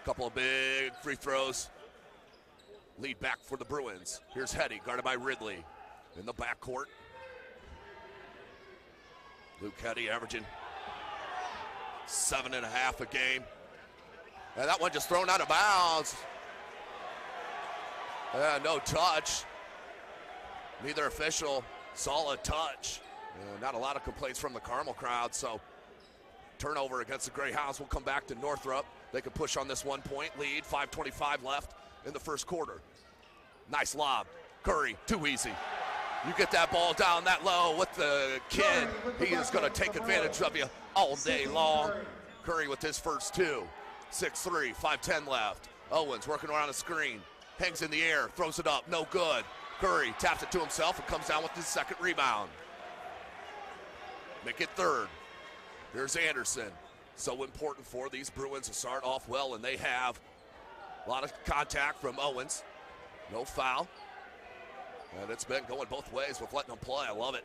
Couple of big free throws. Lead back for the Bruins. Here's Hetty, guarded by Ridley. In the backcourt. Luke Hetty averaging 7.5 a game. And that one just thrown out of bounds. No touch. Neither official saw a touch. Not a lot of complaints from the Carmel crowd, so turnover against the Greyhounds. Will come back to Northrop. They can push on this 1-point lead. 5:25 left in the first quarter. Nice lob. Curry, too easy. You get that ball down that low with the kid. He is going to take advantage of you all day long. Curry with his first two. 6-3, 5:10 left. Owens working around the screen. Hangs in the air, throws it up, no good. Curry taps it to himself and comes down with his second rebound. Make it third. Here's Anderson. So important for these Bruins to start off well, and they have a lot of contact from Owens. No foul. And it's been going both ways with letting them play. I love it.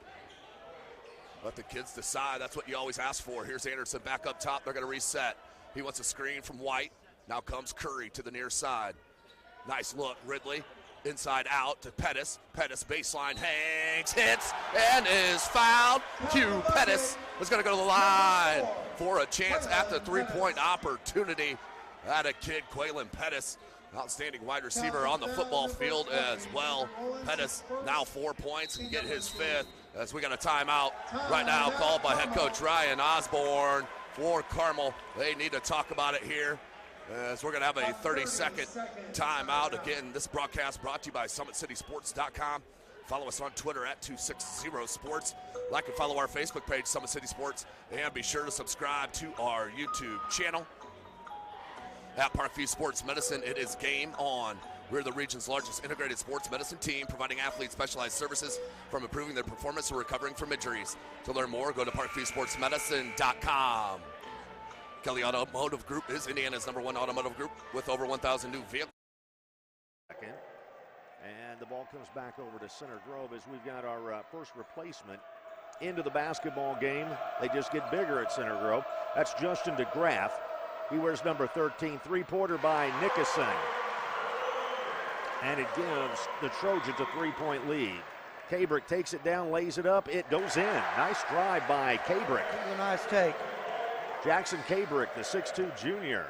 Let the kids decide. That's what you always ask for. Here's Anderson back up top. They're going to reset. He wants a screen from White. Now comes Curry to the near side. Nice look. Ridley inside out to Pettis. Pettis baseline hangs, hits, and is fouled. Hugh Pettis is going to go to the line for a chance at the three-point opportunity. That a kid, Quaylen Pettis. Outstanding wide receiver on the football field as well. Pettis now 4 points and get his fifth as we got a timeout right now called by head coach Ryan Osborne for Carmel. They need to talk about it here as we're going to have a 30-second timeout. Again, this broadcast brought to you by SummitCitySports.com. Follow us on Twitter at 260sports. Like and follow our Facebook page, Summit City Sports, and be sure to subscribe to our YouTube channel. At Parkview Sports Medicine, it is game on. We're the region's largest integrated sports medicine team, providing athletes specialized services from improving their performance to recovering from injuries. To learn more, go to parkviewsportsmedicine.com. Kelly Automotive Group is Indiana's #1 automotive group with over 1,000 new vehicles. Second, and the ball comes back over to Center Grove as we've got our first replacement into the basketball game. They just get bigger at Center Grove. That's Justin DeGraff. He wears number 13, three-pointer by Nickerson. And it gives the Trojans a three-point lead. Cabrick takes it down, lays it up, it goes in. Nice drive by Cabrick. A nice take. Jackson Cabrick, the 6'2 junior.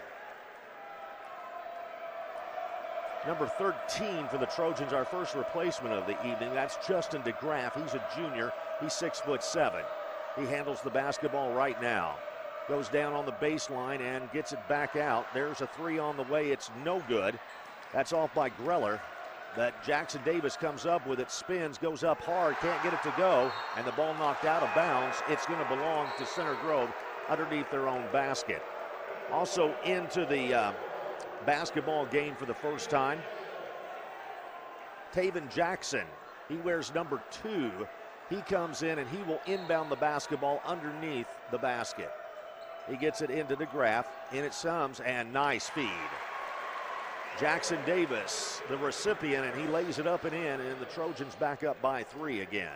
Number 13 for the Trojans, our first replacement of the evening. That's Justin DeGraff. He's a junior. He's 6'7". He handles the basketball right now. Goes down on the baseline and gets it back out. There's a three on the way. It's no good. That's off by Greller. That Jackson Davis comes up with it, spins, goes up hard, can't get it to go, and the ball knocked out of bounds. It's going to belong to Center Grove underneath their own basket. Also into the basketball game for the first time, Taven Jackson. He wears number 2. He comes in and he will inbound the basketball underneath the basket. He gets it into DeGraff, in it comes, and nice feed. Jackson Davis, the recipient, and he lays it up and in, and the Trojans back up by 3 again.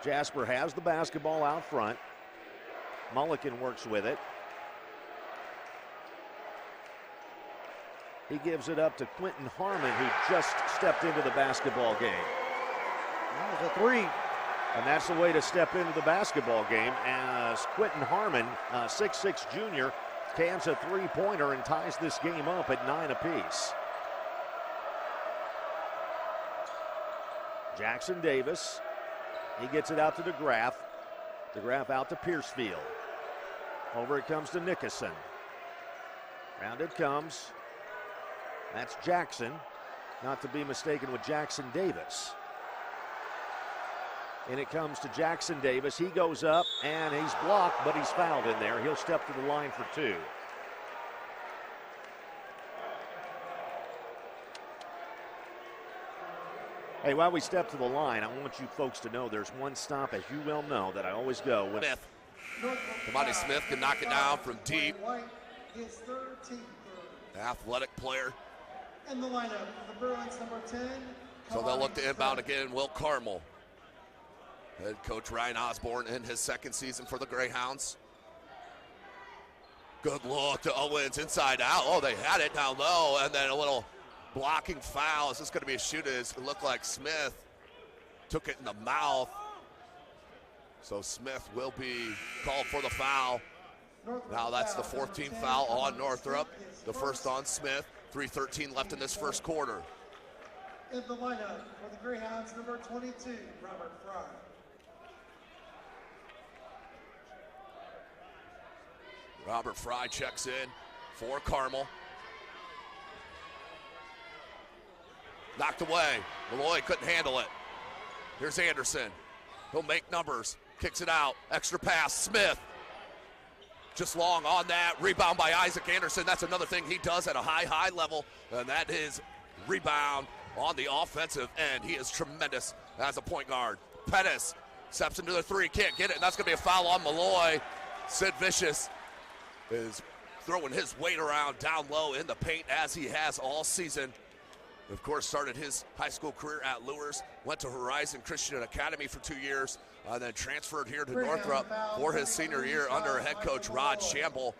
Jasper has the basketball out front. Mulliken works with it. He gives it up to Quentin Harmon, who just stepped into the basketball game. That was a three. And that's the way to step into the basketball game as Quentin Harmon, 6'6 junior, cans a three-pointer and ties this game up at 9 apiece. Jackson Davis, he gets it out to DeGraff. DeGraff out to Piercefield. Over it comes to Nickerson. Round it comes. That's Jackson, not to be mistaken with Jackson Davis. And it comes to Jackson Davis. He goes up, and he's blocked, but he's fouled in there. He'll step to the line for 2. Hey, while we step to the line, I want you folks to know there's one stop, as you well know, that I always go with. Smith. Kamani Smith can knock it down from deep. Athletic player. And the lineup, the Bruins, number 10. So they'll look to inbound again, Will Carmel. Head coach Ryan Osborne in his second season for the Greyhounds. Good look to Owens, inside out. Oh, they had it down low, and then a little blocking foul. Is this going to be a shoot? It looked like Smith took it in the mouth. So Smith will be called for the foul. Now that's the fourth team foul on Northrop. The first on Smith. 3:13 left in this first quarter. In the lineup for the Greyhounds, number 22, Robert Fry. Robert Fry checks in for Carmel. Knocked away. Malloy couldn't handle it. Here's Anderson. He'll make numbers. Kicks it out. Extra pass. Smith. Just long on that. Rebound by Isaac Anderson. That's another thing he does at a high level. And that is rebound on the offensive end. He is tremendous as a point guard. Pettis steps into the three. Can't get it. And that's going to be a foul on Malloy. Sid Vicious is throwing his weight around down low in the paint as he has all season. Of course, started his high school career at Lewis, went to Horizon Christian Academy for 2 years, and then transferred here to Northrop for his senior year under head coach Rod Shamble.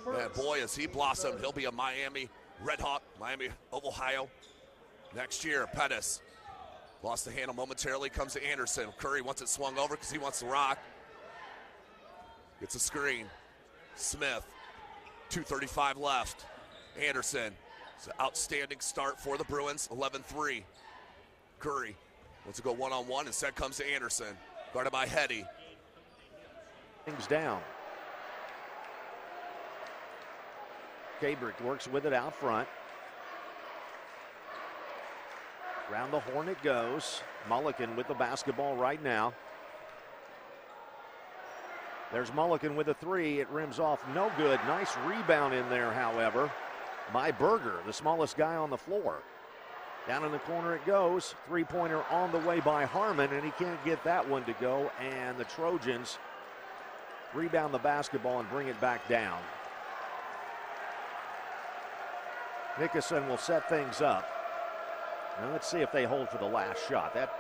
And boy, has he blossomed. He'll be a Miami Redhawk, Miami of Ohio next year. Pettis lost the handle momentarily, comes to Anderson. Curry wants it swung over because he wants the rock. Gets a screen. Smith, 2:35 left. Anderson. It's an outstanding start for the Bruins, 11-3. Curry wants to go one-on-one. Instead comes to Anderson, guarded by Hetty. Things down. Gabrick works with it out front. Around the horn it goes. Mulligan with the basketball right now. There's Mulligan with a three. It rims off, no good. Nice rebound in there, however, by Berger, the smallest guy on the floor. Down in the corner it goes. Three-pointer on the way by Harmon, and he can't get that one to go. And the Trojans rebound the basketball and bring it back down. Nickerson will set things up. Now let's see if they hold for the last shot. That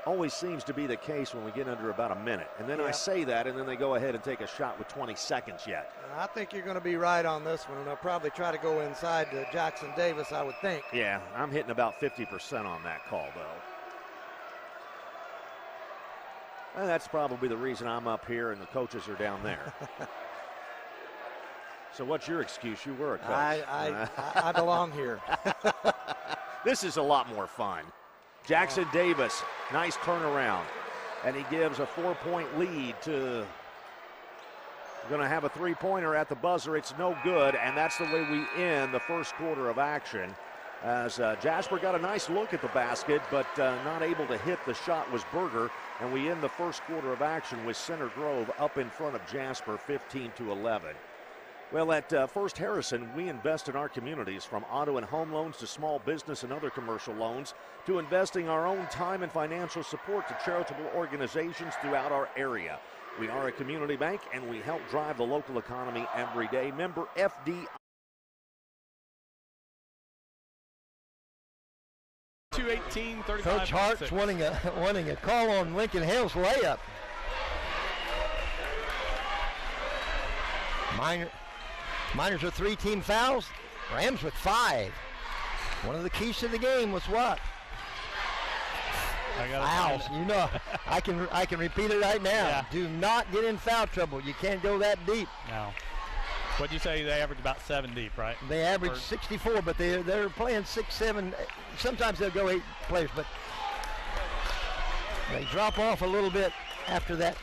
always seems to be the case when we get under about a minute. And then I say that, and then they go ahead and take a shot with 20 seconds yet. I think you're going to be right on this one, and they'll probably try to go inside to Jackson Davis, I would think. Yeah, I'm hitting about 50% on that call, though. And that's probably the reason I'm up here and the coaches are down there. So what's your excuse? You were a coach. I belong here. This is a lot more fun. Jackson Davis, nice turnaround. And he gives a 4-point lead to, going to have a three-pointer at the buzzer. It's no good, and that's the way we end the first quarter of action. As Jasper got a nice look at the basket, but not able to hit the shot was Berger. And we end the first quarter of action with Center Grove up in front of Jasper, 15-11. Well, at First Harrison, we invest in our communities, from auto and home loans to small business and other commercial loans, to investing our own time and financial support to charitable organizations throughout our area. We are a community bank, and we help drive the local economy every day. Member FD. 2:18, Coach Hart's wanting a call on Lincoln Hill's layup. Miners with 3 team fouls, Rams with 5. One of the keys to the game was what? Fouls. You know, I can repeat it right now. Yeah. Do not get in foul trouble. You can't go that deep. No. What'd you say? They average about 7 deep, right? They average 64, but they're playing 6, 7. Sometimes they'll go 8 players, but they drop off a little bit after that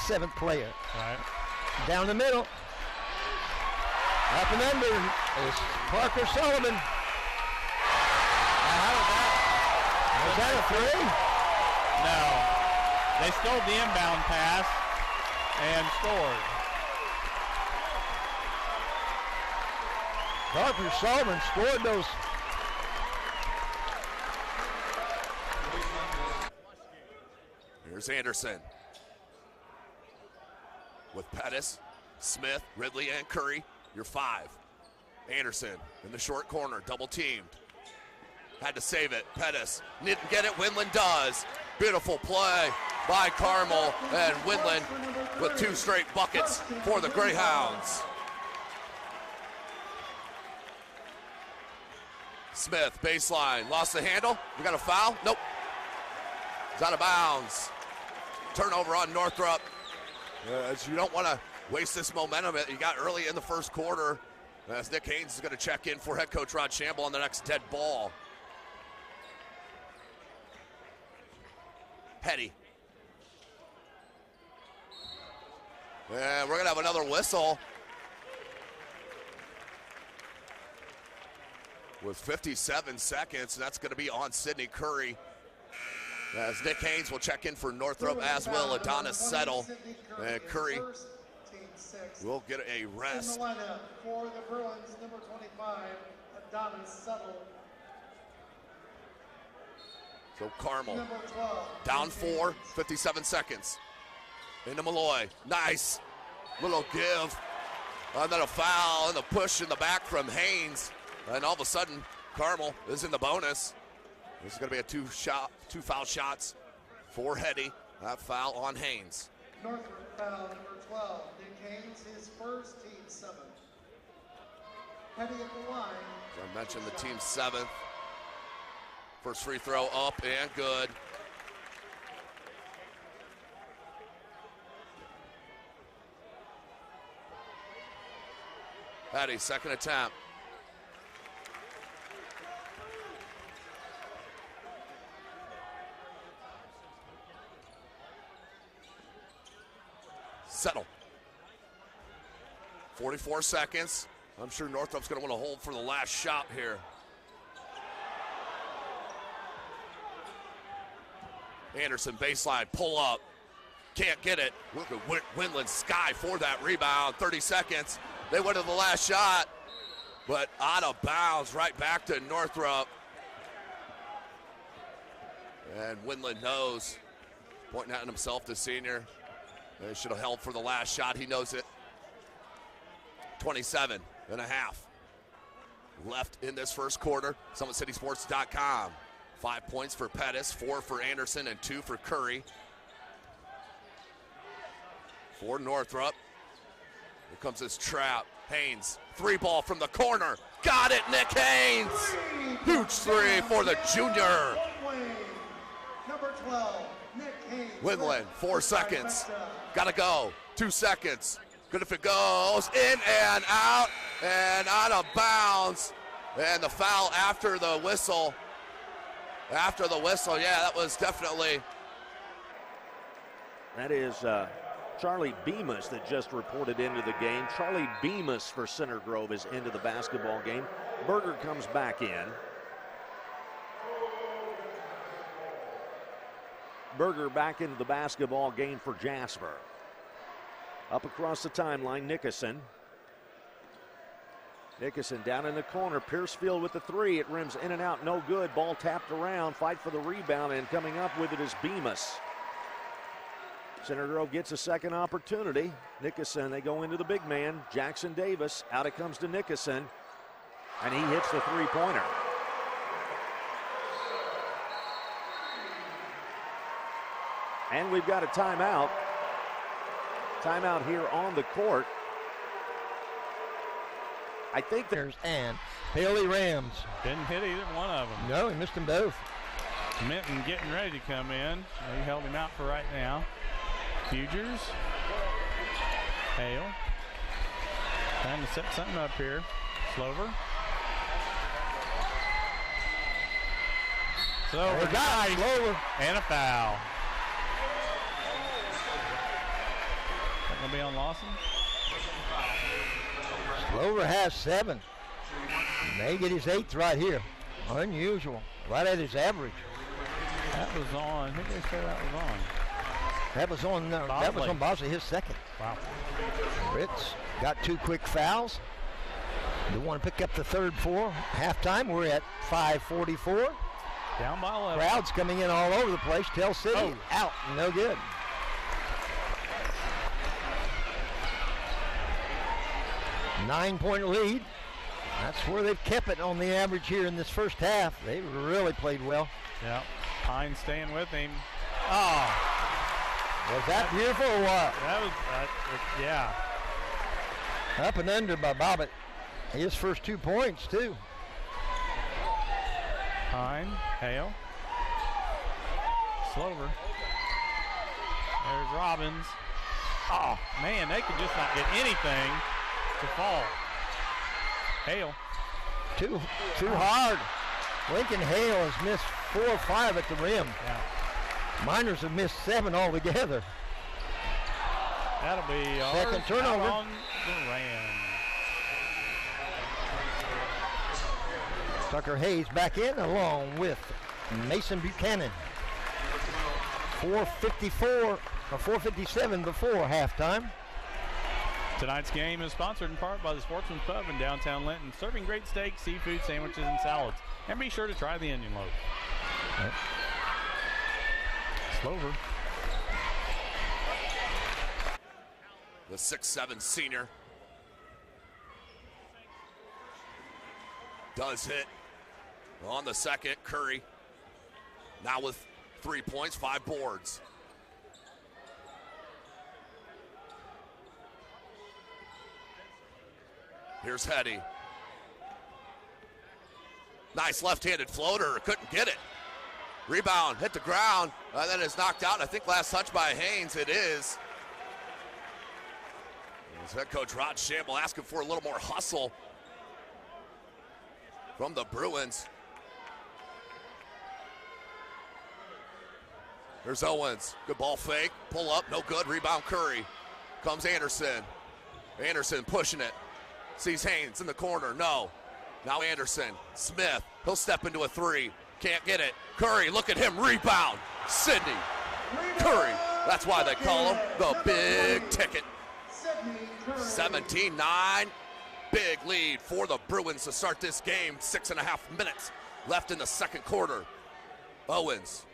7th player. Right. Down the middle. Up and under is Parker Sullivan. Was that a 3? No. They stole the inbound pass and scored. Parker Sullivan scored those. Here's Anderson with Pettis, Smith, Ridley, and Curry. Your 5. Anderson in the short corner, double teamed. Had to save it. Pettis didn't get it. Winland does. Beautiful play by Carmel, and Windland with 2 straight buckets for the Greyhounds. Smith, baseline, lost the handle. We got a foul? Nope. It's out of bounds. Turnover on Northrop. As you don't want to waste this momentum that you got early in the first quarter, as Nick Haynes is going to check in for head coach Rod Shamble on the next dead ball. Petty. And we're going to have another whistle. With 57 seconds, and that's going to be on Sidney Curry. As Nick Haynes will check in for Northrop, as will Adonis Settle. And Curry will get a rest. In the lineup for the Bruins, number 25, Adonis Settle. So Carmel Number 12, down 4, 57 seconds. Into Malloy, nice little give. And then a foul and a push in the back from Haynes. And all of a sudden, Carmel is in the bonus. This is going to be a 2 foul shots for Hetty. That foul on Haynes. Northrop foul number 12, Nick Haynes, his first, team 7th. Heading at the line. As I mentioned, the team 7th. First free throw up and good. Hetty, second attempt. Settle. 44 seconds. I'm sure Northrop's going to want to hold for the last shot here. Anderson baseline, pull up. Can't get it. Look at Windland Sky for that rebound. 30 seconds. They went to the last shot, but out of bounds, right back to Northrop. And Windland knows, pointing at himself, the senior. They should have held for the last shot. He knows it. 27 and a half left in this first quarter. SummitCitySports.com. 5 points for Pettis, 4 for Anderson, and 2 for Curry. For Northrop. Here comes this trap. Haynes, 3 ball from the corner. Got it, Nick Haynes. Huge 3 for the junior. Number 12, Nick Haynes. Windland, 4 seconds. Gotta go. 2 seconds. Good if it goes. In and out of bounds. And the foul after the whistle. After the whistle, yeah, that was definitely. That is Charlie Bemis that just reported into the game. Charlie Bemis for Center Grove is into the basketball game. Berger comes back in. Berger back into the basketball game for Jasper. Up across the timeline, Nickerson. Nickerson down in the corner. Piercefield with the 3. It rims in and out, no good. Ball tapped around. Fight for the rebound, and coming up with it is Bemis. Center Grove gets a second opportunity. Nickerson, they go into the big man, Jackson Davis. Out it comes to Nickerson, and he hits the 3-pointer. And we've got a timeout. Timeout here on the court. I think there's and Haley Rams. Didn't hit either one of them. No, he missed them both. Minton getting ready to come in. He held him out for right now. Hugers. Hale. Trying to set something up here. Slover. Slover. Nice. Slover. And a foul. Is that going to be on Lawson? Slover has 7. May get his 8th right here. Unusual. Right at his average. That was on. Who did they say that was on? That was on. That was on Bosley, his 2nd. Wow. Ritz got 2 quick fouls. They want to pick up the 3rd for halftime. We're at 5:44. Down by 11. Crowds coming in all over the place. Tell City out. No good. Nine-point lead. That's where they've kept it on the average here in this first half. They really played well. Yeah. Hines staying with him. Oh. Was that beautiful or what? That was, yeah. Up and under by Bobbitt. His first 2 points, too. Hine, Hale. Slover. There's Robbins. Oh, man, they could just not get anything to fall. Hale. Too hard. Lincoln Hale has missed 4 or 5 at the rim. Yeah. Miners have missed 7 altogether. That'll be second turnover on Duran. Tucker Hayes back in along with Mason Buchanan. 4:54 or 4:57 before halftime. Tonight's game is sponsored in part by the Sportsman's Pub in downtown Linton, serving great steaks, seafood, sandwiches, and salads. And be sure to try the onion loaf. Yep. Slover. The 6'7" senior does hit on the second. Curry now with 3 points, 5 boards. Here's Hetty. Nice left-handed floater, couldn't get it. Rebound, hit the ground, then is knocked out. I think last touch by Haynes, it is. As head coach Rod Shamble asking for a little more hustle from the Bruins. There's Owens, good ball fake, pull up, no good, rebound Curry. Comes Anderson. Anderson pushing it. Sees Haynes in the corner, no. Now Anderson, Smith, he'll step into a 3. Can't get it. Curry, look at him, rebound. Sydney, Curry, that's why they call him the big ticket. 17-9, big lead for the Bruins to start this game. 6.5 minutes left in the second quarter. Owens.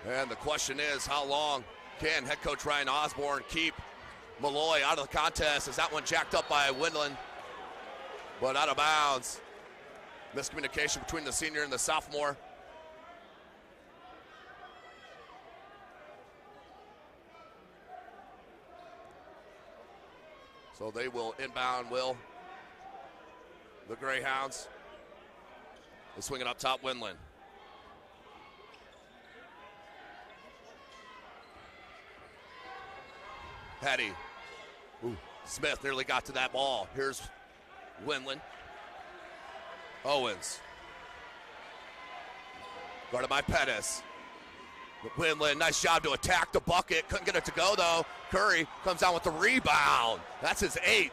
And the question is, how long can head coach Ryan Osborne keep Malloy out of the contest? Is that one jacked up by Windland, but out of bounds. Miscommunication between the senior and the sophomore. So they will inbound, the Greyhounds. They're swinging up top, Windland. Petty. Ooh, Smith nearly got to that ball. Here's Windland. Owens. Guarded by Pettis. Windland, nice job to attack the bucket. Couldn't get it to go, though. Curry comes down with the rebound. That's his 8th.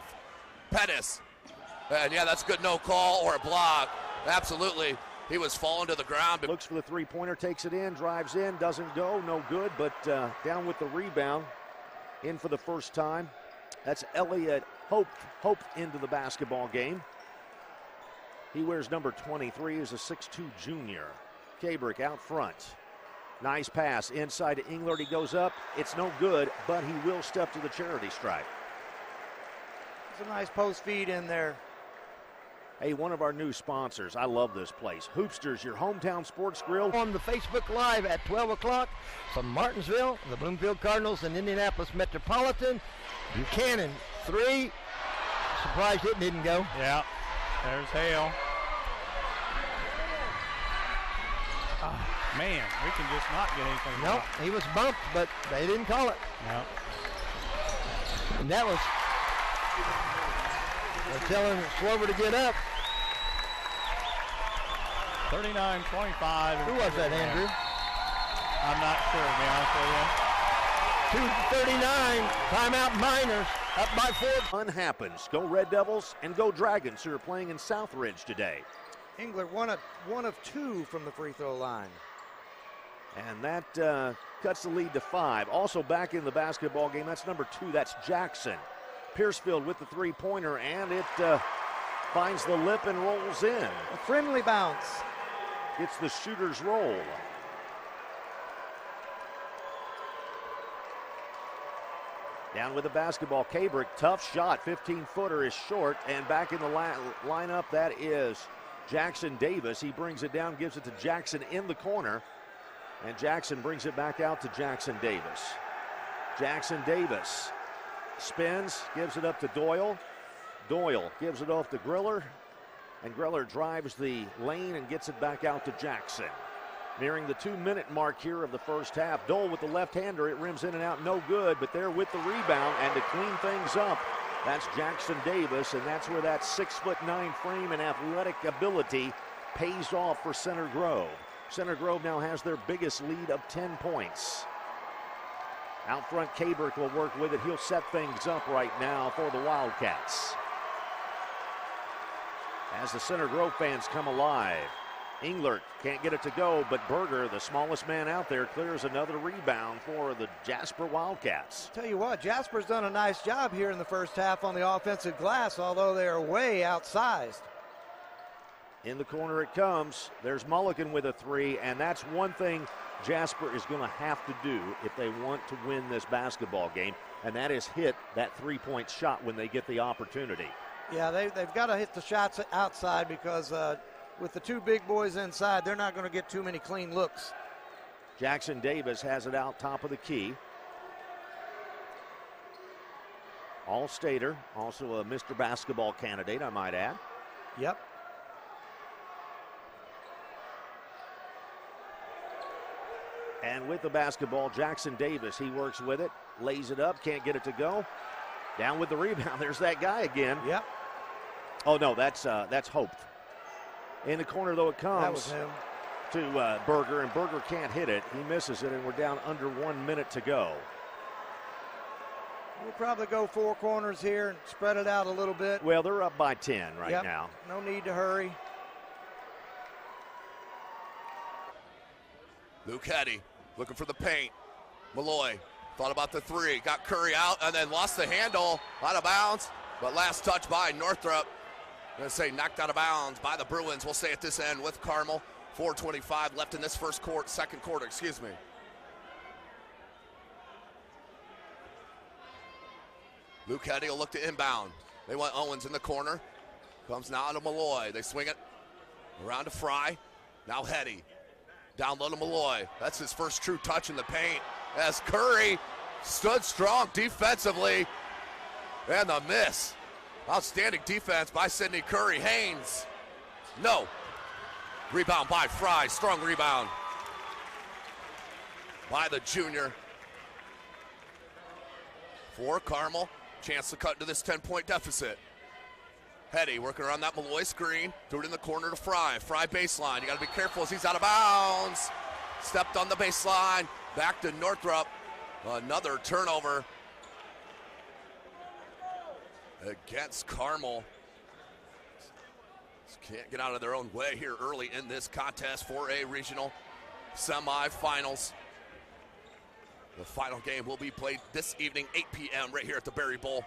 Pettis. And, yeah, that's a good no call or a block. Absolutely. He was falling to the ground. Looks for the three-pointer, takes it in, drives in, doesn't go, no good, but down with the rebound. In for the first time. That's Elliott Hope into the basketball game. He wears number 23, is a 6'2 junior. Kabrick out front. Nice pass inside to Englert. He goes up. It's no good, but he will step to the charity stripe. It's a nice post feed in there. Hey, one of our new sponsors. I love this place. Hoopsters, your hometown sports grill. On the Facebook Live at 12 o'clock from Martinsville, the Bloomfield Cardinals, and Indianapolis Metropolitan. Buchanan, 3. Surprised it didn't go. Yeah, there's Hale. Oh, man, we can just not get anything. Nope, he was bumped, but they didn't call it. No. And that was, they're telling Slover to get up. 39-25. Who was that, Andrew? I'm not sure, to be honest with you. 2:39, timeout Miners, up by 4. Fun happens. Go Red Devils and go Dragons, who are playing in Southridge today. Englert one of 2 from the free throw line. And that cuts the lead to 5. Also back in the basketball game, that's number 2, that's Jackson. Piercefield with the three-pointer, and it finds the lip and rolls in. A friendly bounce. It's the shooter's roll. Down with the basketball, Kabrick, tough shot, 15-footer is short, and back in the lineup, that is Jackson Davis. He brings it down, gives it to Jackson in the corner. And Jackson brings it back out to Jackson Davis. Jackson Davis spins, gives it up to Doyle. Doyle gives it off to Griller. And Griller drives the lane and gets it back out to Jackson. Nearing the 2-minute mark here of the first half. Dole with the left-hander. It rims in and out, no good. But there with the rebound and to clean things up, that's Jackson Davis. And that's where that 6'9" frame and athletic ability pays off for Center Grove. Center Grove now has their biggest lead of 10 points. Out front, Cabrick will work with it. He'll set things up right now for the Wildcats. As the Center Grove fans come alive. Englert can't get it to go, but Berger, the smallest man out there, clears another rebound for the Jasper Wildcats. Tell you what, Jasper's done a nice job here in the first half on the offensive glass, although they are way outsized. In the corner it comes. There's Mulligan with a three, and that's one thing Jasper is going to have to do if they want to win this basketball game, and that is hit that three-point shot when they get the opportunity. Yeah, they've got to hit the shots outside because with the two big boys inside, they're not going to get too many clean looks. Jackson Davis has it out top of the key. All-stater, also a Mr. Basketball candidate, I might add. Yep. And with the basketball, Jackson Davis, he works with it, lays it up, can't get it to go. Down with the rebound, there's that guy again. Yep. Oh no, that's Hope. In the corner though it comes. That was him. To Berger, and Berger can't hit it. He misses it, and we're down under 1 minute to go. We'll probably go four corners here and spread it out a little bit. Well, they're up by 10 right now. No need to hurry. Luke Heddy looking for the paint. Malloy thought about the three, got Curry out, and then lost the handle, out of bounds. But last touch by Northrop. I'm going to say knocked out of bounds by the Bruins. We'll say at this end with Carmel. 4:25 left in this second quarter, excuse me. Luke Heddy will look to inbound. They want Owens in the corner. Comes now to Malloy. They swing it around to Fry. Now Heddy. Down low to Malloy. That's his first true touch in the paint as Curry stood strong defensively. And the miss. Outstanding defense by Sidney Curry. Haynes. No. Rebound by Fry. Strong rebound by the junior. For Carmel. Chance to cut into this 10-point deficit. Heddy working around that Malloy screen. Threw it in the corner to Fry. Fry baseline. You got to be careful as he's out of bounds. Stepped on the baseline. Back to Northrop. Another turnover against Carmel. Just can't get out of their own way here early in this contest for a regional semifinals. The final game will be played this evening, 8 p.m. right here at the Berry Bowl.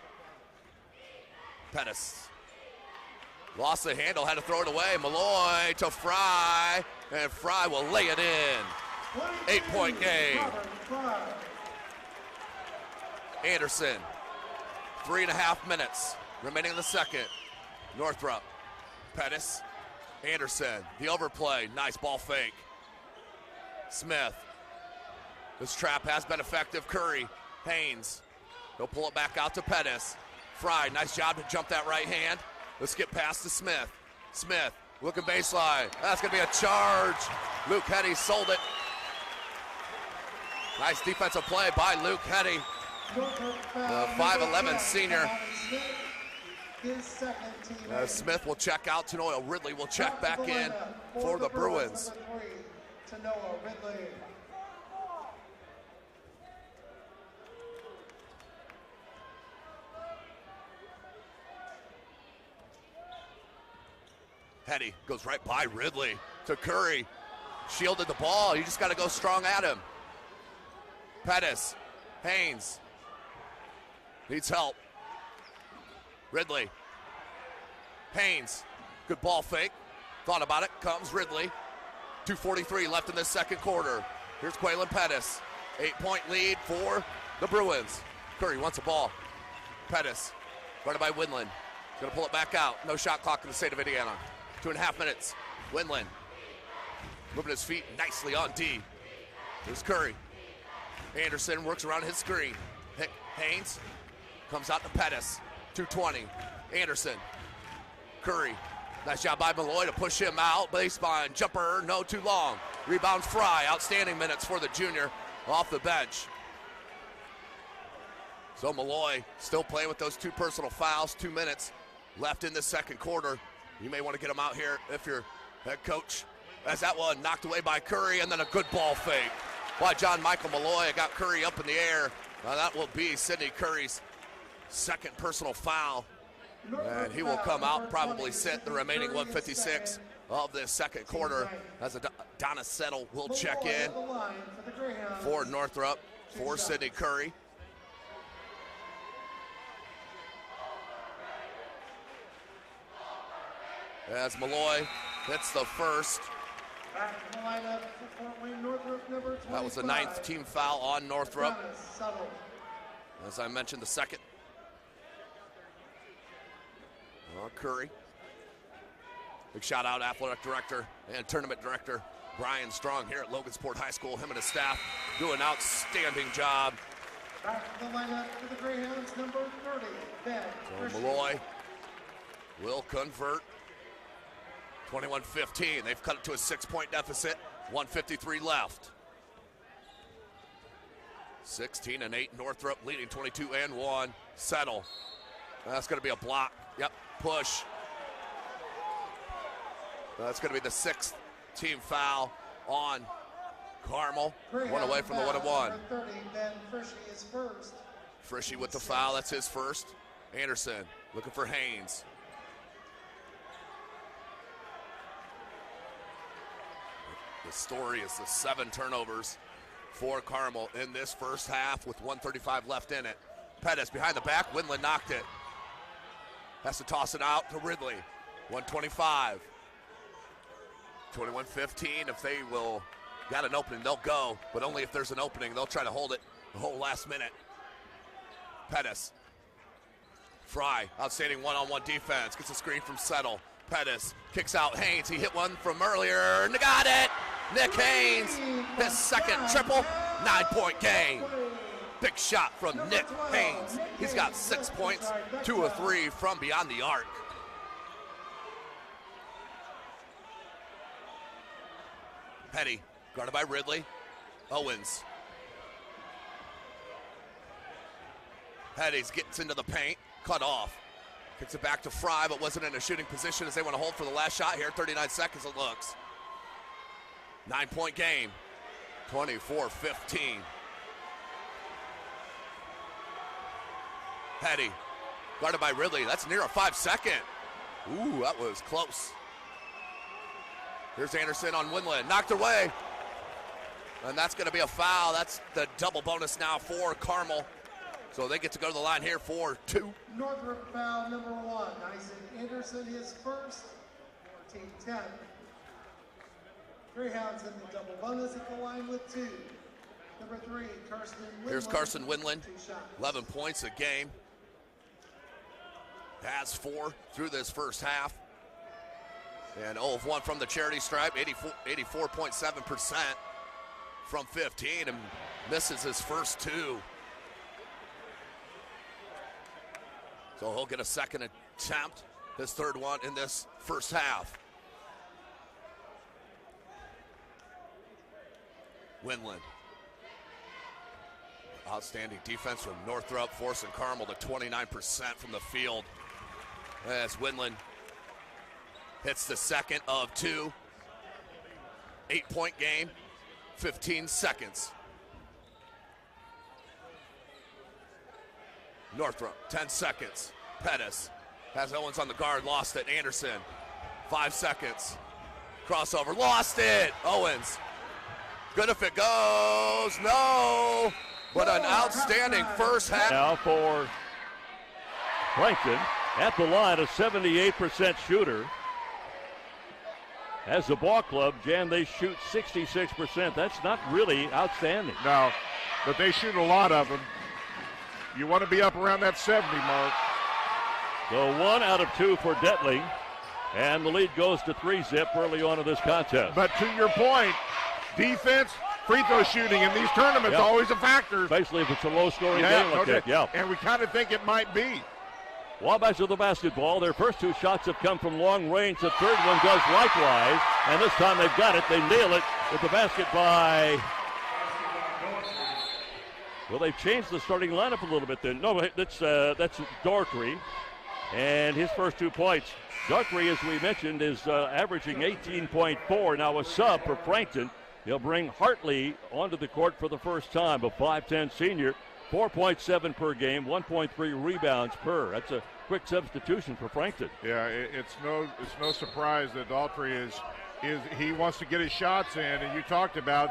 Pettis lost the handle, had to throw it away. Malloy to Fry, and Fry will lay it in. 8-point game. Anderson, 3.5 minutes remaining in the second. Northrop, Pettis, Anderson, the overplay, nice ball fake. Smith. This trap has been effective. Curry, Haynes. They'll pull it back out to Pettis. Fry, nice job to jump that right hand. Let's get past to Smith. Smith, looking baseline. That's going to be a charge. Luke Heddy sold it. Nice defensive play by Luke Heddy, the 5'11 senior. Smith will check out. Tanoa Ridley will check back in for the Bruins. Heddy goes right by Ridley to Curry. Shielded the ball. You just got to go strong at him. Pettis, Haynes needs help. Ridley, Haynes, good ball fake. Thought about it. Comes Ridley. 2:43 left in this second quarter. Here's Quaylen Pettis. 8-point lead for the Bruins. Curry wants a ball. Pettis, guarded by Winland. Gonna pull it back out. No shot clock in the state of Indiana. 2.5 minutes. Winland moving his feet nicely on D. Here's Curry. Anderson works around his screen. Haynes comes out to Pettis. 220. Anderson. Curry. Nice job by Malloy to push him out. Baseline jumper, no, too long. Rebounds Fry. Outstanding minutes for the junior off the bench. So Malloy still playing with those 2 personal fouls. 2 minutes left in the second quarter. You may want to get him out here if you're head coach. As that one knocked away by Curry, and then a good ball fake by John Michael Malloy. Got Curry up in the air. That will be Sidney Curry's second personal foul. And he will come out and probably sit the remaining 156 of this second quarter as Adonis Settle will check in for Northrop, for Sidney Curry. As Malloy hits the first. That was the 9th team foul on Northrop. As I mentioned, the second. Curry. Big shout out athletic director and tournament director Brian Strong here at Logansport High School. Him and his staff do an outstanding job. Back to the lineup for the Greyhounds, number 30, Ben. So Malloy will convert. 21-15. They've cut it to a 6-point deficit. 1:53 left. 16-8 Northrop leading 22-1. Settle. That's going to be a block. Yep, push. That's going to be the 6th team foul on Carmel. One away from the 1-1. 30, Ben Frischke is first. Frischke with the foul. That's his first. Anderson looking for Haynes. The story is the 7 turnovers for Carmel in this first half with 1:35 left in it. Pettis behind the back. Windland knocked it. Has to toss it out to Ridley. 1:25. 21-15. If they will got an opening, they'll go. But only if there's an opening. They'll try to hold it the whole last minute. Pettis. Fry. Outstanding one-on-one defense. Gets a screen from Settle. Pettis kicks out Haynes. He hit one from earlier. Got it! Nick Haynes, his second triple, 9-point game. Big shot from Nick Haynes. He's got 6 points, 2 of 3 from beyond the arc. Petty, guarded by Ridley. Owens. Petty gets into the paint, cut off. Kicks it back to Fry, but wasn't in a shooting position as they want to hold for the last shot here. 39 seconds it looks. 9-point game, 24-15. Petty, guarded by Ridley. That's near a 5-second. Ooh, that was close. Here's Anderson on Windland, knocked away. And that's gonna be a foul. That's the double bonus now for Carmel. So they get to go to the line here for 2. Northrop foul number 1. Isaac Anderson is first for team 10. Greyhounds in the double bonus at the line with 2. Number 3, Carson Windland. Here's Carson Windland, 2 shots. 11 points a game. Has 4 through this first half. And 0 of 1 from the charity stripe, 84.7% from 15, and misses his first 2. So he'll get a second attempt, his third one in this first half. Windland. Outstanding defense from Northrop, forcing Carmel to 29% from the field. As Windland hits the second of 2. 8-point game, 15 seconds. Northrop, 10 seconds. Pettis has Owens on the guard, lost it. Anderson, 5 seconds. Crossover, lost it. Owens, good if it goes. No, but an outstanding first half. Now for Plankton at the line, a 78% shooter. As the ball club, Jan, they shoot 66%. That's not really outstanding. No, but they shoot a lot of them. You want to be up around that 70 mark. So 1 out of 2 for Detling, and the lead goes to 3-zip early on in this contest. But to your point, defense free throw shooting in these tournaments always a factor. Especially if it's a low-scoring game like that. Yeah. And we kind of think it might be. Wabash with the basketball. Their first 2 shots have come from long range. The third one does likewise. And this time they've got it. They nail it with the basket by... Well, they've changed the starting lineup a little bit then. No, that's Daughtry. And his first 2 points. Daughtry, as we mentioned, is averaging 18.4. Now a sub for Frankton. He'll bring Hartley onto the court for the first time, a 5'10 senior. 4.7 per game, 1.3 rebounds per. That's a quick substitution for Frankton. Yeah, it's no surprise that Daughtry he wants to get his shots in, and you talked about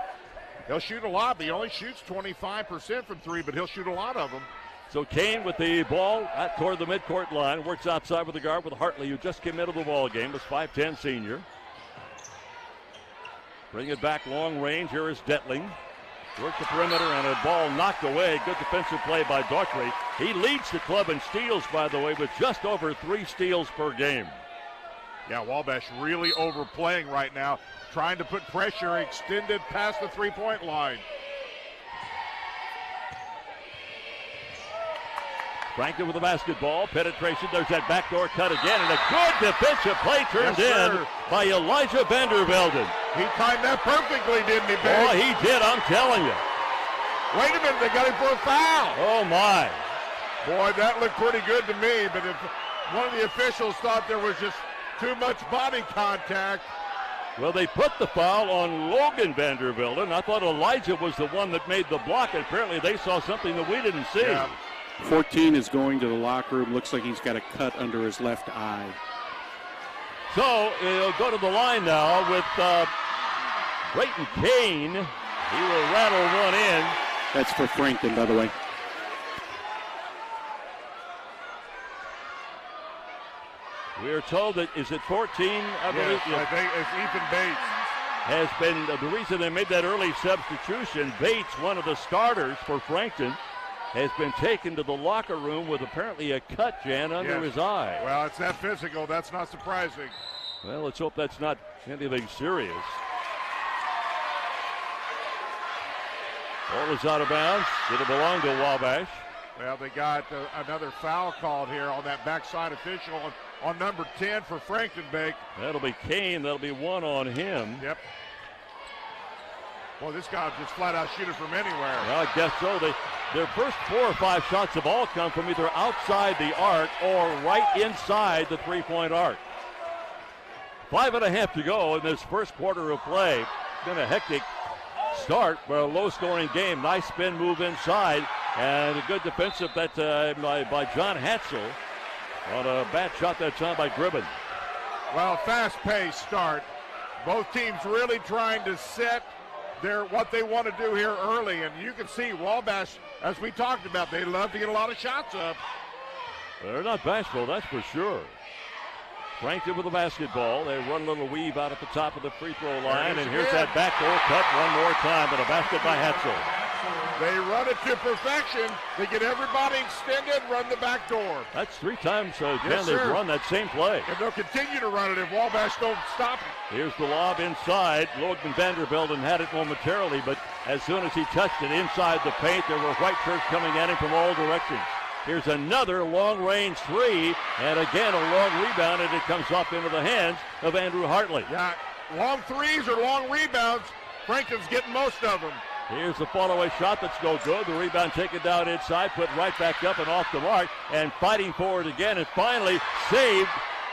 he'll shoot a lot, but he only shoots 25% from 3, but he'll shoot a lot of them. So Kane with the ball toward the midcourt line, works outside with the guard with Hartley, who just came into the ball game, was 5'10 senior. Bring it back long range. Here is Detling. Work the perimeter and a ball knocked away. Good defensive play by Daughtry. He leads the club in steals, by the way, with just over 3 steals per game. Yeah, Wabash really overplaying right now, trying to put pressure extended past the 3-point line. Frankton with the basketball. Penetration. There's that backdoor cut again. And a good defensive play turned in by Elijah Vandervelden. He timed that perfectly, didn't he, Ben? Oh, he did, I'm telling you. Wait a minute, they got him for a foul. Oh, my. Boy, that looked pretty good to me, but if one of the officials thought there was just too much body contact. Well, they put the foul on Logan Vandervelden. I thought Elijah was the one that made the block. Apparently, they saw something that we didn't see. Yeah. 14 is going to the locker room. Looks like he's got a cut under his left eye. So he'll go to the line now with Brayton Kane. He will rattle one in. That's for Frankton, by the way. We are told that, is it 14? I believe. Yes, I think it's Ethan Bates. Has been the reason they made that early substitution. Bates, one of the starters for Frankton, has been taken to the locker room with apparently a cut, Jan, under his eye. Well, it's that physical. That's not surprising. Well, let's hope that's not anything serious. Ball is out of bounds. It'll belong to Wabash. Well, they got another foul called here on that backside official on number 10 for Frankenbeck. That'll be Kane. That'll be one on him. Yep. Well, this guy just flat out shoot it from anywhere. Well, I guess so. Their first 4 or 5 shots have all come from either outside the arc or right inside the 3-point arc. 5.5 to go in this first quarter of play. It's been a hectic start for a low-scoring game. Nice spin move inside, and a good defensive by John Hatzel on a bad shot that's on by Gribben. Well, fast-paced start. Both teams really trying to set what they want to do here early, and you can see Wabash, as we talked about, they love to get a lot of shots up. They're not bashful, that's for sure. Frankton with the basketball. They run a little weave out at the top of the free throw line, and here's that backdoor cut one more time, but a basket by Hatzel. They run it to perfection. They get everybody extended, run the back door. That's 3 times, they've run that same play. And they'll continue to run it if Wabash don't stop it. Here's the lob inside. Logan Vandervelden had it momentarily, but as soon as he touched it inside the paint, there were white shirts coming at him from all directions. Here's another long-range 3, and again a long rebound, and it comes up into the hands of Andrew Hartley. Yeah, long 3s or long rebounds, Franklin's getting most of them. Here's the follow-away shot that's no good. The rebound taken down inside, put right back up and off the mark, and fighting for it again, and finally saved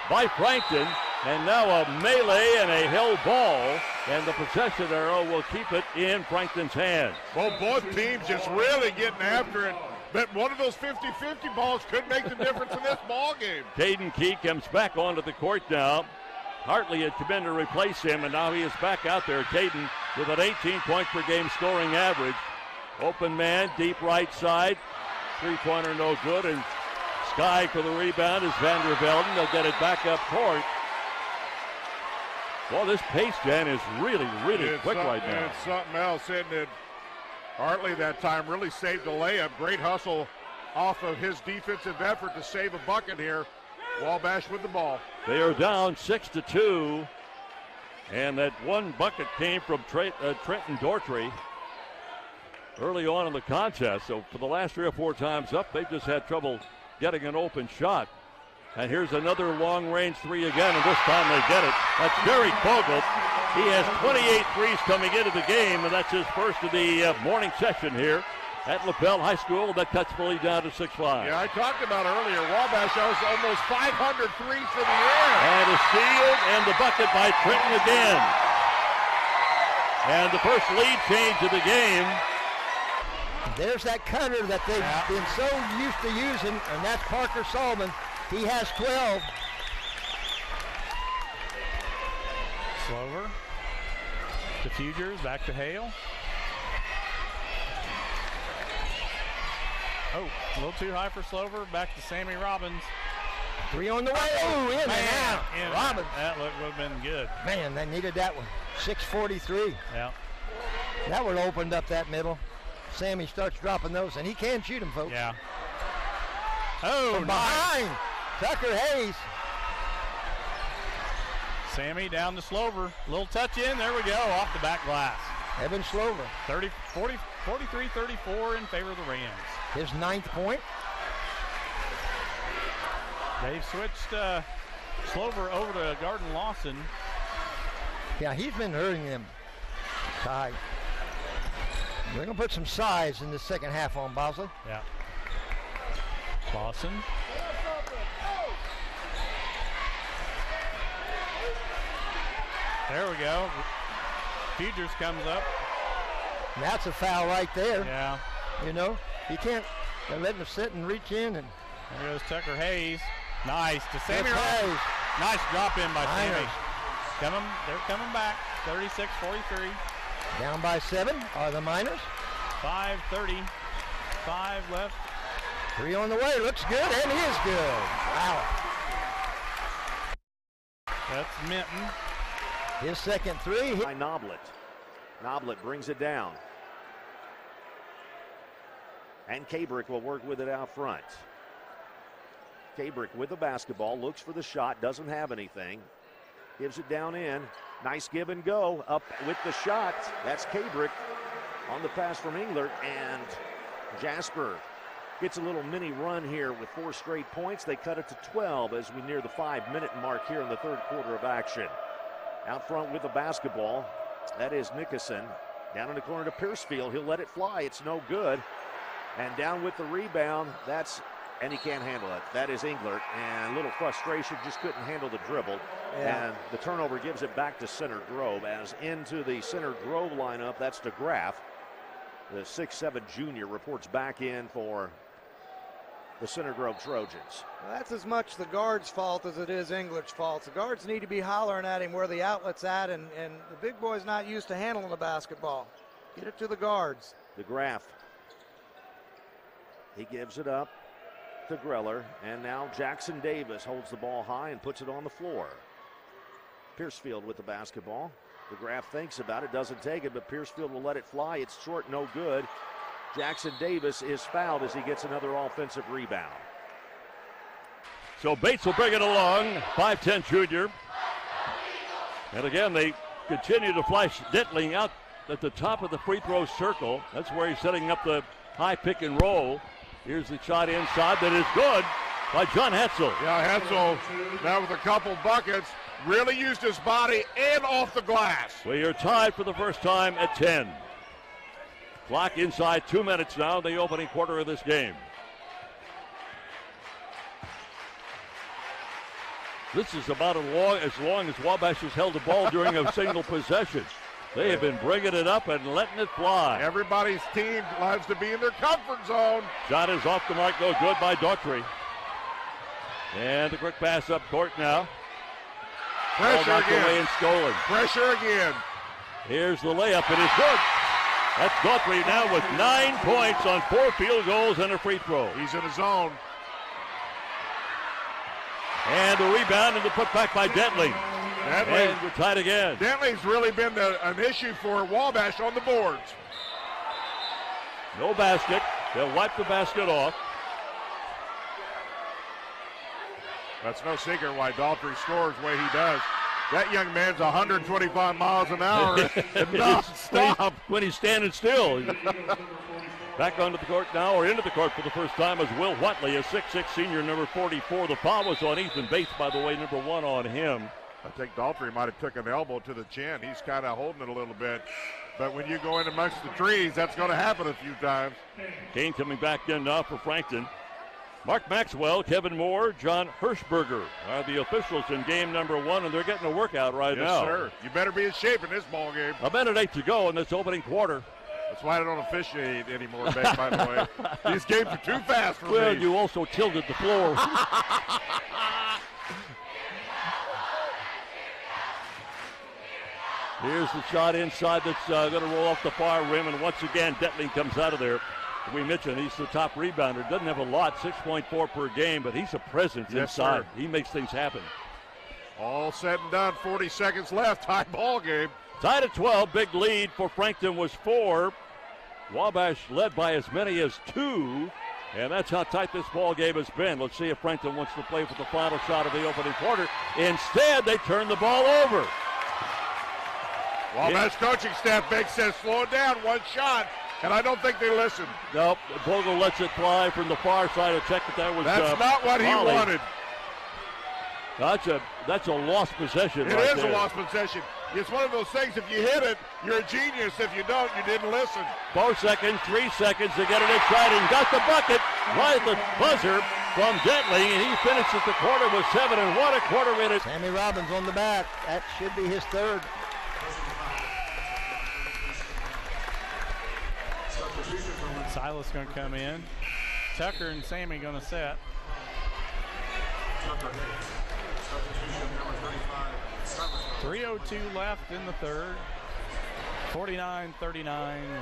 by Frankton. And now a melee and a held ball, and the possession arrow will keep it in Frankton's hands. Well, both teams just really getting after it. But one of those 50-50 balls could make the difference in this ball game. Caden Key comes back onto the court now. Hartley had come in to replace him, and now he is back out there. Caden with an 18-point per game scoring average. Open man, deep right side. 3-pointer no good, and Sky for the rebound is Vandervelden. They'll get it back up court. Well, this pace, Jan, is really quick right now. It's something else, isn't it? Hartley that time really saved the layup. Great hustle off of his defensive effort to save a bucket here. Wabash with the ball. They are down 6-2. And that one bucket came from Trenton Daughtry. early on in the contest. So for the last 3 or 4 times up, they've just had trouble getting an open shot. And here's another long-range three again, and this time they get it. That's Jerry Kogel. He has 28 threes coming into the game, and that's his first of the morning session here at LaPel High School. That cuts the lead down to 6-5. Yeah, I talked about earlier, Wabash has almost 500 threes for the air. And a steal and the bucket by Trenton again. And the first lead change of the game. There's that cutter that they've been so used to using, and that's Parker Solomon. He has 12. Slover to Fugers, back to Hale. Oh, a little too high for Slover. Back to Sammy Robbins. 3 on the way. Oh, in and out. Robbins. That would have been good. Man, they needed that one. 6:43. Yeah. That would have opened up that middle. Sammy starts dropping those, and he can shoot them, folks. Yeah. Oh, from behind. Tucker Hayes. Sammy down to Slover. Little touch in. There we go. Off the back glass. Evan Slover. 43-34 in favor of the Rams. His 9th point. They've switched Slover over to Garden Lawson. Yeah, he's been hurting them. Ty. They're going to put some size in the second half on Bosley. Yeah. Lawson. There we go. Fugers comes up. That's a foul right there. Yeah. You know, you can't let them sit and reach in. And there goes Tucker Hayes. Nice to Sammy Hayes. Nice drop in by Sammy. They're coming back. 36-43. Down by 7 are the Miners. 5:35 left. 3 on the way. Looks good, and he is good. Wow. That's Minton. His second 3. By Noblet. Noblet brings it down. And Kabrick will work with it out front. Kabrick with the basketball, looks for the shot, doesn't have anything. Gives it down in. Nice give and go. Up with the shot. That's Kabrick on the pass from Englert. And Jasper gets a little mini run here with 4 straight points. They cut it to 12 as we near the 5-minute mark here in the third quarter of action. Out front with the basketball, that is Nickerson. Down in the corner to Piercefield. He'll let it fly. It's no good. And down with the rebound, and he can't handle it. That is Englert. And a little frustration, just couldn't handle the dribble. Yeah. And the turnover gives it back to Center Grove. As into the Center Grove lineup, that's DeGraff. The 6'7" junior reports back in for the Center Grove Trojans. Well, that's as much the guard's fault as it is Englert's fault. The guards need to be hollering at him where the outlet's at, and the big boy's not used to handling the basketball. Get it to the guards. DeGraff. He gives it up to Greller, and now Jackson Davis holds the ball high and puts it on the floor. Piercefield with the basketball. DeGraff thinks about it, doesn't take it, but Piercefield will let it fly. It's short, no good. Jackson Davis is fouled as he gets another offensive rebound. So Bates will bring it along, 5'10" junior. And again, they continue to flash Dittling out at the top of the free throw circle. That's where he's setting up the high pick and roll. Here's the shot inside that is good by John Hetzel. Yeah, Hetzel, now with a couple buckets, really used his body and off the glass. We are tied for the first time at 10. Clock inside 2 minutes now, the opening quarter of this game. This is about as long as Wabash has held the ball during a single possession. They have been bringing it up and letting it fly. Everybody's team loves to be in their comfort zone. Shot is off the mark, no good by Daughtry. And a quick pass up court now. Pressure again. Away and stolen. Pressure again. Here's the layup. It is good. That's Daughtry now with 9 points on 4 field goals and a free throw. He's in his zone. And the rebound and the putback by Dentling. And we're tied again. Dentley's really been an issue for Wabash on the boards. No basket. They'll wipe the basket off. That's no secret why Daughtry scores the way he does. That young man's 125 miles an hour and non-stop. When he's standing still. Back onto the court now, or into the court for the first time, is Will Watley, a 6'6 senior, number 44. The foul was on Ethan Bates, by the way, number 1 on him. I think Daltrey might have took an elbow to the chin. He's kind of holding it a little bit. But when you go in amongst the trees, that's going to happen a few times. Kane coming back in now for Frankton. Mark Maxwell, Kevin Moore, John Hirschberger are the officials in game number 1, and they're getting a workout right now. Yes, sir. You better be in shape in this ball game. A minute 8 to go in this opening quarter. That's why I don't officiate anymore, Beck, by the way. These games are too fast for me. Well, you also tilted the floor. Here's the shot inside that's going to roll off the far rim, and once again, Detling comes out of there. We mentioned he's the top rebounder. Doesn't have a lot, 6.4 per game, but he's a presence inside. Sir. He makes things happen. All said and done, 40 seconds left, tie ball game. Tied at 12, big lead for Frankton was 4. Wabash led by as many as 2, and that's how tight this ball game has been. Let's see if Frankton wants to play for the final shot of the opening quarter. Instead, they turn the ball over. Wabash coaching staff, Beck, says slow it down, one shot, and I don't think they listen. Nope, Bogle lets it fly from the far side. I checked that was That's not what he wanted. That's a lost possession. It is a lost possession. It's one of those things, if you hit it, you're a genius. If you don't, you didn't listen. 4 seconds, 3 seconds to get it inside, and got the bucket right at the buzzer from Detling, and he finishes the quarter with 7 1/4 minutes. Sammy Robbins on the back. That should be his third. Silas going to come in. Tucker and Sammy going to set. 3:02 left in the third. 49-39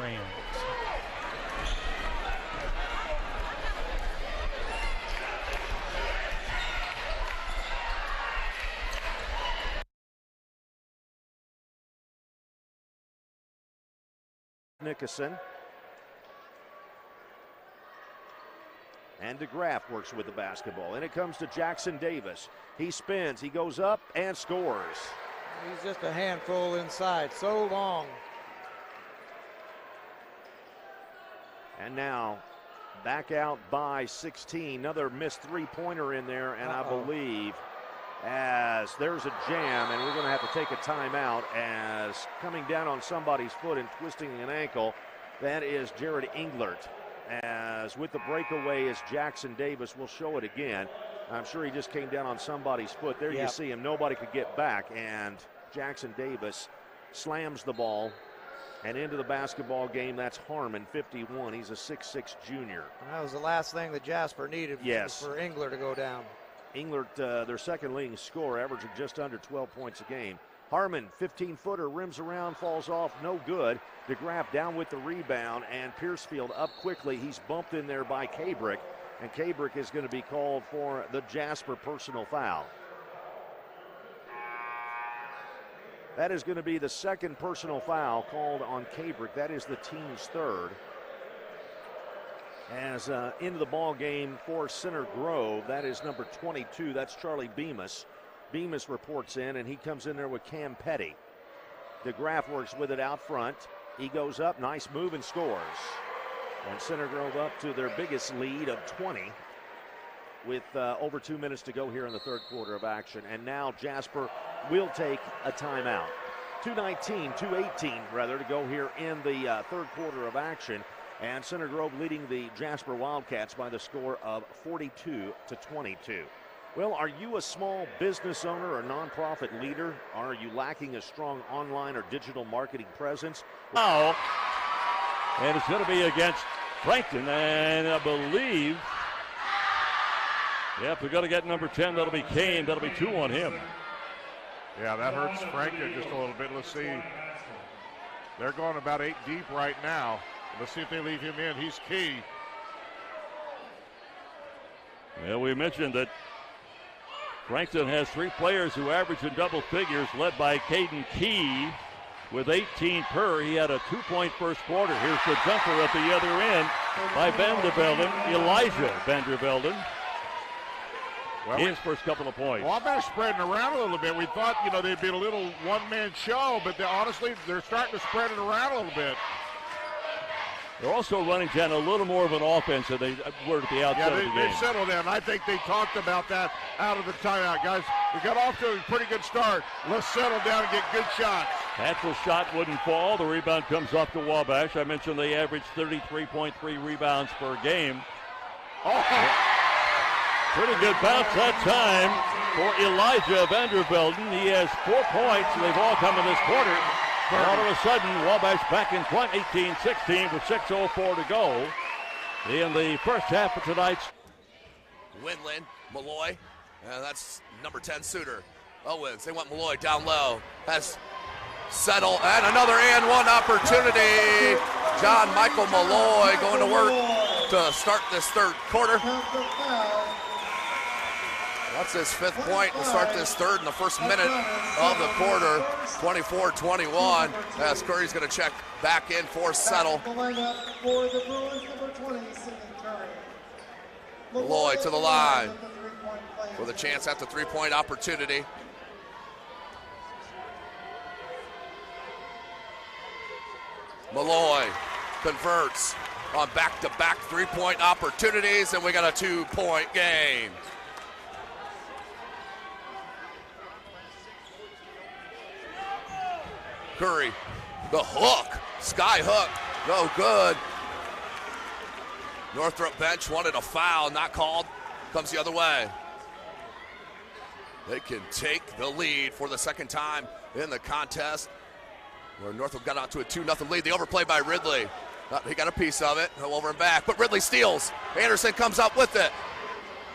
Rams. Nickerson. And DeGraff works with the basketball. And it comes to Jackson Davis. He spins, he goes up and scores. He's just a handful inside, so long. And now back out by 16. Another missed three-pointer in there, and I believe as there's a jam, and we're going to have to take a timeout as coming down on somebody's foot and twisting an ankle, that is Jared Englert. As with the breakaway is Jackson Davis. We'll show it again. I'm sure he just came down on somebody's foot. There you see him. Nobody could get back, and Jackson Davis slams the ball and into the basketball game. That's Harmon, 51. He's a 6'6 junior. That was the last thing that Jasper needed for Englert to go down. Englert, their second leading scorer, averaging just under 12 points a game. Harmon, 15-footer, rims around, falls off, no good. DeGraff down with the rebound, and Piercefield up quickly. He's bumped in there by Cabrick, and Cabrick is going to be called for the Jasper personal foul. That is going to be the second personal foul called on Cabrick. That is the team's third. As into the ball game for Center Grove, that is number 22. That's Charlie Bemis. Bemis reports in, and he comes in there with Cam Petty. DeGraff works with it out front. He goes up, nice move, and scores. And Center Grove up to their biggest lead of 20 with over 2 minutes to go here in the third quarter of action. And now Jasper will take a timeout. 2:18 rather to go here in the third quarter of action. And Center Grove leading the Jasper Wildcats by the score of 42-22. Well, are you a small business owner or nonprofit leader? Are you lacking a strong online or digital marketing presence? Foul, and it's going to be against Frankton, and I believe, if we're going to get number 10, that'll be Kane. That'll be 2 on him. Yeah, that hurts Frankton just a little bit. Let's see. They're going about 8 deep right now. Let's see if they leave him in. He's key. Yeah, we mentioned that Frankton has 3 players who average in double figures, led by Caden Key with 18 per. He had a 2-point first quarter. Here's the jumper at the other end by Vandervelden, Elijah Vandervelden. his first couple of points. Wabash spreading around a little bit. We thought, they'd be a little one-man show, but honestly, they're starting to spread it around a little bit. They're also running down a little more of an offense than they were at the outset of the game. They settled down. I think they talked about that out of the timeout. Guys, we got off to a pretty good start. Let's settle down and get good shots. Hatchell's shot wouldn't fall. The rebound comes off to Wabash. I mentioned they averaged 33.3 rebounds per game. Oh. Pretty good bounce that time for Elijah Vandervelden. He has 4 points, and they've all come in this quarter. All of a sudden, Wabash back in front, 18-16 with 6:04 to go in the first half of tonight's. Winland, Malloy, and that's number 10 Suter. Owens, they want Malloy down low. Has settled, and another and one opportunity. John Michael Malloy going to work to start this third quarter. That's his 5th point to start this third in the first minute of the quarter. 24-21 as Curry's going to check back in for Settle. Malloy to the line for the chance at the three-point opportunity. Malloy converts on back-to-back three-point opportunities, and we got a 2-point game. Curry, the hook, sky hook, no good. Northrop bench wanted a foul, not called, comes the other way. They can take the lead for the second time in the contest, where Northrop got out to a 2-0 lead. The overplay by Ridley. He got a piece of it, go over and back, but Ridley steals. Anderson comes up with it.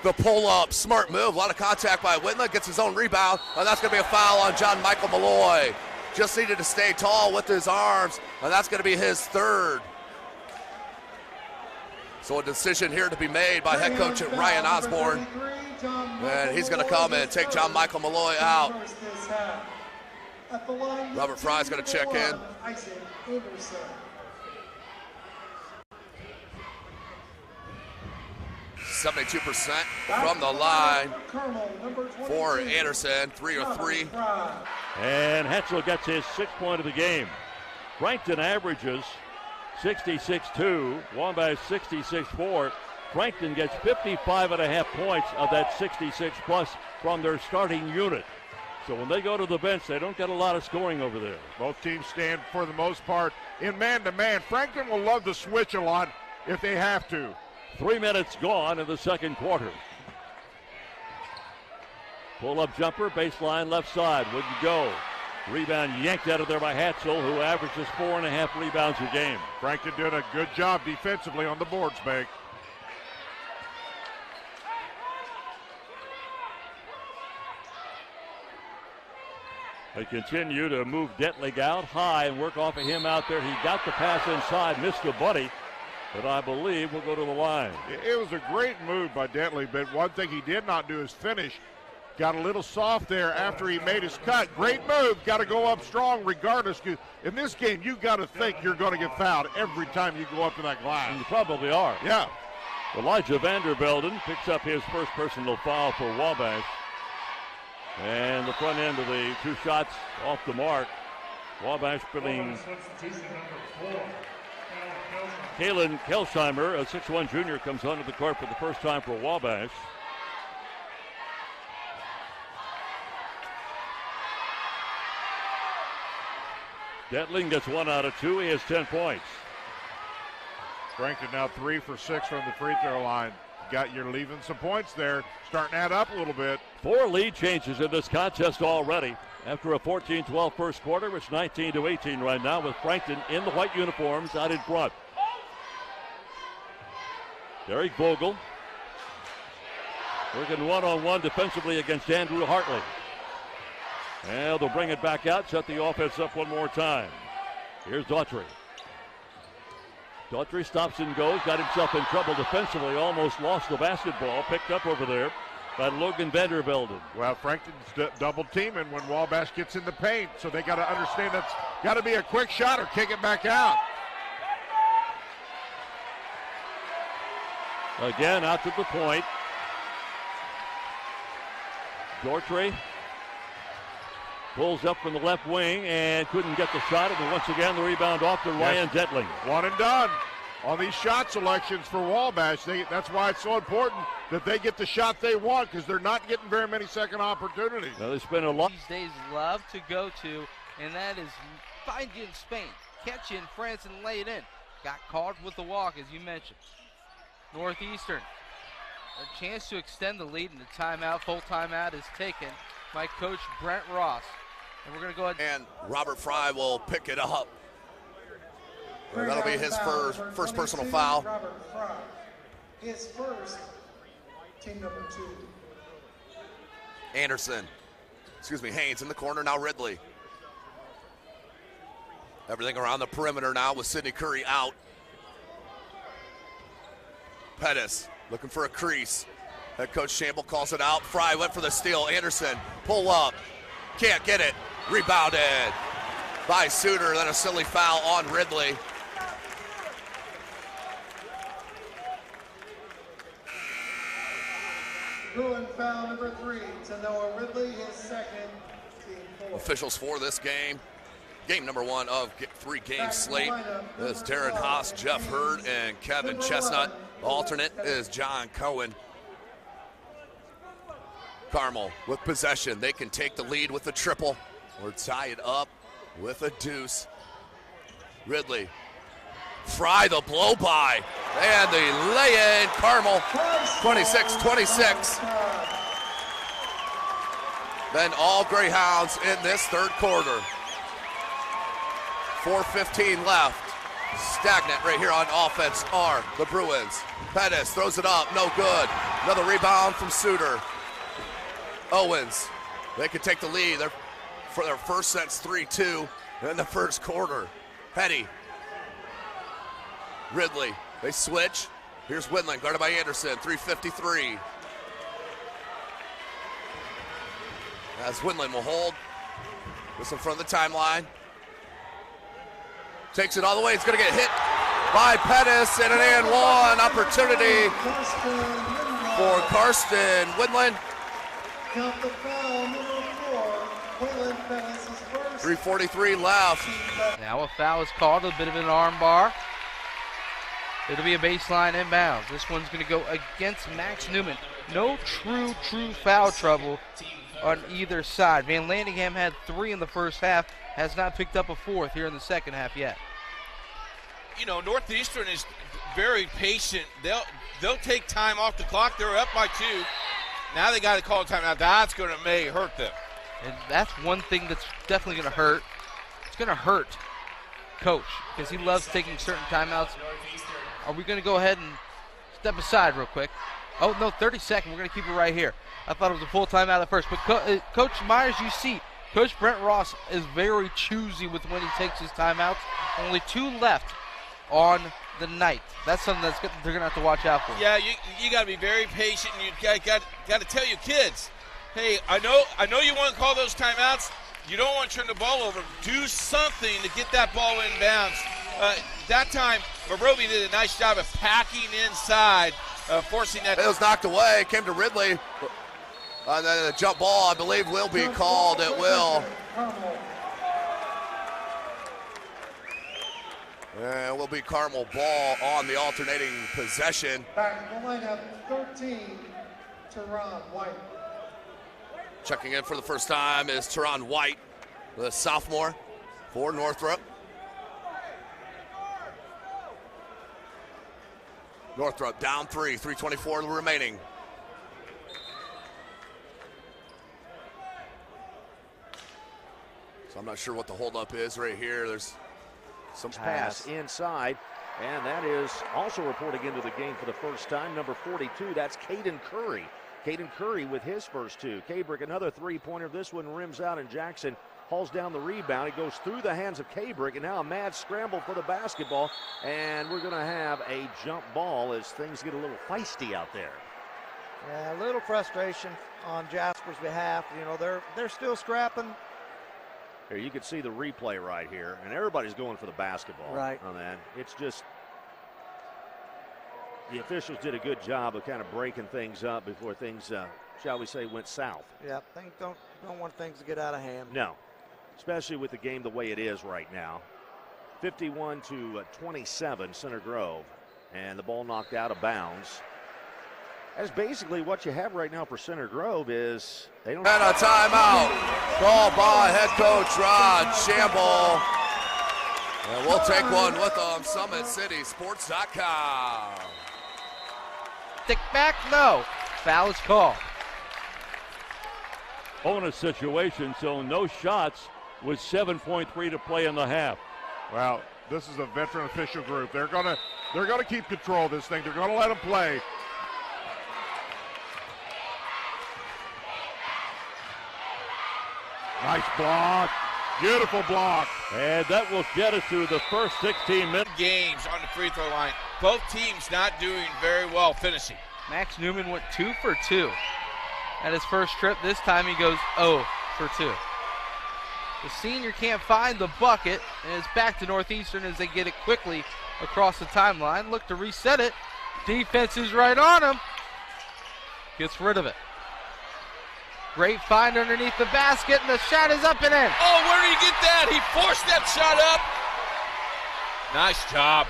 The pull-up, smart move, a lot of contact by Whitla, gets his own rebound, and that's going to be a foul on John Michael Malloy. Just needed to stay tall with his arms, and that's going to be his 3rd. So a decision here to be made by head coach Ryan Osborne, and he's going to come and take John Michael Malloy out. Robert Fry's going to check in. 72% from the line for Anderson, 3 of 3. And Hetzel gets his 6th point of the game. Frankton averages 66-2, Wabash 66-4. Frankton gets 55.5 points of that 66 plus from their starting unit. So when they go to the bench, they don't get a lot of scoring over there. Both teams stand for the most part in man-to-man. Frankton will love to switch a lot if they have to. 3 minutes gone in the second quarter. Pull-up jumper, baseline left side, wouldn't go. Rebound yanked out of there by Hatzel, who averages 4.5 rebounds a game. Frankton did a good job defensively on the boards, Bank. They continue to move Detlig out high and work off of him out there. He got the pass inside, missed the buddy, but I believe we'll go to the line. It was a great move by Detlig, but one thing he did not do is finish. Got a little soft there after he made his cut. Great move. Got to go up strong regardless. In this game, you got to think you're going to get fouled every time you go up to that glass. And you probably are. Yeah. Elijah Vandervelden picks up his first personal foul for Wabash. And the front end of the 2 shots off the mark. Wabash putting Kalen Kelsheimer, a 6'1 junior, comes onto the court for the first time for Wabash. Detling gets 1 out of 2. He has 10 points. Frankton now 3 for 6 from the free throw line. You're leaving some points there, starting to add up a little bit. 4 lead changes in this contest already. After a 14-12 first quarter, it's 19-18 right now with Frankton in the white uniforms out in front. Derek Vogel working one-on-one defensively against Andrew Hartley. And they'll bring it back out, set the offense up one more time. Here's Daughtry. Daughtry stops and goes, got himself in trouble defensively, almost lost the basketball, picked up over there by Logan Vandervelden. Well, Frankton's double teaming when Wabash gets in the paint, so they got to understand that's got to be a quick shot or kick it back out. Again, out to the point. Daughtry pulls up from the left wing and couldn't get the shot. And once again, the rebound off to Ryan Zetling. One and done on these shot selections for Wabash. That's why it's so important that they get the shot they want, because they're not getting very many second opportunities. Now they spend a lot. These days love to go to, and that is find you in Spain, catch you in France, and lay it in. Got caught with the walk, as you mentioned. Northeastern, a chance to extend the lead, and the timeout, full timeout is taken by Coach Brent Ross. And we're going to go ahead. And Robert Fry will pick it up. That'll be his first personal foul. Robert Fry, his first, team number 2. Haynes in the corner, now Ridley. Everything around the perimeter now with Sidney Curry out. Pettis looking for a crease. Head coach Shamble calls it out. Fry went for the steal. Anderson, pull up. Can't get it. Rebounded by Suter. Then a silly foul on Ridley. Bruin foul number 3 to Noah Ridley, his second, team 4. Officials for this game. Game number 1 of 3-game slate is Darren Haas, Jeff Hurd, and Kevin Chestnut. The alternate is John Cohen. Carmel with possession. They can take the lead with a triple or tie it up with a deuce. Ridley. Fry the blow by. And the lay in. Carmel 26-26. Then all Greyhounds in this third quarter. 4:15 left. Stagnant right here on offense are the Bruins. Pettis throws it up, no good. Another rebound from Suter. Owens, they can take the lead for their first since 3-2 in the first quarter. Petty. Ridley, they switch. Here's Winland, guarded by Anderson, 3:53. As Winland will hold this in front of the timeline. Takes it all the way. It's going to get hit by Pettis, and an and one opportunity for Karsten Winland. Count the foul, number 4, Winland Pettis, his first. 3:43 left. Now a foul is called, a bit of an arm bar. It'll be a baseline inbounds. This one's going to go against Max Newman. No true foul trouble on either side. Van Landingham had 3 in the first half, has not picked up a 4th here in the second half yet. You know, Northeastern is very patient. They'll take time off the clock. They're up by 2. Now they got to call a timeout. That's going to may hurt them. And that's one thing that's definitely going to hurt. It's going to hurt Coach because he loves taking certain timeouts. Are we going to go ahead and step aside real quick? Oh, no, 30-second. We're going to keep it right here. I thought it was a full timeout at first. But Coach Myers, you see, Coach Brent Ross is very choosy with when he takes his timeouts. Only 2 left on the night. That's something they're going to have to watch out for. Yeah, you got to be very patient. You got to tell your kids, hey, I know you want to call those timeouts. You don't want to turn the ball over. Do something to get that ball in bounds. That time, Morobi did a nice job of packing inside, forcing that. It was knocked away. Came to Ridley. And then the jump ball, I believe, will be called. It will. And it will be Carmel ball on the alternating possession. Back in the lineup, 13, Teron White. Checking in for the first time is Teron White, the sophomore for Northrop. Northrop down 3, 3:24 remaining. So I'm not sure what the holdup is right here. There's some pass inside, and that is also reporting into the game for the first time. Number 42, that's Caden Curry. Caden Curry with his first 2. Cabrick, another 3-pointer. This one rims out, and Jackson hauls down the rebound. It goes through the hands of Cabrick, and now a mad scramble for the basketball, and we're going to have a jump ball as things get a little feisty out there. Yeah, a little frustration on Jasper's behalf. You know, they're still scrapping. Here, you can see the replay right here, and everybody's going for the basketball right on that. It's just the officials did a good job of kind of breaking things up before things shall we say, went south. Yeah, don't want things to get out of hand. No, especially with the game the way it is right now. 51-27, Center Grove, and the ball knocked out of bounds. That's basically what you have right now for Center Grove is they don't. And a timeout. Call by head coach Rod Shamble. And we'll take one with them. SummitCitySports.com. Stick back, no. Foul is called. Bonus situation, so no shots with 7.3 to play in the half. Well, this is a veteran official group. They're gonna keep control of this thing. They're gonna let them play. Nice block. Beautiful block. And that will get us through the first 16 minutes. Games on the free throw line. Both teams not doing very well finishing. Max Newman went 2 for 2 at his first trip. This time he goes 0 for 2. The senior can't find the bucket, and it's back to Northeastern as they get it quickly across the timeline. Look to reset it. Defense is right on him. Gets rid of it. Great find underneath the basket, and the shot is up and in. Oh, where did he get that? He forced that shot up. Nice job.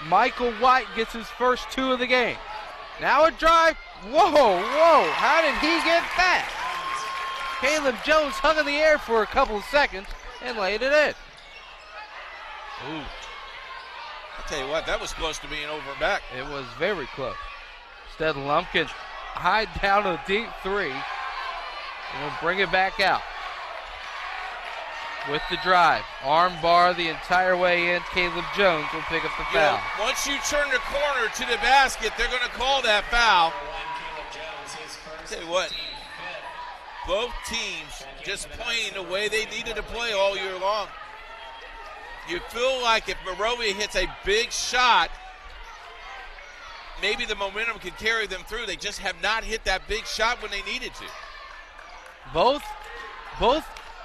Michael White gets his first 2 of the game. Now a drive. Whoa. How did he get that? Caleb Jones hung in the air for a couple of seconds and laid it in. Ooh. I'll tell you what, that was close to being over and back. It was very close. Instead, Lumpkin hide down a deep 3 and will bring it back out. With the drive, arm bar the entire way in. Caleb Jones will pick up the foul. Once you turn the corner to the basket, they're going to call that foul. I'll tell you what, both teams just playing the way they needed to play all year long. You feel like if Monrovia hits a big shot, maybe the momentum can carry them through. They just have not hit that big shot when they needed to. Both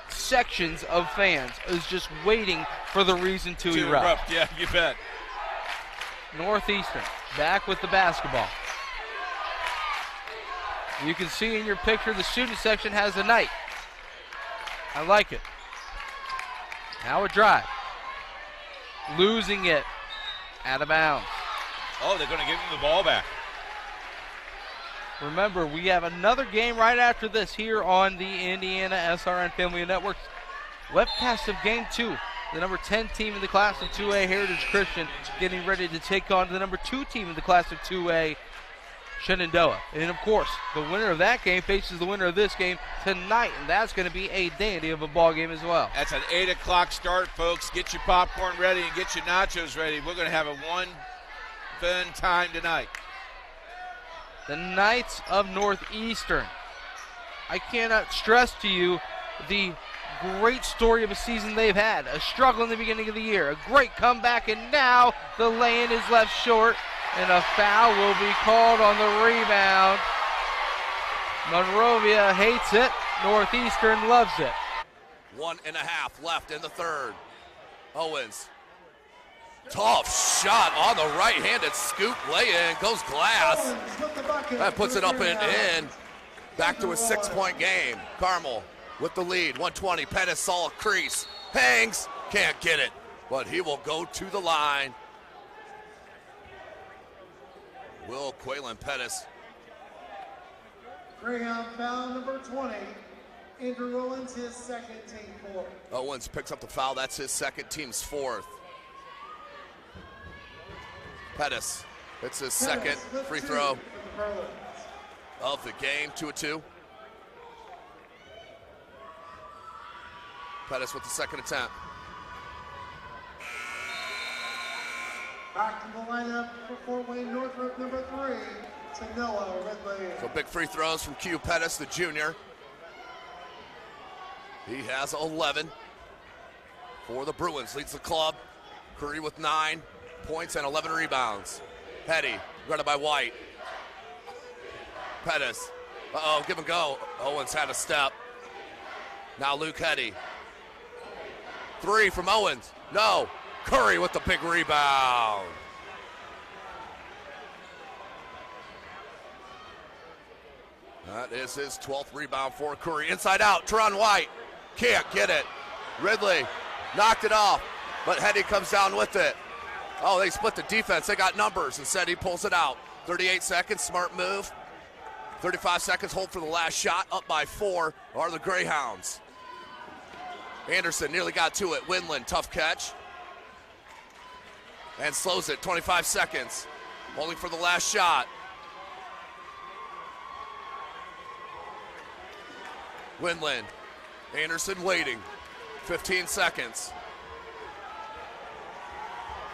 sections of fans is just waiting for the reason to erupt. Yeah, you bet. Northeastern back with the basketball. You can see in your picture the student section has a night. I like it. Now a drive. Losing it out of bounds. Oh, they're going to give him the ball back. Remember, we have another game right after this here on the Indiana SRN Family Network. Webcast of Game 2. The number 10 team in the class of 2A, Heritage Christian, getting ready to take on the number 2 team in the class of 2A, Shenandoah. And, of course, the winner of that game faces the winner of this game tonight, and that's going to be a dandy of a ball game as well. That's an 8 o'clock start, folks. Get your popcorn ready and get your nachos ready. We're going to have a fun time tonight. The Knights of Northeastern. I cannot stress to you the great story of a season they've had. A struggle in the beginning of the year, a great comeback, and now the lay-in is left short, and a foul will be called on the rebound. Monrovia hates it. Northeastern loves it. 1.5 left in the third. Owens. Tough shot on the right-handed scoop lay-in. Goes Glass. That puts it up and in. Back to a 6-point game. Carmel with the lead. 120. Pettis saw a crease. Hangs. Can't get it. But he will go to the line. Will Quaylen Pettis. Greyhound foul number 20. Andrew Owens, his second, team 4. Owens picks up the foul. That's his second, team's 4th. Pettis hits his second free throw of the game. 2-2. Pettis with the second attempt. Back to the lineup for Fort Wayne Northrop, number 3, to Noah Ridley. So big free throws from Q Pettis, the junior. He has 11 for the Bruins. Leads the club. Curry with 9 points and 11 rebounds. Petty, guarded by White. Pettis. Uh-oh, give and go. Owens had a step. Now Luke Hetty. 3 from Owens. No. Curry with the big rebound. That is his 12th rebound for Curry. Inside out, Teron White can't get it. Ridley knocked it off, but Hetty comes down with it. Oh, they split the defense. They got numbers. Instead, he pulls it out. 38 seconds, smart move. 35 seconds, hold for the last shot. Up by 4 are the Greyhounds. Anderson nearly got to it. Winland, tough catch. And slows it, 25 seconds. Holding for the last shot. Winland, Anderson waiting. 15 seconds.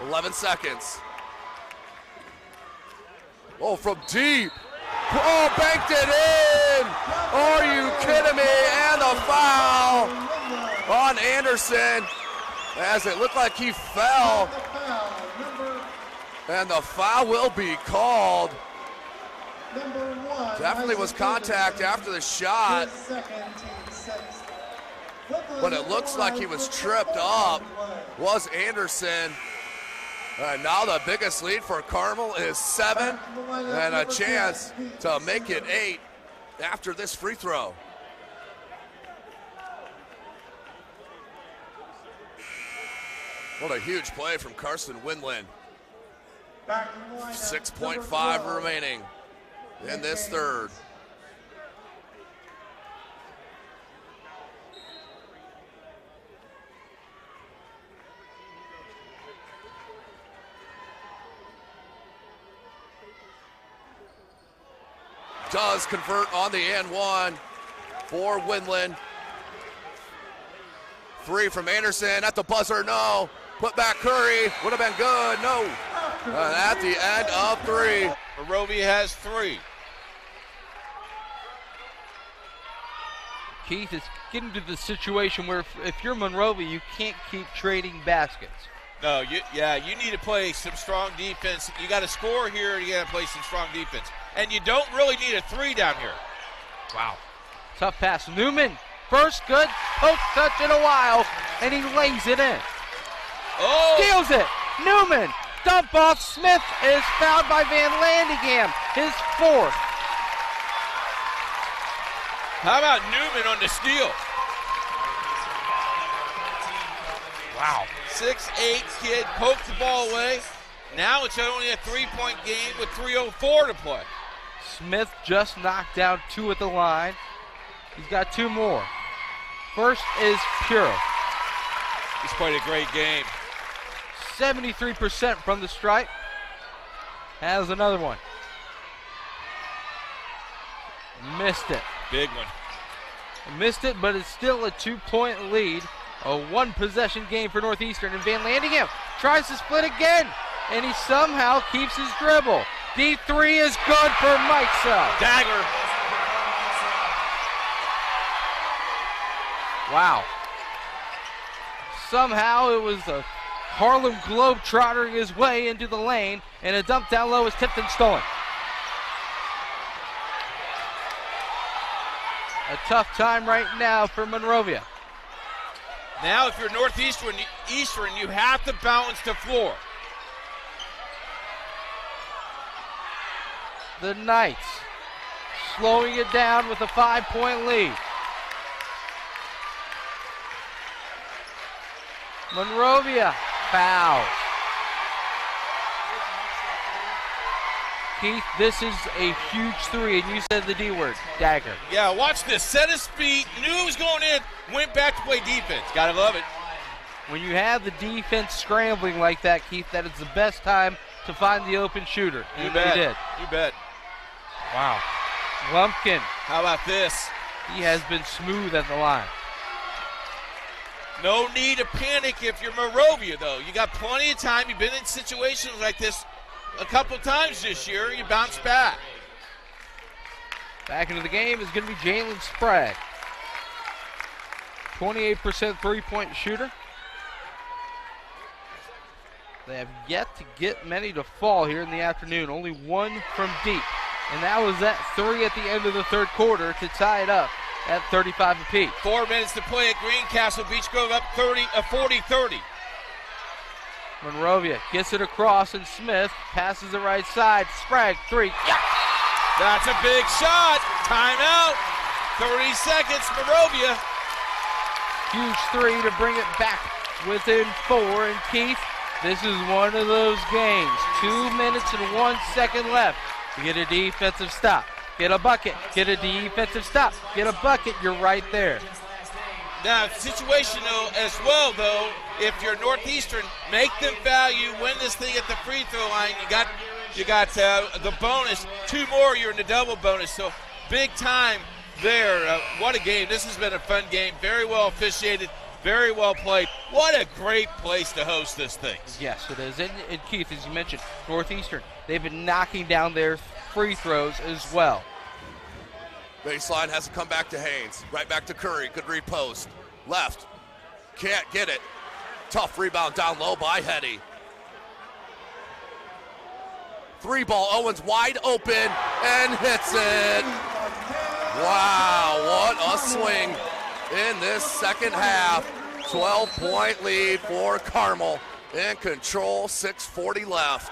11 seconds. Oh, from deep. Oh, banked it in. Are you kidding me? And a foul on Anderson as it looked like he fell. And the foul will be called. Definitely was contact after the shot. But it looks like he was tripped up. Was Anderson. And now the biggest lead for Carmel is 7 and a chance to make it 8 after this free throw. What a huge play from Carson Winland. 6.5 remaining in this third. Does convert on the and one for Winland. 3 from Anderson at the buzzer, no. Put back Curry, would have been good, no. At the end of 3. Monrovia has 3. Keith, it's getting to the situation where if you're Monrovia, you can't keep trading baskets. No, you need to play some strong defense. You got to score here, you got to play some strong defense. And you don't really need a 3 down here. Wow. Tough pass. Newman, first good post touch in a while, and he lays it in. Oh! Steals it. Newman, dump off. Smith is fouled by Van Landingham, his 4th. How about Newman on the steal? Wow. 6'8" kid, poked the ball away. Now it's only a 3-point game with 3:04 to play. Smith just knocked down 2 at the line. He's got 2 more. First is Puro. He's played a great game. 73% from the stripe. Has another one. Missed it. Big one. Missed it, but it's still a 2-point lead. A 1-possession game for Northeastern. And Van Landingham tries to split again. And he somehow keeps his dribble. D3 is good for Mike Sell. Dagger. Wow. Somehow it was a Harlem Globetrotter his way into the lane, and a dump down low is tipped and stolen. A tough time right now for Monrovia. Now if you're Northeastern, you have to balance the floor. The Knights slowing it down with a 5-point lead. Monrovia fouls. Keith, this is a huge 3, and you said the D word, dagger. Yeah, watch this. Set his feet, knew he was going in, went back to play defense. Gotta love it. When you have the defense scrambling like that, Keith, that is the best time to find the open shooter. You bet. He did. You bet. Wow. Lumpkin. How about this? He has been smooth at the line. No need to panic if you're Monrovia, though. You got plenty of time. You've been in situations like this a couple times this year. You bounce back. Back into the game is going to be Jalen Sprague. 28% three-point shooter. They have yet to get many to fall here in the afternoon. Only 1 from deep. And that was that 3 at the end of the third quarter to tie it up at 35 apiece. 4 minutes to play at Greencastle. Beach Grove up 40-30. Monrovia gets it across, and Smith passes the right side. Sprague, 3. Yeah! That's a big shot. Timeout. 30 seconds, Morovia. Huge three to bring it back within 4. And Keith, this is one of those games. 2 minutes and 1 second left. You get a defensive stop. Get a bucket. Get a defensive stop. Get a bucket. You're right there. Now, situation though, as well though, if you're Northeastern, make them foul you, win this thing at the free throw line. You got the bonus. 2 more, you're in the double bonus. So big time there. What a game. This has been a fun game. Very well officiated. Very well played. What a great place to host this thing. Yes, it is. And Keith, as you mentioned, Northeastern, they've been knocking down their free throws as well. Baseline has to come back to Haynes. Right back to Curry. Good repost. Left. Can't get it. Tough rebound down low by Hetty. 3 ball. Owens wide open and hits it. Wow, what a swing in this second half. 12-point lead for Carmel. In control, 6:40 left.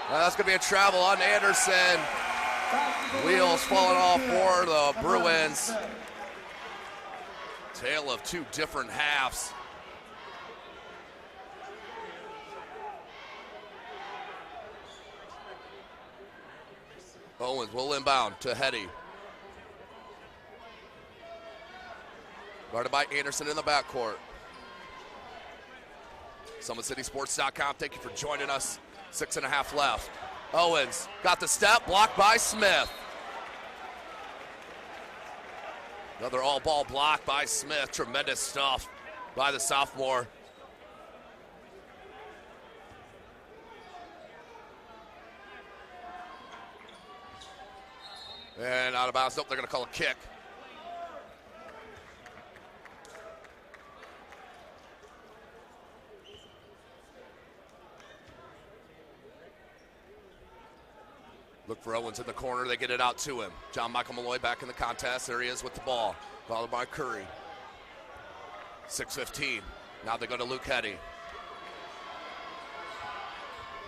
Now that's going to be a travel on Anderson. Wheels falling off for the Bruins. Tale of 2 different halves. Owens will inbound to Hetty. Guarded by Anderson in the backcourt. SummitCitySports.com, thank you for joining us. 6.5 left. Owens got the step, blocked by Smith. Another all-ball block by Smith. Tremendous stuff by the sophomore. And out of bounds. Nope, they're going to call a kick. Look for Owens in the corner. They get it out to him. John Michael Malloy back in the contest. There he is with the ball. Followed by Curry. 6:15. Now they go to Luke Hetty.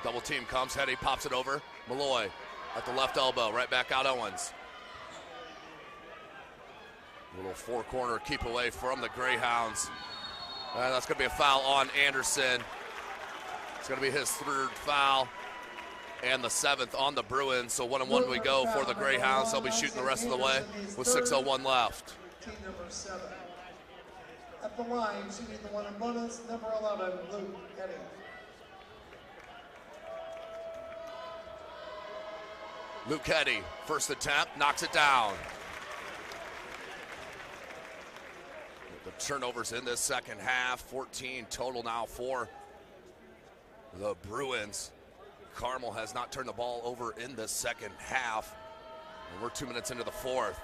Double team comes. Hetty pops it over. Malloy at the left elbow. Right back out Owens. A little 4-corner keep away from the Greyhounds. That's going to be a foul on Anderson. It's going to be his 3rd foul. And the 7th on the Bruins. So 1-1 we go for the Greyhounds. They'll be shooting the rest of the way with 6:01 left. Team number 7. At the line, shooting the 1 and bonus, number 11, Luke Hetty. Luke Hetty, first attempt, knocks it down. The turnovers in this second half, 14 total now for the Bruins. Carmel has not turned the ball over in the second half. And we're 2 minutes into the 4th.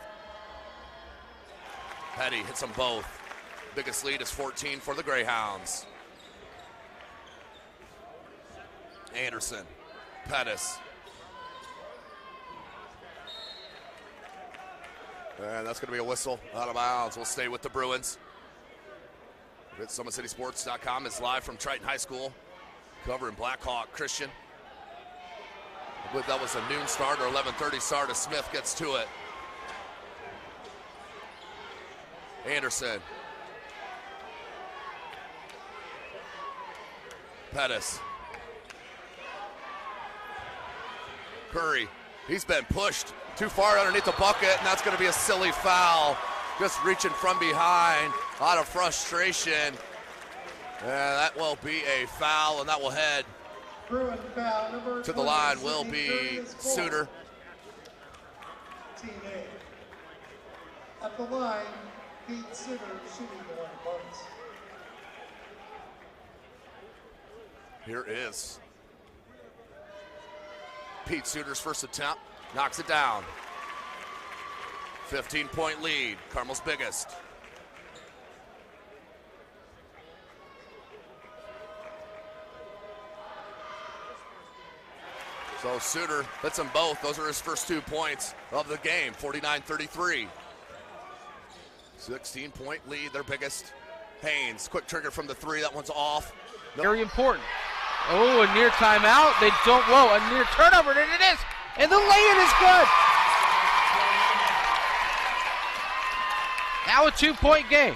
Hetty hits them both. Biggest lead is 14 for the Greyhounds. Anderson, Pettis. And that's going to be a whistle out of bounds. We'll stay with the Bruins. SummitCitySports.com is live from Triton High School, covering Blackhawk Christian. I believe that was a noon start or 11:30 start as Smith gets to it. Anderson. Pettis. Curry. He's been pushed too far underneath the bucket, and that's going to be a silly foul. Just reaching from behind out of frustration. And that will be a foul, and that will head to the line will be Suter. Team A. At the line, Pete Suter shooting the 1 bonus. Here is Pete Suter's first attempt. Knocks it down. 15-point lead. Carmel's biggest. So Suter hits them both. Those are his first 2 points of the game. 49-33. 16-point lead, their biggest. Haynes, quick trigger from the 3. That one's off. Nope. Very important. Oh, a near timeout. They don't. Whoa, a near turnover, and it is. And the lay-in is good. Now a 2-point game.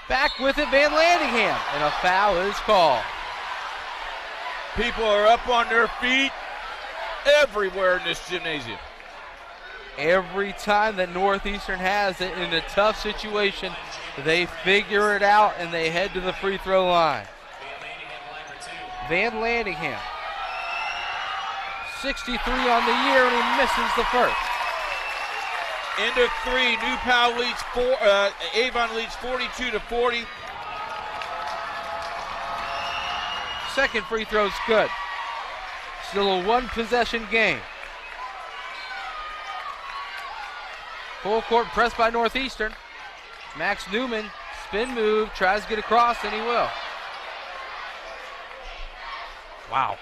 Back with it, Van Landingham, and a foul is called. People are up on their feet everywhere in this gymnasium. Every time that Northeastern has it in a tough situation, they figure it out and they head to the free throw line. Van Landingham, 63 on the year, and he misses the first. End of 3, New Pal leads Avon leads 42-40. Second free throw's good. Still a 1-possession game. Full court press by Northeastern. Max Newman, spin move, tries to get across, and he will. Wow.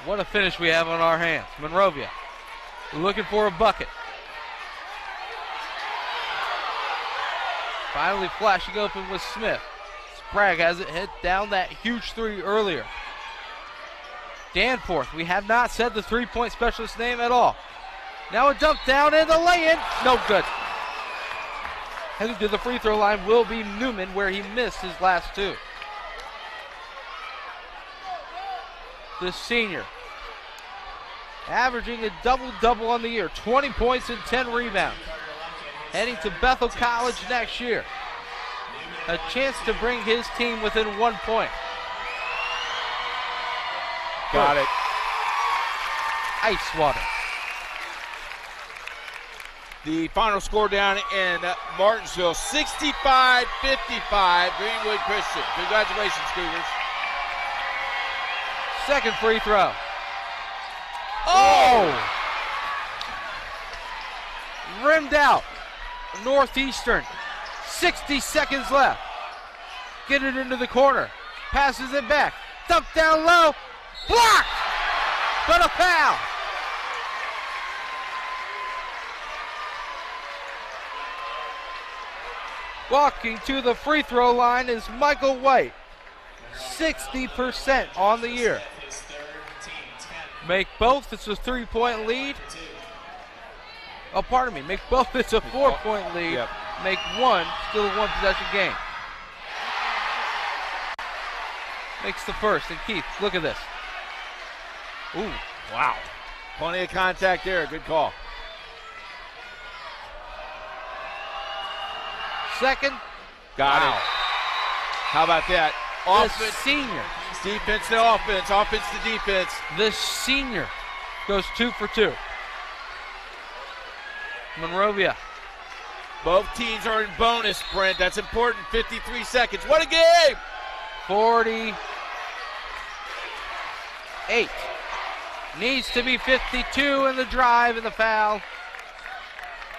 What a finish we have on our hands. Monrovia looking for a bucket. Finally flashing open with Smith. Sprague has it hit down that huge 3 earlier. Danforth, we have not said the 3-point specialist name at all. Now a dump down and the lay-in, no good. Heading to the free throw line will be Newman, where he missed his last 2. The senior, averaging a double-double on the year, 20 points and 10 rebounds. Heading to Bethel College next year. A chance to bring his team within 1 point. Got it. Ice water. The final score down in Martinsville, 65-55, Greenwood Christian. Congratulations, Cougars. Second free throw. Oh! Rimmed out. Northeastern. 60 seconds left. Get it into the corner. Passes it back. Dump down low. Blocked! But a foul. Walking to the free throw line is Michael White. 60% on the year. Make both, it's a 3-point lead. Oh, pardon me, make both, it's a 4-point lead. Yep. Make one, still a 1-possession game. Makes the first, and Keith, look at this. Ooh, wow. Plenty of contact there, good call. Second. Got wow. it. How about that? The senior. Defense to offense, offense to defense. The senior goes 2 for 2. Monrovia. Both teams are in bonus, Brent. That's important. 53 seconds. What a game! 48. Needs to be 52 in the drive and the foul.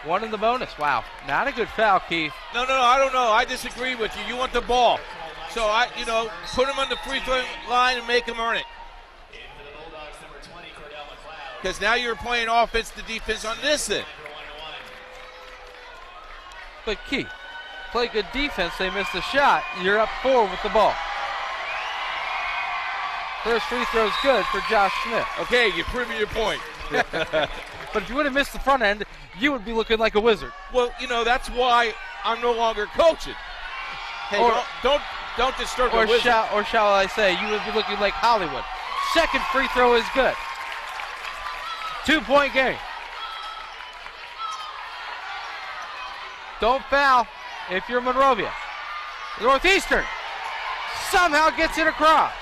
1 in the bonus. Wow. Not a good foul, Keith. No, I don't know. I disagree with you. You want the ball. So, put him on the free throw line and make him earn it. Because now you're playing offense to defense on this end. But Keith, play good defense. They missed the shot. You're up 4 with the ball. First free throw's good for Josh Smith. Okay, you're proving your point. But if you would have missed the front end, you would be looking like a wizard. Well, that's why I'm no longer coaching. Hey, don't disturb the wizard. Or shall I say, you would be looking like Hollywood. Second free throw is good. 2-point game. Don't foul if you're Monrovia. Northeastern somehow gets it across.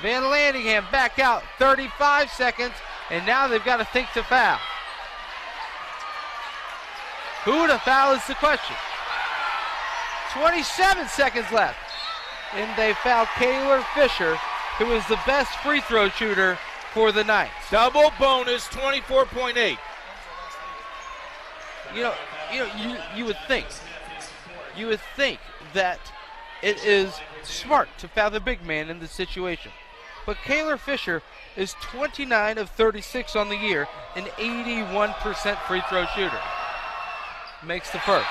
Van Landingham back out, 35 seconds, and now they've got to think to foul. Who to foul is the question. 27 seconds left. And they foul Kaylor Fisher, who is the best free throw shooter for the Knights. Double bonus, 24.8. You would think that it is smart to foul the big man in this situation. But Kaylor Fisher is 29 of 36 on the year, an 81% free throw shooter. Makes the first.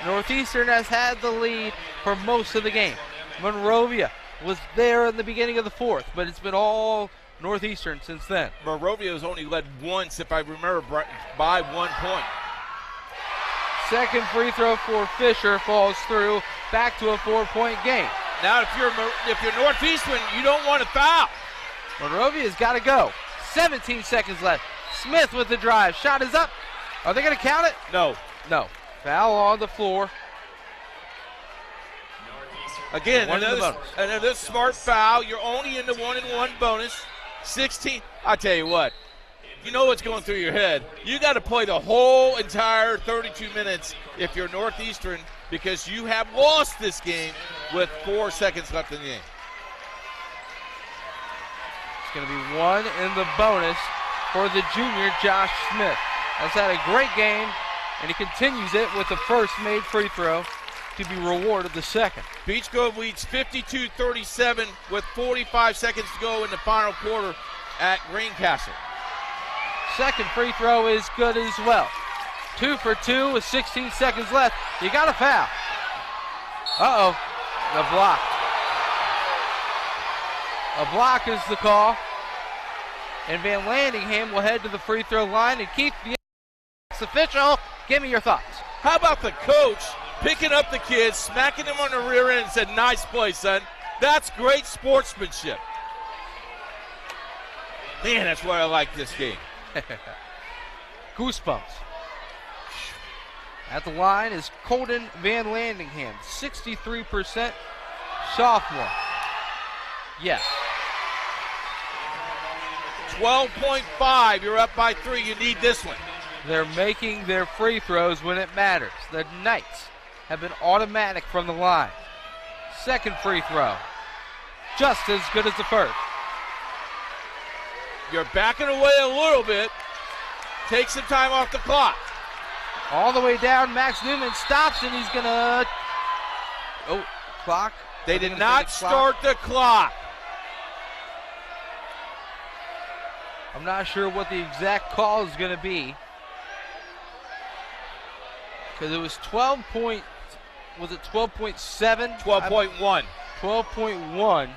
Northeastern has had the lead for most of the game. Monrovia was there in the beginning of the fourth, but it's been all Northeastern since then. Monrovia has only led once, if I remember, by 1 point. Second free throw for Fisher falls through. Back to a 4-point game. Now, if you're Northeastern, you don't want to foul. Monrovia's got to go. 17 seconds left. Smith with the drive. Shot is up. Are they going to count it? No. No. Foul on the floor. Again, another smart foul. You're only in the 1-and-1 bonus. 16. I tell you what, you know what's going through your head. You got to play the whole entire 32 minutes if you're Northeastern, because you have lost this game with 4 seconds left in the game. It's going to be 1 in the bonus for the junior Josh Smith. Has had a great game, and he continues it with the first made free throw to be rewarded the second. Beech Grove leads 52-37 with 45 seconds to go in the final quarter at Greencastle. Second free throw is good as well. 2 for 2 with 16 seconds left. You got a foul. Uh-oh, the block. A block is the call. And Van Landingham will head to the free throw line and keep the official. Give me your thoughts. How about the coach picking up the kids, smacking them on the rear end and said, nice play, son. That's great sportsmanship. Man, that's why I like this game. Goosebumps. At the line is Colton Van Landingham, 63% sophomore. Yes. 12.5, you're up by 3. You need this one. They're making their free throws when it matters. The Knights have been automatic from the line. Second free throw, just as good as the first. You're backing away a little bit. Take some time off the clock. All the way down, Max Newman stops, and he's gonna, clock. They did not start the clock. I'm not sure what the exact call is gonna be. Because it was 12.7? 12.1. 12.1.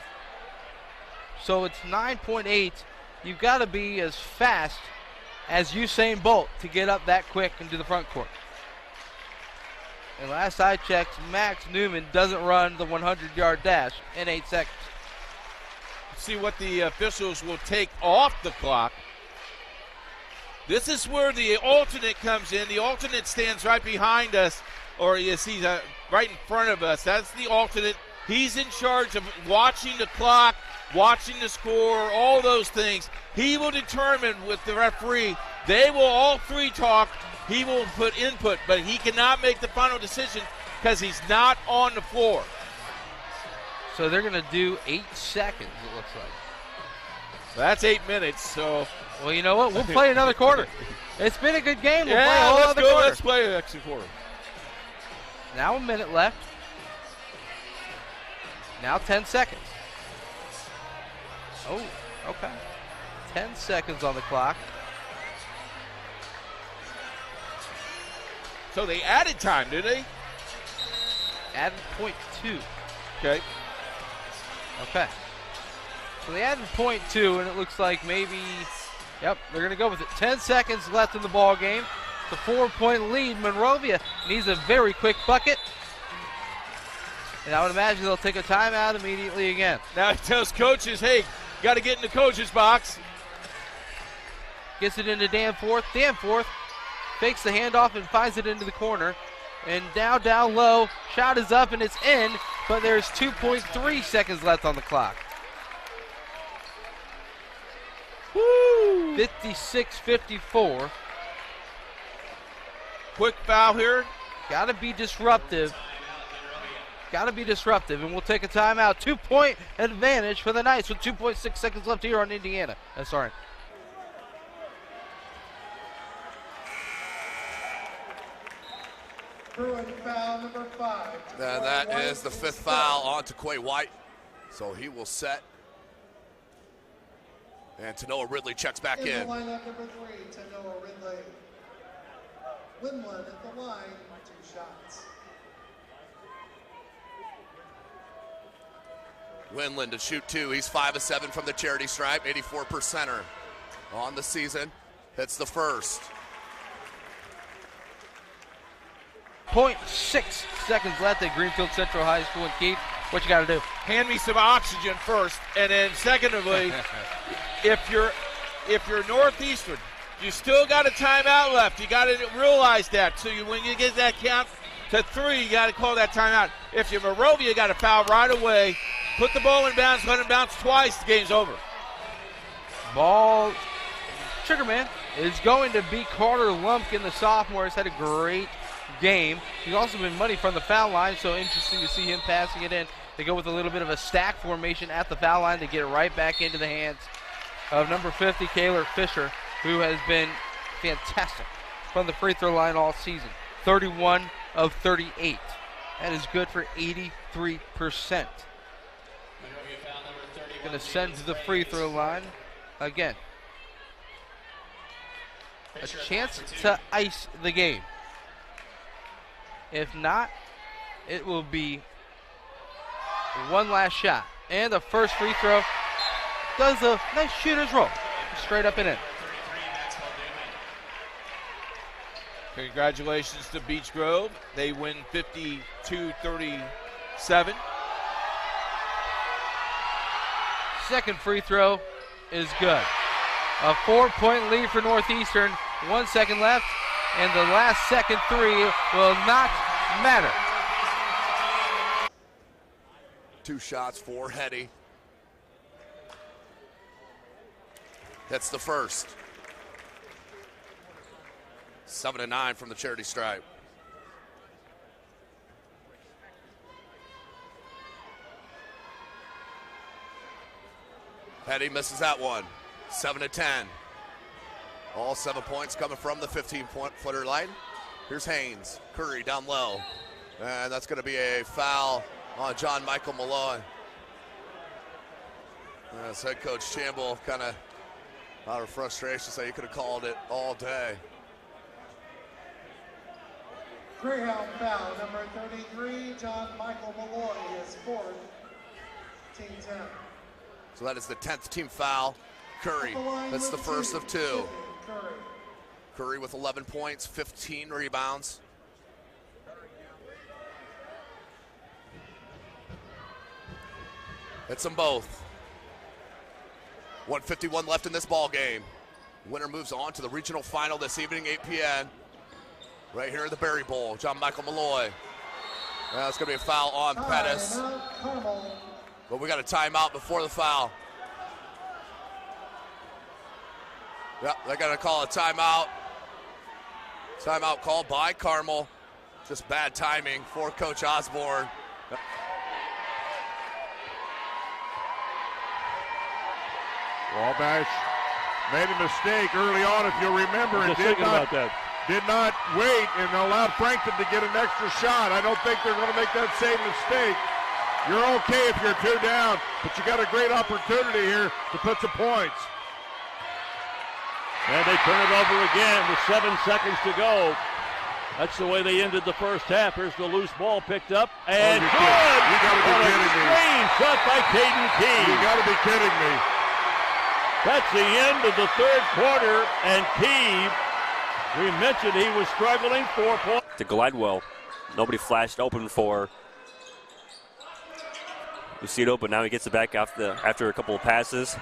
So it's 9.8. You've got to be as fast as Usain Bolt to get up that quick into the front court. And last I checked, Max Newman doesn't run the 100-yard dash in 8 seconds. See what the officials will take off the clock. This is where the alternate comes in. The alternate stands right behind us, or he's right in front of us. That's the alternate. He's in charge of watching the clock, watching the score, all those things. He will determine with the referee. They will all three talk. He will put input, but he cannot make the final decision because he's not on the floor. So they're going to do 8 seconds, it looks like. That's 8 minutes, so. Well, you know what? We'll play another quarter. It's been a good game. We'll play a whole other go. quarter. Let's play the extra quarter. Now a minute left. Now 10 seconds. Oh, okay. 10 seconds on the clock. So they added time, did they? Added .2. Okay. Okay. So they added .2, and it looks like maybe, they're going to go with it. 10 seconds left in the ball game. It's a 4-point lead. Monrovia needs a very quick bucket. And I would imagine they'll take a timeout immediately again. Now he tells coaches, hey, got to get in the coach's box. Gets it into Danforth. Danforth fakes the handoff and finds it into the corner. And now down low, shot is up and it's in, but there's 2.3 seconds left on the clock. Woo! 56-54. Quick foul here. Got to be disruptive. Got to be disruptive, and we'll take a timeout. 2-point advantage for the Knights with 2.6 seconds left here on Indiana. Sorry. Bruin foul number 5. And that is the 5th foul on to Quay White. So he will set. And Tanoa Ridley checks back in. In the lineup number 3, Tanoa Ridley. Winland at the line, 2 shots. Winland to shoot 2. He's 5 of 7 from the charity stripe, 84%er on the season. Hits the first. 3.6 seconds left at Greenfield Central High School. And Keith, what you got to do? Hand me some oxygen first, and then secondly, if you're Northeastern, you still got a timeout left. You got to realize that. So when you get that count to 3, you got to call that timeout. If you're Morovia, you got to foul right away. Put the ball in bounds, let it bounce twice, the game's over. Ball, Triggerman is going to be Carter Lumpkin, the sophomore. Has had a great game. He's also been money from the foul line, so interesting to see him passing it in. They go with a little bit of a stack formation at the foul line to get it right back into the hands of number 50, Kaylor Fisher, who has been fantastic from the free throw line all season. 31 of 38. That is good for 83%. Going to send to the free throw line again. A chance to ice the game. If not, it will be one last shot. And the first free throw does a nice shooter's roll. Straight up and in. Congratulations to Beech Grove. They win 52-37. Second free throw is good. A 4-point lead for Northeastern. 1 second left, and the last second three will not matter. 2 shots for Hetty. That's the first. 7-9 from the charity stripe. Hetty misses that one. 7-10. All 7 points coming from the 15-footer line. Here's Haynes. Curry down low. And that's going to be a foul on John Michael Malloy. As head coach Chamble kind of out of frustration, so you could have called it all day. Greyhound foul, number 33, John Michael Malloy, his 4th, team 10. So that is the 10th team foul. Curry, that's the first of 2. Curry with 11 points, 15 rebounds. Hits them both. 1:51 left in this ball game. Winner moves on to the regional final this evening, 8 p.m. Right here in the Berry Bowl. John Michael Malloy. It's going to be a foul on Pettis. But we got a timeout before the foul. Yep, they're going to call a timeout. Timeout called by Carmel. Just bad timing for Coach Osborne. Wabash made a mistake early on, if you'll remember, and did not wait and allowed Frankton to get an extra shot. I don't think they're going to make that same mistake. You're okay if you're 2 down, but you got a great opportunity here to put some points. And they turn it over again with 7 seconds to go. That's the way they ended the first half. Here's the loose ball picked up. And good! You got to be kidding me. Screen shot by Caden Key. You got to be kidding me. That's the end of the third quarter. And Key, we mentioned he was struggling. 4 points. To Glidewell. Nobody flashed open for Lucido, but now he gets it back after a couple of passes.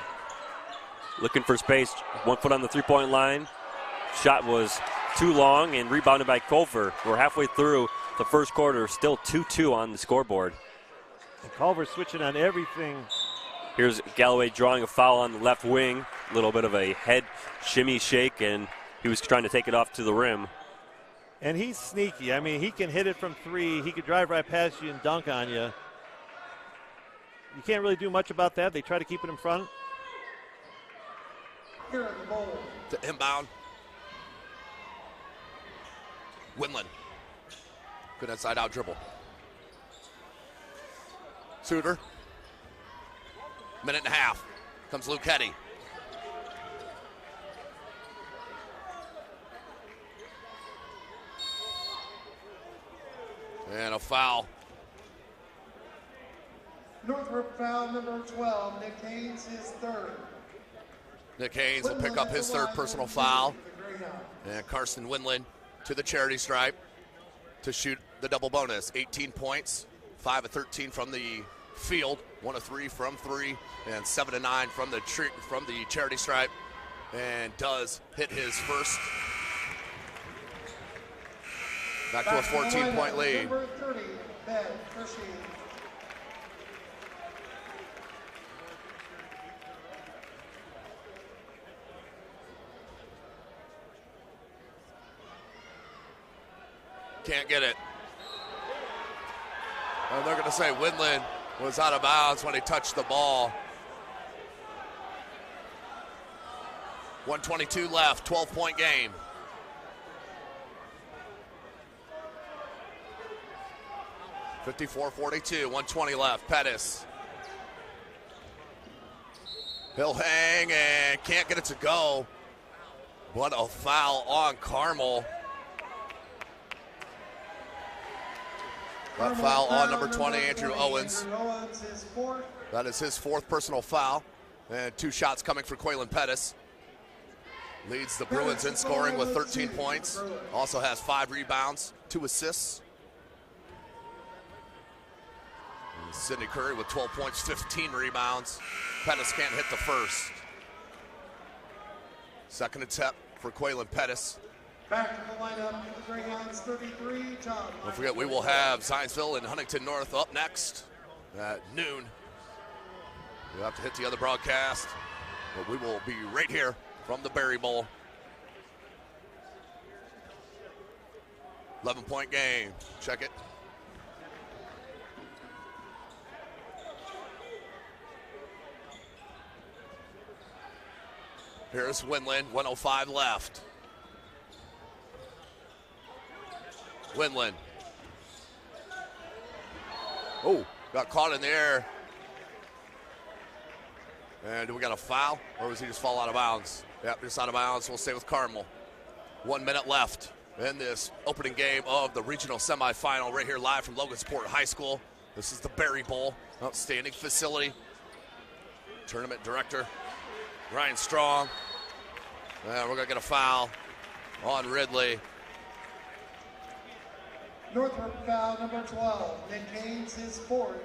Looking for space. 1 foot on the three-point line. Shot was too long and rebounded by Culver. We're halfway through the first quarter, still 2-2 on the scoreboard. And Culver switching on everything. Here's Galloway drawing a foul on the left wing. A little bit of a head shimmy shake, and he was trying to take it off to the rim. And he's sneaky. I mean, he can hit it from 3. He could drive right past you and dunk on you. You can't really do much about that. They try to keep it in front. Here in the bowl. To inbound. Winland. Good inside out dribble. Suter. Minute and a half. Comes Luke Hetty. And a foul. Northrop foul number 12, Nick Haynes, his 3rd. Nick Haynes will pick up his 3rd personal foul. And Carson Winland to the charity stripe. to shoot the double bonus. 18 points, 5 of 13 from the field, 1 of 3 from 3, and 7 of 9 from the charity stripe, and does hit his first. Back to a 14-point lead. Number 30, Ben Hershey. Can't get it. And they're going to say Windland was out of bounds when he touched the ball. 1:22 left, 12-point game. (54-42), 1:20 left. Pettis. He'll hang and can't get it to go. What a foul on Carmel. That foul on number 20, Andrew Owens. That is his 4th personal foul. And 2 shots coming for Quaylen Pettis. Leads the Bruins in scoring with 13 points. Also has 5 rebounds, 2 assists. And Sidney Curry with 12 points, 15 rebounds. Pettis can't hit the first. Second attempt for Quaylen Pettis. Back to the lineup, the Greyhounds 33, John. Don't forget, we will have Zionsville and Huntington North up next at noon. We'll have to hit the other broadcast, but we will be right here from the Berry Bowl. 11-point game. Check it. Here's Windland, 1:05 left. Windland. Oh, got caught in the air. And do we got a foul, or was he just fall out of bounds? Yep, just out of bounds. We'll stay with Carmel. 1 minute left in this opening game of the regional semifinal right here live from Logansport High School. This is the Berry Bowl, outstanding facility. Tournament director, Ryan Strong. And we're gonna get a foul on Ridley. Northrop foul number 12. Nick Haynes, his 4th.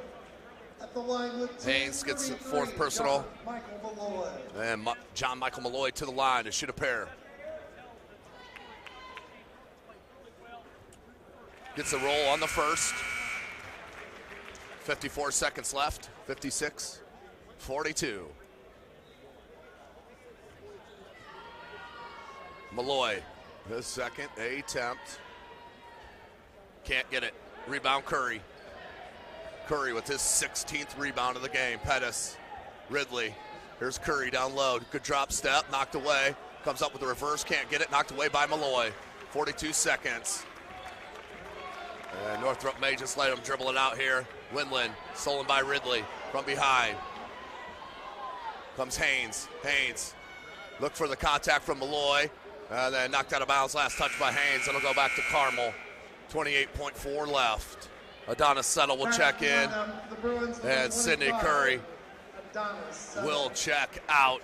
At the line with Haynes gets 4th personal. John Michael Malloy. And John Michael Malloy to the line to shoot a pair. Gets the roll on the first. 54 seconds left. 56-42. Malloy, his second attempt. Can't get it. Rebound Curry. Curry with his 16th rebound of the game. Pettis, Ridley. Here's Curry down low. Good drop step, knocked away. Comes up with the reverse, can't get it. Knocked away by Malloy. 42 seconds. And Northrop may just let him dribble it out here. Windland, stolen by Ridley from behind. Comes Haynes. Haynes, look for the contact from Malloy. And then knocked out of bounds, last touch by Haynes. It'll go back to Carmel. 28.4 left. Adonis Settle will check in. And Sidney Curry will check out.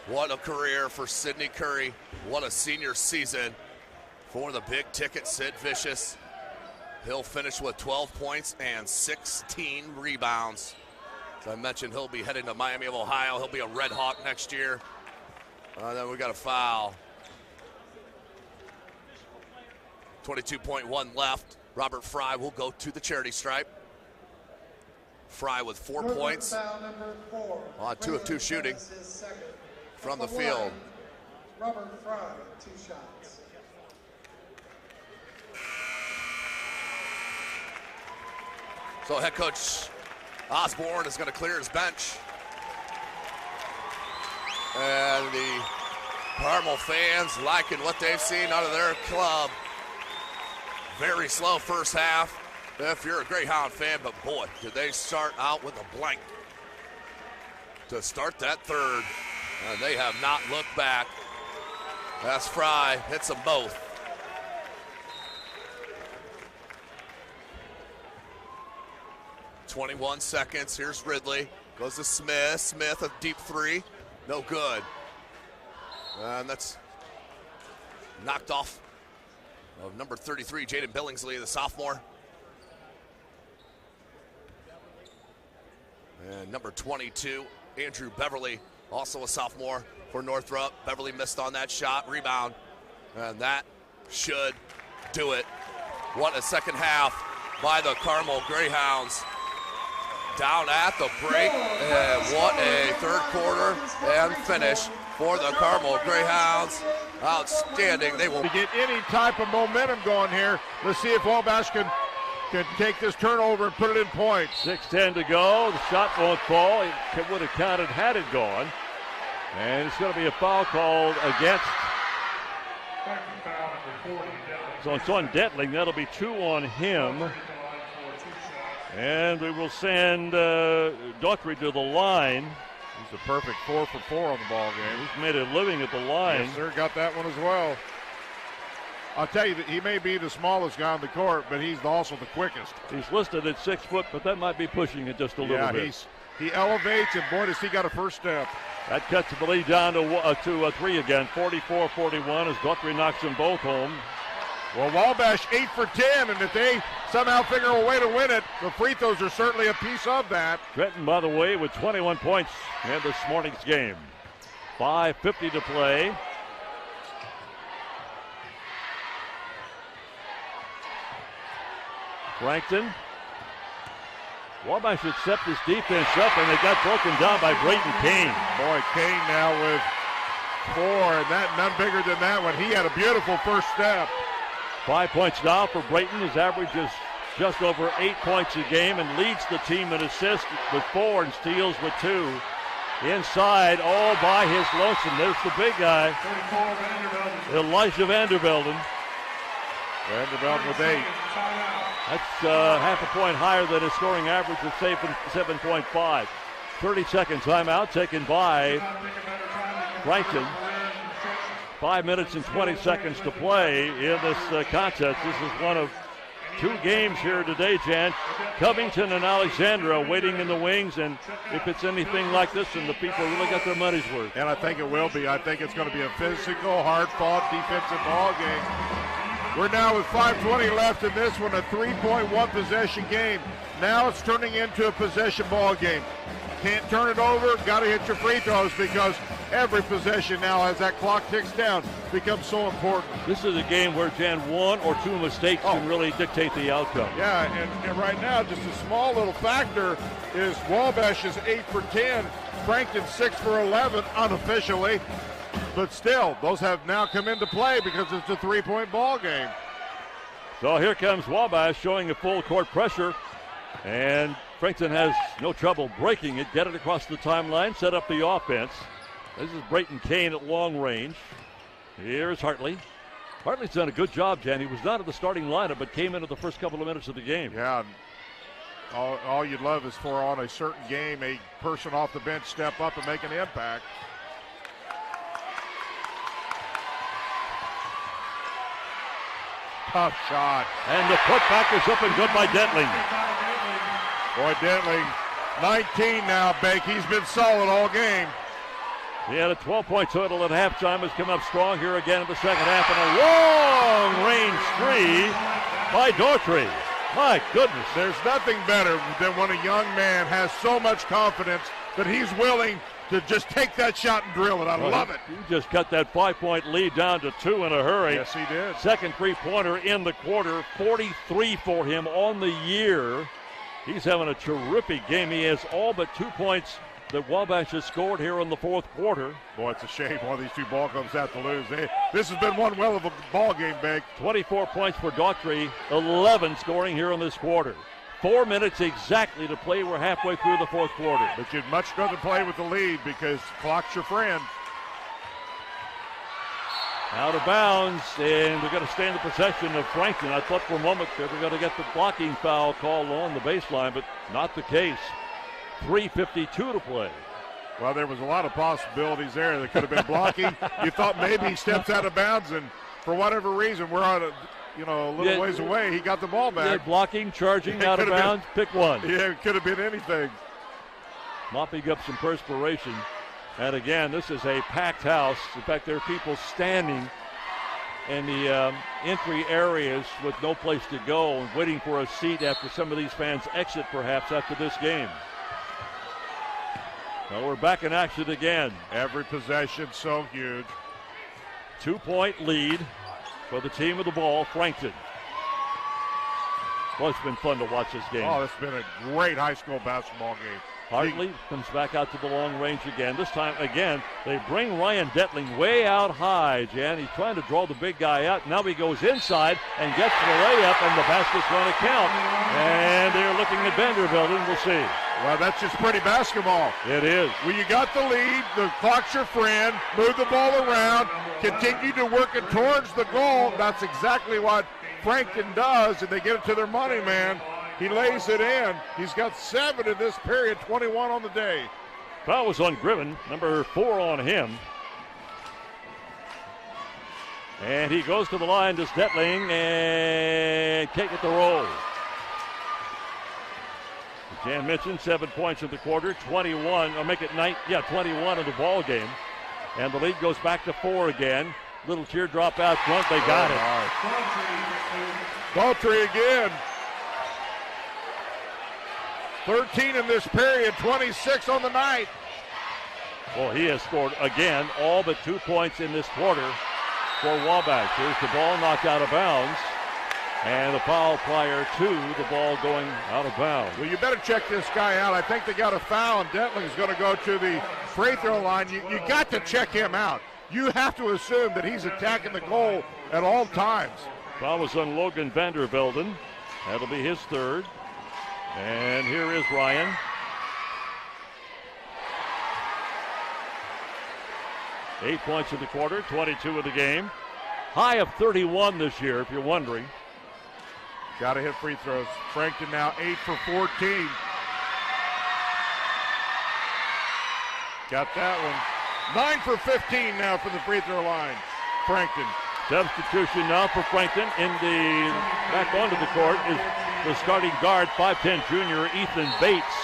What a career for Sidney Curry. What a senior season for the big ticket Sid Vicious. He'll finish with 12 points and 16 rebounds. As I mentioned, he'll be heading to Miami of Ohio. He'll be a Red Hawk next year. Then we got a foul. 22.1 left. Robert Fry will go to the charity stripe. Fry with 4 points on 2 of 2 shooting from the field. Robert Fry, 2 shots. So head coach Osborne is going to clear his bench. And the Carmel fans liking what they've seen out of their club. Very slow first half if you're a Greyhound fan, but boy, did they start out with a blank to start that third. And they have not looked back. That's Fry, hits them both. .21 seconds, here's Ridley. Goes to Smith, Smith a deep 3, no good. And that's knocked off of number 33, Jaden Billingsley, the sophomore. And number 22, Andrew Beverly, also a sophomore for Northrop. Beverly missed on that shot, rebound, and that should do it. What a second half by the Carmel Greyhounds. Down at the break, and what a third quarter and finish for the Carmel Greyhounds. Outstanding. They will to get any type of momentum going here. Let's see if Wabash can take this turnover and put it in points. 6:10 to go. The shot won't fall. It would have counted had it gone. And it's going to be a foul called against. So it's on Detling. That'll be 2 on him. And we will send Daughtry to the line. He's a perfect 4 for 4 on the ball game. He's made a living at the line. Yes, sir. Got that one as well. I'll tell you that he may be the smallest guy on the court, but he's also the quickest. He's listed at 6 foot, but that might be pushing it just a little bit. He elevates, and boy, does he got a first step. That cuts the lead down to 3 again, 44-41 as Daughtry knocks them both home. Well, Wabash 8 for 10, and if they somehow figure a way to win it, the free throws are certainly a piece of that. Trenton, by the way, with 21 points in this morning's game. 5:50 to play. Frankton. Wabash had set this defense up, and they got broken down by Brayton Kane. Boy, Kane now with 4, and that none bigger than that one. He had a beautiful first step. 5 points now for Brayton. His average is just over 8 points a game and leads the team in assists with 4 and steals with 2. Inside, all by his lonesome. There's the big guy, Elijah Vandervelden. Vandervelden with 8. That's half a point higher than his scoring average of 7.5. 30-second timeout taken by Frankton. 5 minutes and 20 seconds to play in this contest. This is one of 2 games here today, Jan. Covington and Alexandra waiting in the wings, and if it's anything like this, then the people really got their money's worth. And I think it will be. I think it's going to be a physical, hard-fought defensive ball game. We're now with 5:20 left in this one, a 3.1 possession game. Now it's turning into a possession ball game. Can't turn it over, got to hit your free throws because every possession now as that clock ticks down becomes so important. This is a game where, Jan, 1 or 2 mistakes can really dictate the outcome. Yeah, and right now just a small little factor is Wabash is 8 for 10, Frankton 6 for 11 unofficially, but still those have now come into play because it's a 3-point ball game. So here comes Wabash showing a full court pressure, and Frankton has no trouble breaking it, get it across the timeline, set up the offense. This is Brayton Kane at long range. Here's Hartley. Hartley's done a good job, Jan. He was not in the starting lineup, but came into the first couple of minutes of the game. Yeah, all you'd love is for on a certain game, a person off the bench step up and make an impact. Tough shot. And the putback is up and good by Detling. Boy, Detling, 19 now, Bake. He's been solid all game. He had a 12-point total at halftime. Has come up strong here again in the second half. And a long-range three by Daughtry. My goodness. There's nothing better than when a young man has so much confidence that he's willing to just take that shot and drill it. I love it. He just cut that 5-point lead down to 2 in a hurry. Yes, he did. Second three-pointer in the quarter. 43 for him on the year. He's having a terrific game. He has all but 2 points that Wabash has scored here in the fourth quarter. Boy, it's a shame one of these 2 ball clubs have to lose. This has been one well of a ball game, Big. 24 points for Daughtry, 11 scoring here in this quarter. 4 minutes exactly to play. We're halfway through the fourth quarter. But you'd much rather play with the lead because clock's your friend. Out of bounds, and we're going to stay in the possession of Frankton. I thought for a moment they were going to get the blocking foul called on the baseline, but not the case. 3:52 to play. Well, there was a lot of possibilities there. There could have been blocking. You thought maybe he steps out of bounds, and for whatever reason, we're out of, a little ways away. He got the ball back. Yeah, blocking, charging, out of bounds, pick one. Yeah, it could have been anything. Mopping up some perspiration. And again, this is a packed house. In fact, there are people standing in the entry areas with no place to go and waiting for a seat after some of these fans exit perhaps after this game. Well, we're back in action again. Every possession so huge. 2-point lead for the team with the ball, Frankton. Well, it's been fun to watch this game. Oh, it's been a great high school basketball game. Hartley comes back out to the long range again. This time, again, they bring Ryan Detling way out high, Jan. He's trying to draw the big guy out. Now he goes inside and gets the layup, and the basket's going to count. And they're looking at Vanderbilt, and we'll see. Well, that's just pretty basketball. It is. When you got the lead, the clock's your friend, move the ball around, continue to work it towards the goal. That's exactly what Frankton does, and they get it to their money man. He lays it in. He's got 7 in this period, 21 on the day. Foul was on Griven, number 4 on him. And he goes to the line, to Detling, and can't get the roll. Jan mentioned 7 points in the quarter, 21, or make it 21 in the ball game. And the lead goes back to 4 again. Little teardrop out front, they got it. Daughtry again. 13 in this period, 26 on the night. Well, he has scored again, all but 2 points in this quarter for Wabash. Here's the ball knocked out of bounds. And the foul prior to the ball going out of bounds. Well, you better check this guy out. I think they got a foul, and Detling's going to go to the free throw line. You got to check him out. You have to assume that he's attacking the goal at all times. Foul was on Logan Vandervelden. That'll be his 3rd. And here is Ryan. Eight points in the quarter, 22 of the game. High of 31 this year, if you're wondering. Got to hit free throws. Frankton now 8 for 14. Got that one. 9 for 15 now from the free throw line. Frankton. Substitution now for Frankton. Back onto the court is the starting guard, 5'10" junior Ethan Bates.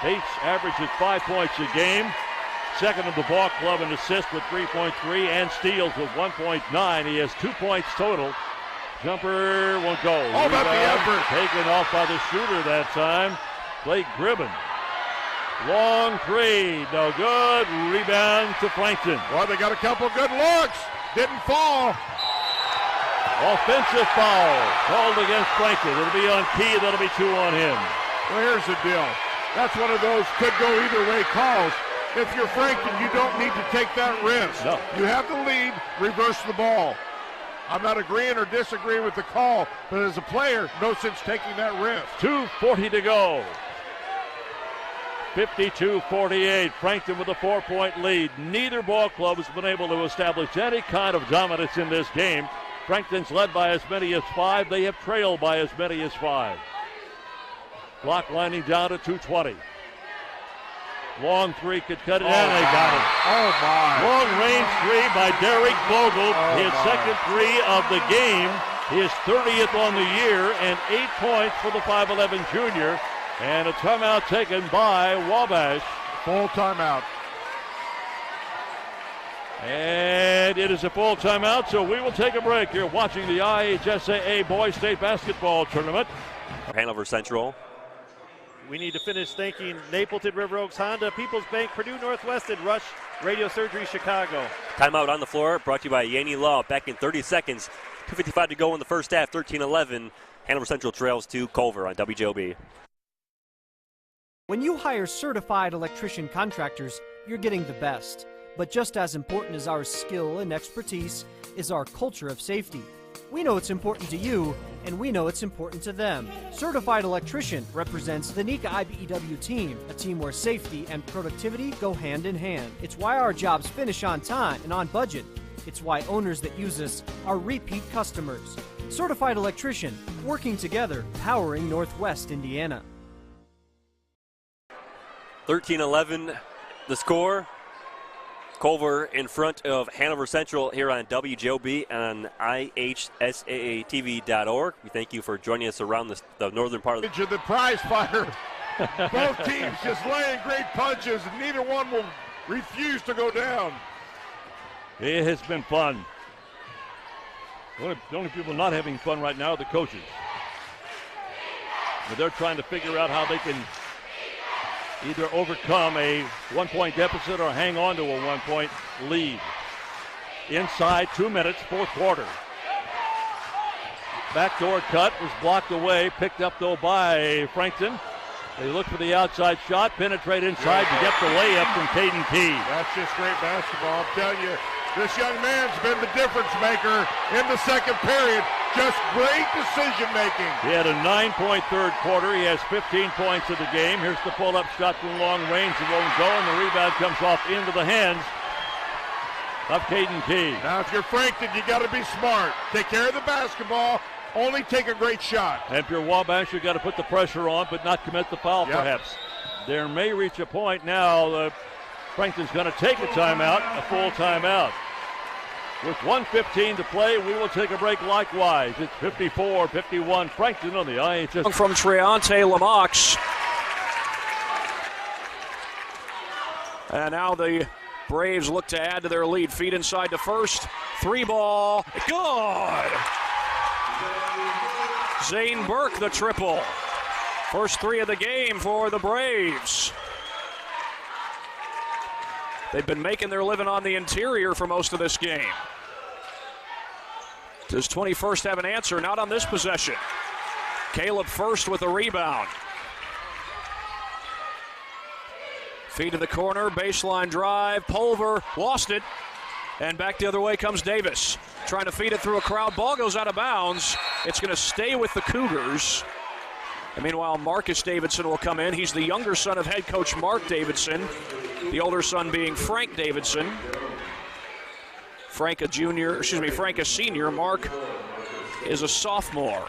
Bates averages 5 points a game. Second of the ball club in assists with 3.3 and steals with 1.9. He has 2 points total. Jumper won't go. All about the effort. Taken off by the shooter that time, Blake Gribben. Long 3, no good. Rebound to Frankton. Well, they got a couple good looks. Didn't fall. Offensive foul called against Frankton. It'll be on Key. That'll be 2 on him. Well, here's the deal. That's one of those could go either way calls. If you're Frankton, you don't need to take that risk. No. You have the lead, reverse the ball. I'm not agreeing or disagreeing with the call, but as a player, no sense taking that risk. 2:40 to go. 52-48. Frankton with a 4-point lead. Neither ball club has been able to establish any kind of dominance in this game. Frankton's led by as many as 5. They have trailed by as many as 5. Clock winding down to 2:20. Long 3 could cut it in, and they got it. Oh, my. Long range 3 by Derek Vogel. His second 3 of the game. His 30th on the year, and 8 points for the 5'11" junior. And a timeout taken by Wabash. Full timeout. And it is a full timeout, so we will take a break. You're watching the IHSAA Boys State Basketball Tournament. Hanover Central. We need to finish thanking Napleton, River Oaks, Honda, People's Bank, Purdue Northwest, and Rush Radio Surgery Chicago. Timeout on the floor brought to you by Yanni Law. Back in 30 seconds. 2:55 to go in the first half. 13-11. Hanover Central trails to Culver on WJOB. When you hire certified electrician contractors, you're getting the best. But just as important as our skill and expertise is our culture of safety. We know it's important to you, and we know it's important to them. Certified Electrician represents the NECA IBEW team, a team where safety and productivity go hand in hand. It's why our jobs finish on time and on budget. It's why owners that use us are repeat customers. Certified Electrician, working together, powering Northwest Indiana. 13-11 the score. Culver in front of Hanover Central here on WJOB on IHSAATV.org. We thank you for joining us around the northern part of the prize fighter. Both teams just laying great punches, and neither one will refuse to go down. It has been fun. The only people not having fun right now are the coaches. But they're trying to figure out how they can either overcome a 1-point deficit or hang on to a 1-point lead. Inside 2 minutes, fourth quarter. Backdoor cut was blocked away, picked up though by Frankton. They look for the outside shot, penetrate inside to get the layup from Caden Key. That's just great basketball. I'm telling you, this young man's been the difference maker in the second period. Just great decision making. He had a 9-point third quarter. He has 15 points in the game. Here's the pull-up shot from long range. It won't go, and the rebound comes off into the hands of Caden Key. Now, if you're Frankton, you got to be smart. Take care of the basketball. Only take a great shot. And if you're Wabash, you've got to put the pressure on, but not commit the foul, perhaps. There may reach a point now. Frankton's going to take a timeout, a full timeout. With 1:15 to play, we will take a break likewise. It's 54-51 Frankton on the IHS. From Treante Lamox. And now the Braves look to add to their lead. Feed inside to first. 3-ball. Good! Zane Burke, the triple. First 3 of the game for the Braves. They've been making their living on the interior for most of this game. Does 21st have an answer? Not on this possession. Caleb First with a rebound. Feed to the corner, baseline drive. Pulver lost it. And back the other way comes Davis. Trying to feed it through a crowd. Ball goes out of bounds. It's going to stay with the Cougars. And meanwhile, Marcus Davidson will come in. He's the younger son of head coach Mark Davidson. The older son being Frank Davidson. Frank a senior. Mark is a sophomore.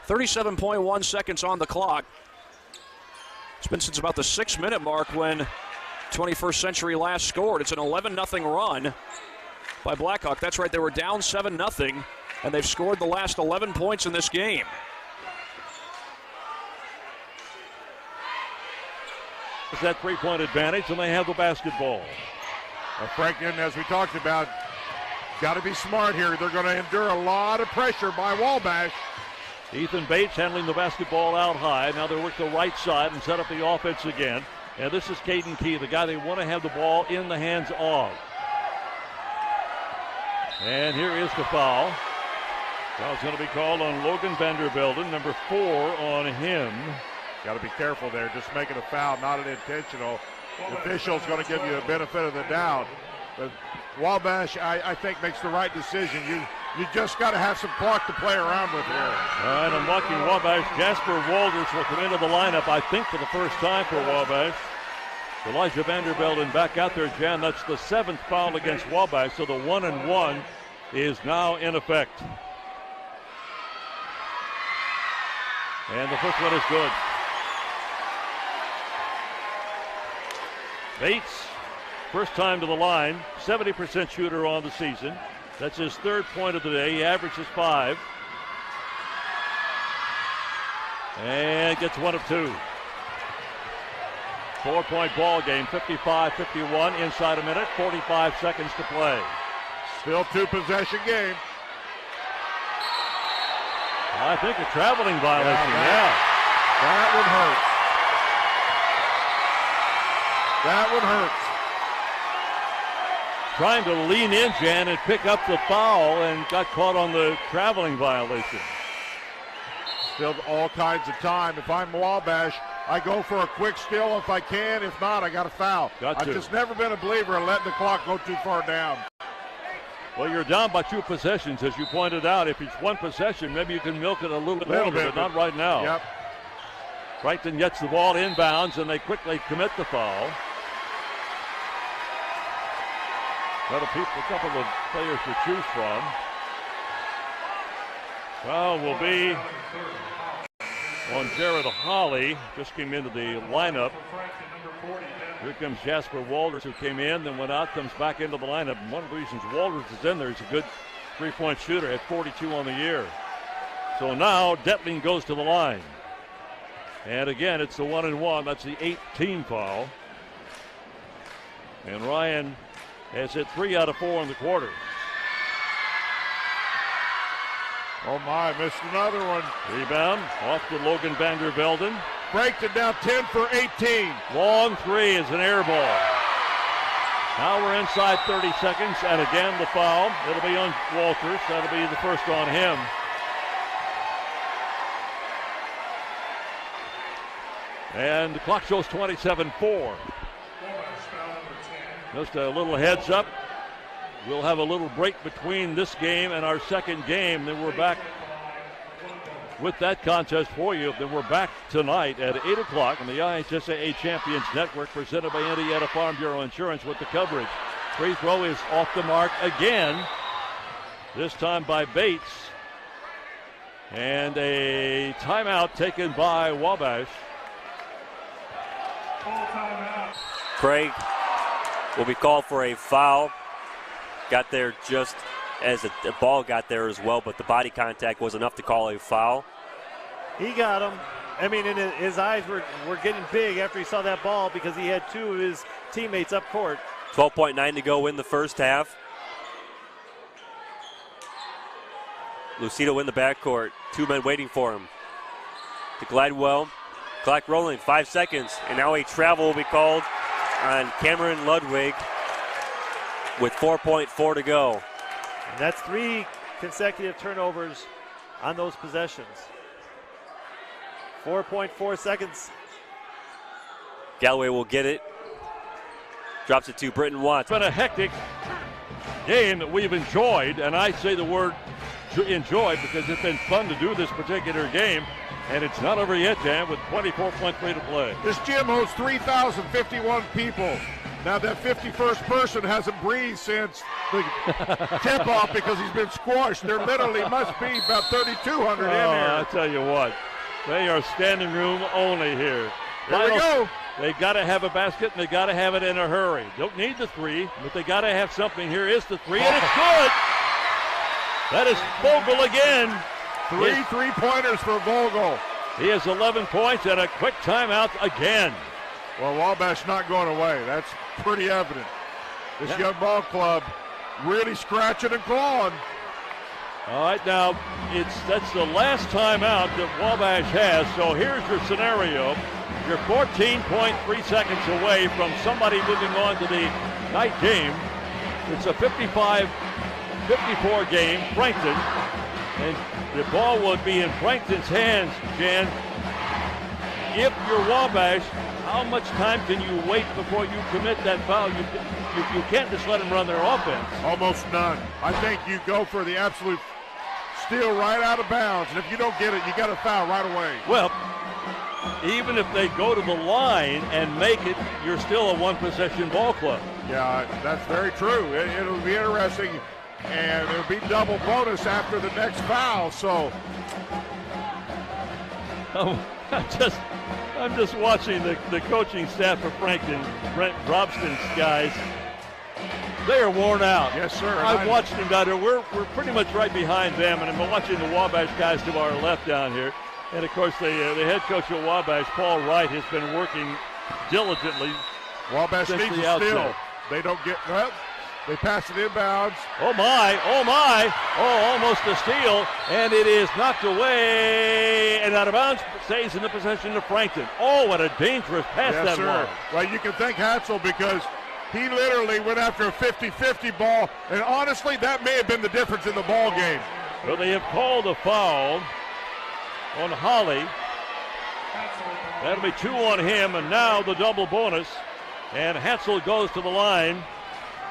37.1 seconds on the clock. It's been since about the 6-minute mark when 21st Century last scored. It's an 11-0 run by Blackhawk. That's right, they were down 7-0, and they've scored the last 11 points in this game. It's that 3-point advantage, and they have the basketball. Frankton, as we talked about, got to be smart here. They're going to endure a lot of pressure by Wabash. Ethan Bates handling the basketball out high. Now they work the right side and set up the offense again. And this is Caden Key, the guy they want to have the ball in the hands of. And here is the foul. Foul's going to be called on Logan Vandervelden, number 4 on him. Got to be careful there, just making a foul, not an intentional. The official's going to give you a benefit of the doubt. But Wabash, I think, makes the right decision. You just got to have some clock to play around with here. All right, I'm watching Wabash. Jasper Walters will come into the lineup, I think, for the first time for Wabash. Elijah Vandervelden back out there, Jan. That's the 7th foul against Wabash, so the 1-and-1 is now in effect. And the first one is good. Bates, first time to the line, 70% shooter on the season. That's his 3rd point of the day. He averages 5. And gets 1 of 2. 4-point ball game, 55-51, inside a minute, 45 seconds to play. Still 2-possession game. I think a traveling violation, That one hurts. That one hurts. Trying to lean in, Jan, and pick up the foul and got caught on the traveling violation. Still all kinds of time. If I'm Wabash, I go for a quick steal if I can. If not, I got a foul. I've just never been a believer in letting the clock go too far down. Well, you're down by 2 possessions, as you pointed out. If it's 1 possession, maybe you can milk it a little bit longer, but not right now. Yep. Frankton gets the ball inbounds, and they quickly commit the foul. Got a couple of players to choose from. Foul will be on Jared Holly. Just came into the lineup. Here comes Jasper Walters, who came in, then went out, comes back into the lineup. And one of the reasons Walters is in there, he's a good 3-point shooter at 42 on the year. So now Detling goes to the line. And again, it's the 1-and-1. That's the 18th foul. And Ryan has hit 3 out of 4 in the quarter. Oh my, missed another one. Rebound off to Logan Vandervelden. Breaks it down 10 for 18. Long three is an air ball. Now we're inside 30 seconds, and again the foul. It'll be on Walters. That'll be the first on him. And the clock shows 27-4. Just a little heads up. We'll have a little break between this game and our second game. Then we're back with that contest for you. Then we're back tonight at 8 o'clock on the IHSAA Champions Network, presented by Indiana Farm Bureau Insurance with the coverage. Free throw is off the mark again, this time by Bates. And a timeout taken by Wabash. Craig will be called for a foul. Got there just as the ball got there as well, but the body contact was enough to call a foul. He got him. I mean, and his eyes were getting big after he saw that ball because he had two of his teammates up court. 12.9 to go in the first half. Lucido in the backcourt. Two men waiting for him. To Gladwell. Clock rolling, 5 seconds. And now a travel will be called on Cameron Ludwig with 4.4 to go. And that's 3 consecutive turnovers on those possessions. 4.4 seconds. Galloway will get it. Drops it to Britton Watts. It's been a hectic game that we've enjoyed, and I say the word enjoyed because it's been fun to do this particular game, and it's not over yet, Dan, with 24.3 to play. This gym hosts 3,051 people. Now that 51st person hasn't breathed since the tip-off because he's been squashed. There literally must be about 3,200 in here. I tell you what, they are standing room only here. Here we go. They got to have a basket, and they got to have it in a hurry. Don't need the three, but they got to have something. Here is the three, and it's good. That is Vogel again. 3 3-pointers for Vogel. He has 11 points and a quick timeout again. Well, Wabash not going away. That's pretty evident. This young ball club really scratching and clawing. All right, now that's the last timeout that Wabash has. So here's your scenario. You're 14.3 seconds away from somebody moving on to the night game. It's a 55-54 game, Frankton. And the ball would be in Frankton's hands, Jan. If you're Wabash, how much time can you wait before you commit that foul? You can't just let them run their offense. Almost none. I think you go for the absolute steal right out of bounds, and if you don't get it, you got to foul right away. Well, even if they go to the line and make it, you're still a one-possession ball club. Yeah, that's very true. It'll be interesting, and it'll be double bonus after the next foul. So, I'm just watching the coaching staff for Frankton, Brent Robston's guys. They are worn out. Yes, sir. I've watched them down there. We're pretty much right behind them, and I'm watching the Wabash guys to our left down here. And, of course, the head coach of Wabash, Paul Wright, has been working diligently. Wabash since needs the a steal. outset. They don't get, well, they pass it inbounds. Oh, my. Oh, almost a steal. And it is knocked away and out of bounds. Stays in the possession of Frankton. Oh, what a dangerous pass yes, that sir. was. Well, you can thank Hatzel because he literally went after a 50-50 ball. And, honestly, that may have been the difference in the ball game. Well, they have called a foul on Holly. That'll be 2 on him, and now the double bonus. And Hatzel goes to the line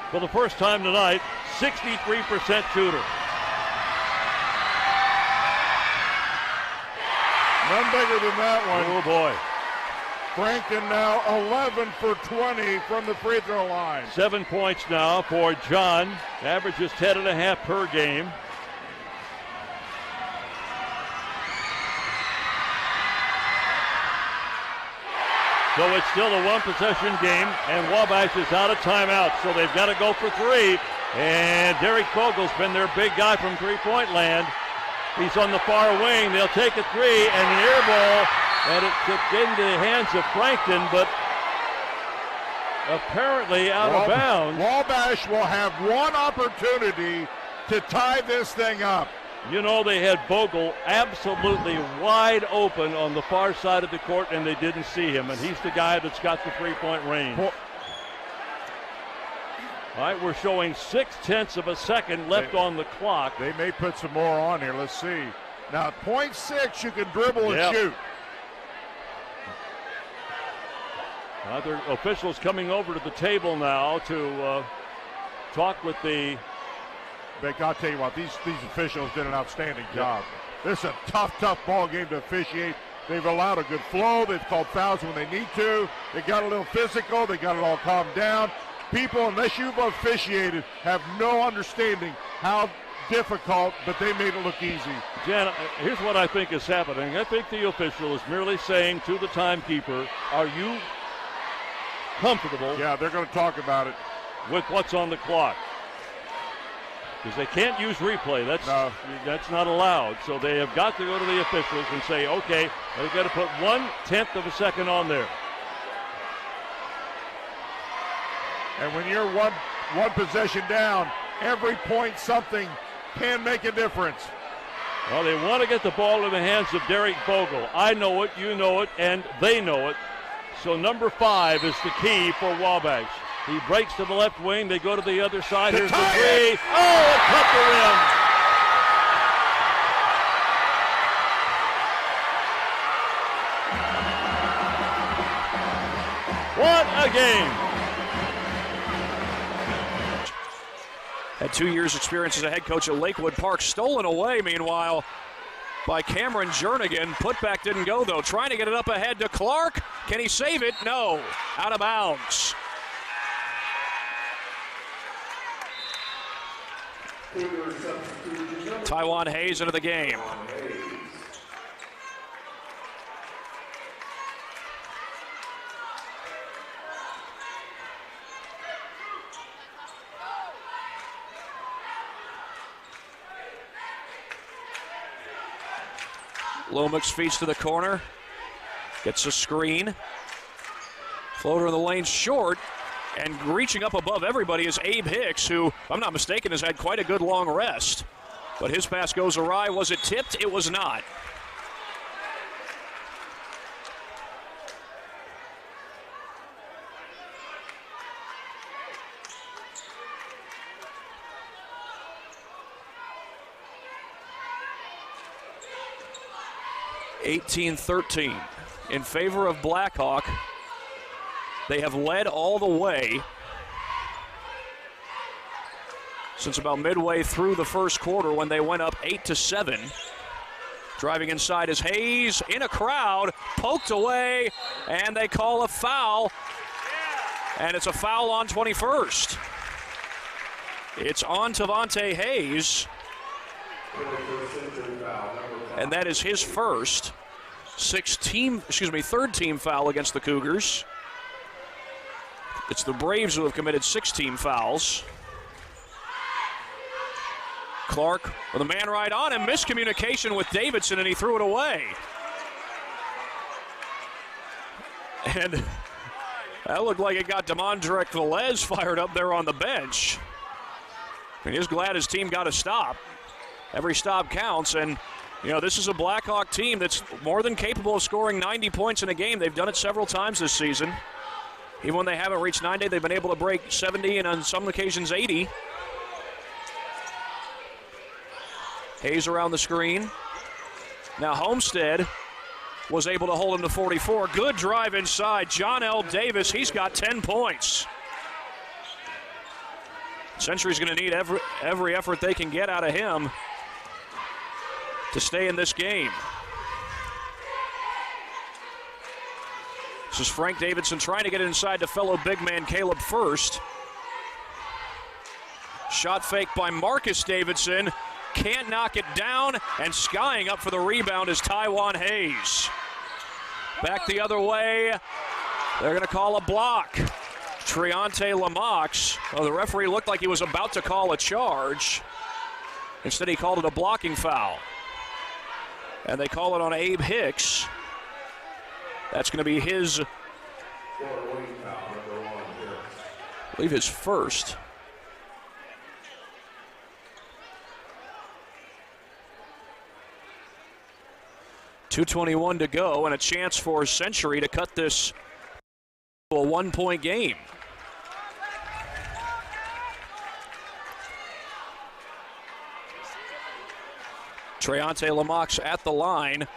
for the first time tonight, 63% shooter. None bigger than that one. Oh, boy. Frankton now 11 for 20 from the free throw line. 7 points now for John. Averages 10.5 per game. So it's still a one-possession game, and Wabash is out of timeout, so they've got to go for 3. And Derek Vogel's been their big guy from three-point land. He's on the far wing. They'll take a 3 and an air ball, and it's into the hands of Frankton, but apparently out of bounds. Wabash will have one opportunity to tie this thing up. You know, they had Bogle absolutely wide open on the far side of the court, and they didn't see him, and he's the guy that's got the three-point range. All right, we're showing 0.6 of a second left on the clock. They may put some more on here. Let's see. Now, 0.6, you can dribble and shoot. Other officials coming over to the table now to talk with the. Beck, I'll tell you what, these officials did an outstanding job. This is a tough ball game to officiate. They've allowed a good flow. They've called fouls when they need to. They got a little physical. They got it all calmed down. People, unless you've officiated, have no understanding how difficult, but they made it look easy. Jan, here's what I think is happening. I think the official is merely saying to the timekeeper, are you comfortable? Yeah, they're going to talk about it. With what's on the clock. Because they can't use replay. That's not allowed. So they have got to go to the officials and say, okay, they've got to put 1/10 of a second on there. And when you're one possession down, every point something can make a difference. Well, they want to get the ball in the hands of Derek Bogle. I know it, you know it, and they know it. So number 5 is the key for Wabash. He breaks to the left wing. They go to the other side. Here's the three. Oh, it cut the rim. What a game. Had 2 years experience as a head coach at Lakewood Park. Stolen away, meanwhile, by Cameron Jernigan. Putback didn't go, though. Trying to get it up ahead to Clark. Can he save it? No. Out of bounds. Taiwan Hayes into the game. Lomax feeds to the corner. Gets a screen. Floater in the lane short. And reaching up above everybody is Abe Hicks, who, if I'm not mistaken, has had quite a good long rest. But his pass goes awry. Was it tipped? It was not. (18-13) in favor of Blackhawk. They have led all the way since about midway through the first quarter when they went up 8-7. Driving inside is Hayes in a crowd, poked away, and they call a foul. And it's a foul on 21st. It's on Tavante Hayes. And that is his first third team foul against the Cougars. It's the Braves who have committed 6 fouls. Clark with a man right on him. Miscommunication with Davidson, and he threw it away. And that looked like it got Demondrek Velez fired up there on the bench. I mean, he's glad his team got a stop. Every stop counts, and this is a Blackhawk team that's more than capable of scoring 90 points in a game. They've done it several times this season. Even when they haven't reached 90, they've been able to break 70 and on some occasions 80. Hayes around the screen. Now Homestead was able to hold him to 44. Good drive inside. John L. Davis, he's got 10 points. Century's going to need every effort they can get out of him to stay in this game. This is Frank Davidson trying to get it inside to fellow big man Caleb First. Shot fake by Marcus Davidson. Can't knock it down, and skying up for the rebound is Taiwan Hayes. Back the other way. They're going to call a block. Triante Lamox. Well, the referee looked like he was about to call a charge. Instead, he called it a blocking foul. And they call it on Abe Hicks. That's going to be his, I believe, his first. 2:21 to go, and a chance for Century to cut this to a 1-point game. Treonte Lamox at the line. A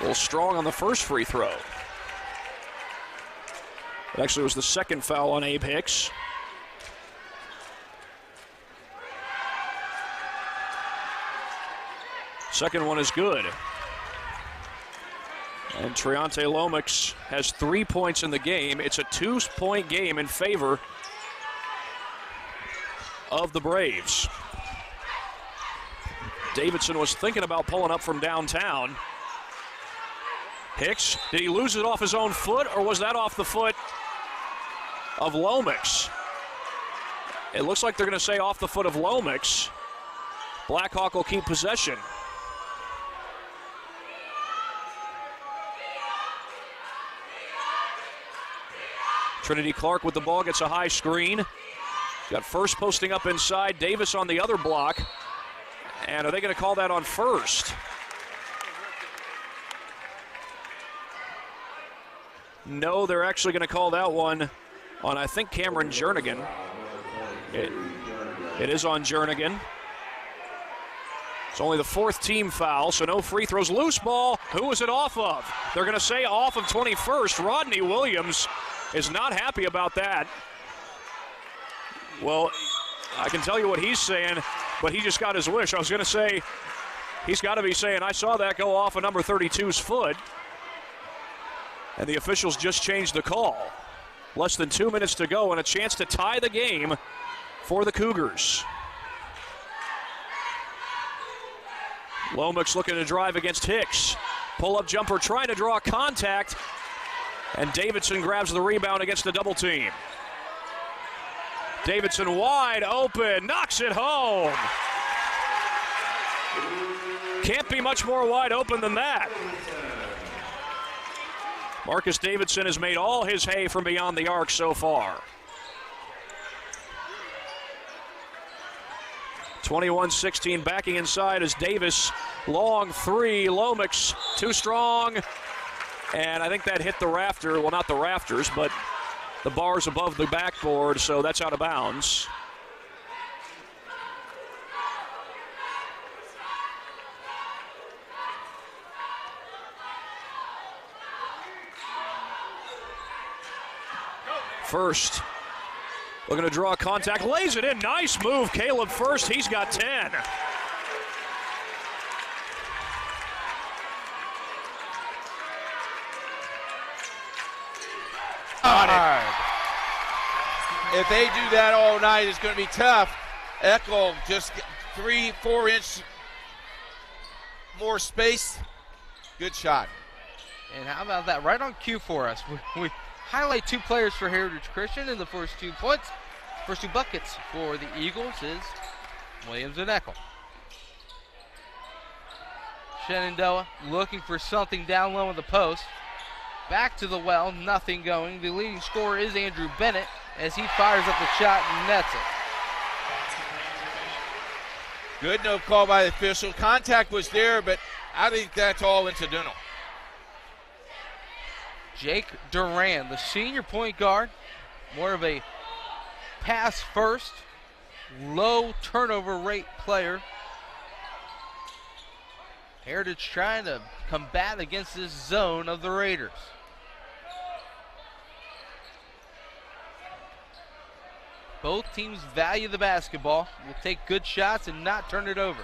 little strong on the first free throw. It actually was the second foul on Abe Hicks. Second one is good. And Treonte Lomax has 3 points in the game. It's a 2-point game in favor of the Braves. Davidson was thinking about pulling up from downtown. Hicks, did he lose it off his own foot, or was that off the foot of Lomax? It looks like they're going to say off the foot of Lomax. Blackhawk will keep possession. Trinity Clark with the ball, gets a high screen. Got first posting up inside, Davis on the other block. And are they going to call that on first? No, they're actually going to call that one on, I think, Cameron Jernigan. It is on Jernigan. It's only the 4th team foul, so no free throws. Loose ball, who was it off of? They're going to say off of 21st. Rodney Williams is not happy about that. Well, I can tell you what he's saying, but he just got his wish. I was going to say, he's got to be saying, I saw that go off of number 32's foot. And the officials just changed the call. Less than 2 minutes to go and a chance to tie the game for the Cougars. Lomax looking to drive against Hicks. Pull-up jumper trying to draw contact. And Davidson grabs the rebound against the double team. Davidson wide open, knocks it home. Can't be much more wide open than that. Marcus Davidson has made all his hay from beyond the arc so far. 21-16 backing inside as Davis. Long three, Lomax too strong. And I think that hit the rafter, well not the rafters, but the bars above the backboard, so that's out of bounds. First, looking to draw contact, lays it in, nice move, Caleb First, he's got 10. If they do that all night, it's going to be tough. Eckel just 3-4 inch more space. Good shot. And how about that? Right on cue for us. We highlight 2 players for Heritage Christian, and the first 2 points, first 2 buckets for the Eagles is Williams and Eckel. Shenandoah looking for something down low in the post. Back to the well, nothing going. The leading scorer is Andrew Bennett as he fires up the shot and nets it. Good no call by the official. Contact was there, but I think that's all incidental. Jake Duran, the senior point guard, more of a pass first, low turnover rate player. Heritage trying to combat against this zone of the Raiders. Both teams value the basketball, will take good shots and not turn it over.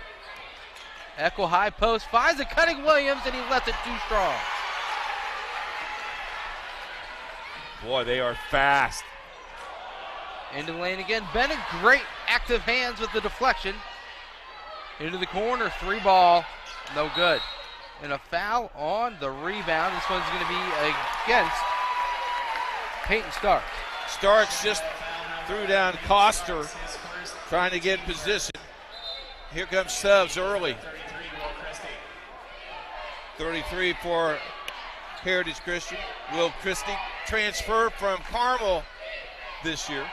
Eckel high post, finds a cutting Williams, and he lets it too strong. Boy, they are fast. Into the lane again. Bennett, great active hands with the deflection. Into the corner, 3 ball, no good. And a foul on the rebound. This one's going to be against Peyton Starks. Starks just threw down Coster, trying to get in position. Here comes subs early. 33 for Heritage Christian. Will Christie transferred from Carmel this year.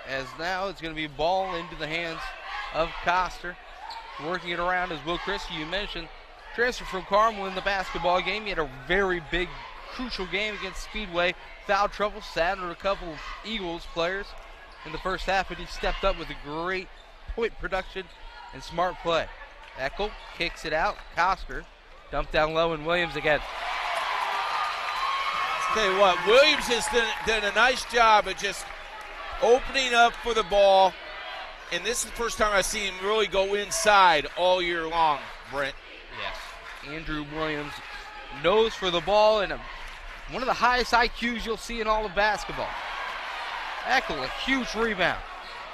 As now it's going to be ball into the hands of Coster. working it around is Will Christie, you mentioned. Transfer from Carmel in the basketball game. He had a very big, crucial game against Speedway. Foul trouble, sat under a couple of Eagles players in the first half, but he stepped up with a great point production and smart play. Eckel kicks it out. Koster dumped down low, and Williams again. Tell you what, Williams has done a nice job of just opening up for the ball, and this is the first time I've seen him really go inside all year long, Brent. Yes. Andrew Williams knows for the ball, and one of the highest IQs you'll see in all of basketball. Eckel, a huge rebound.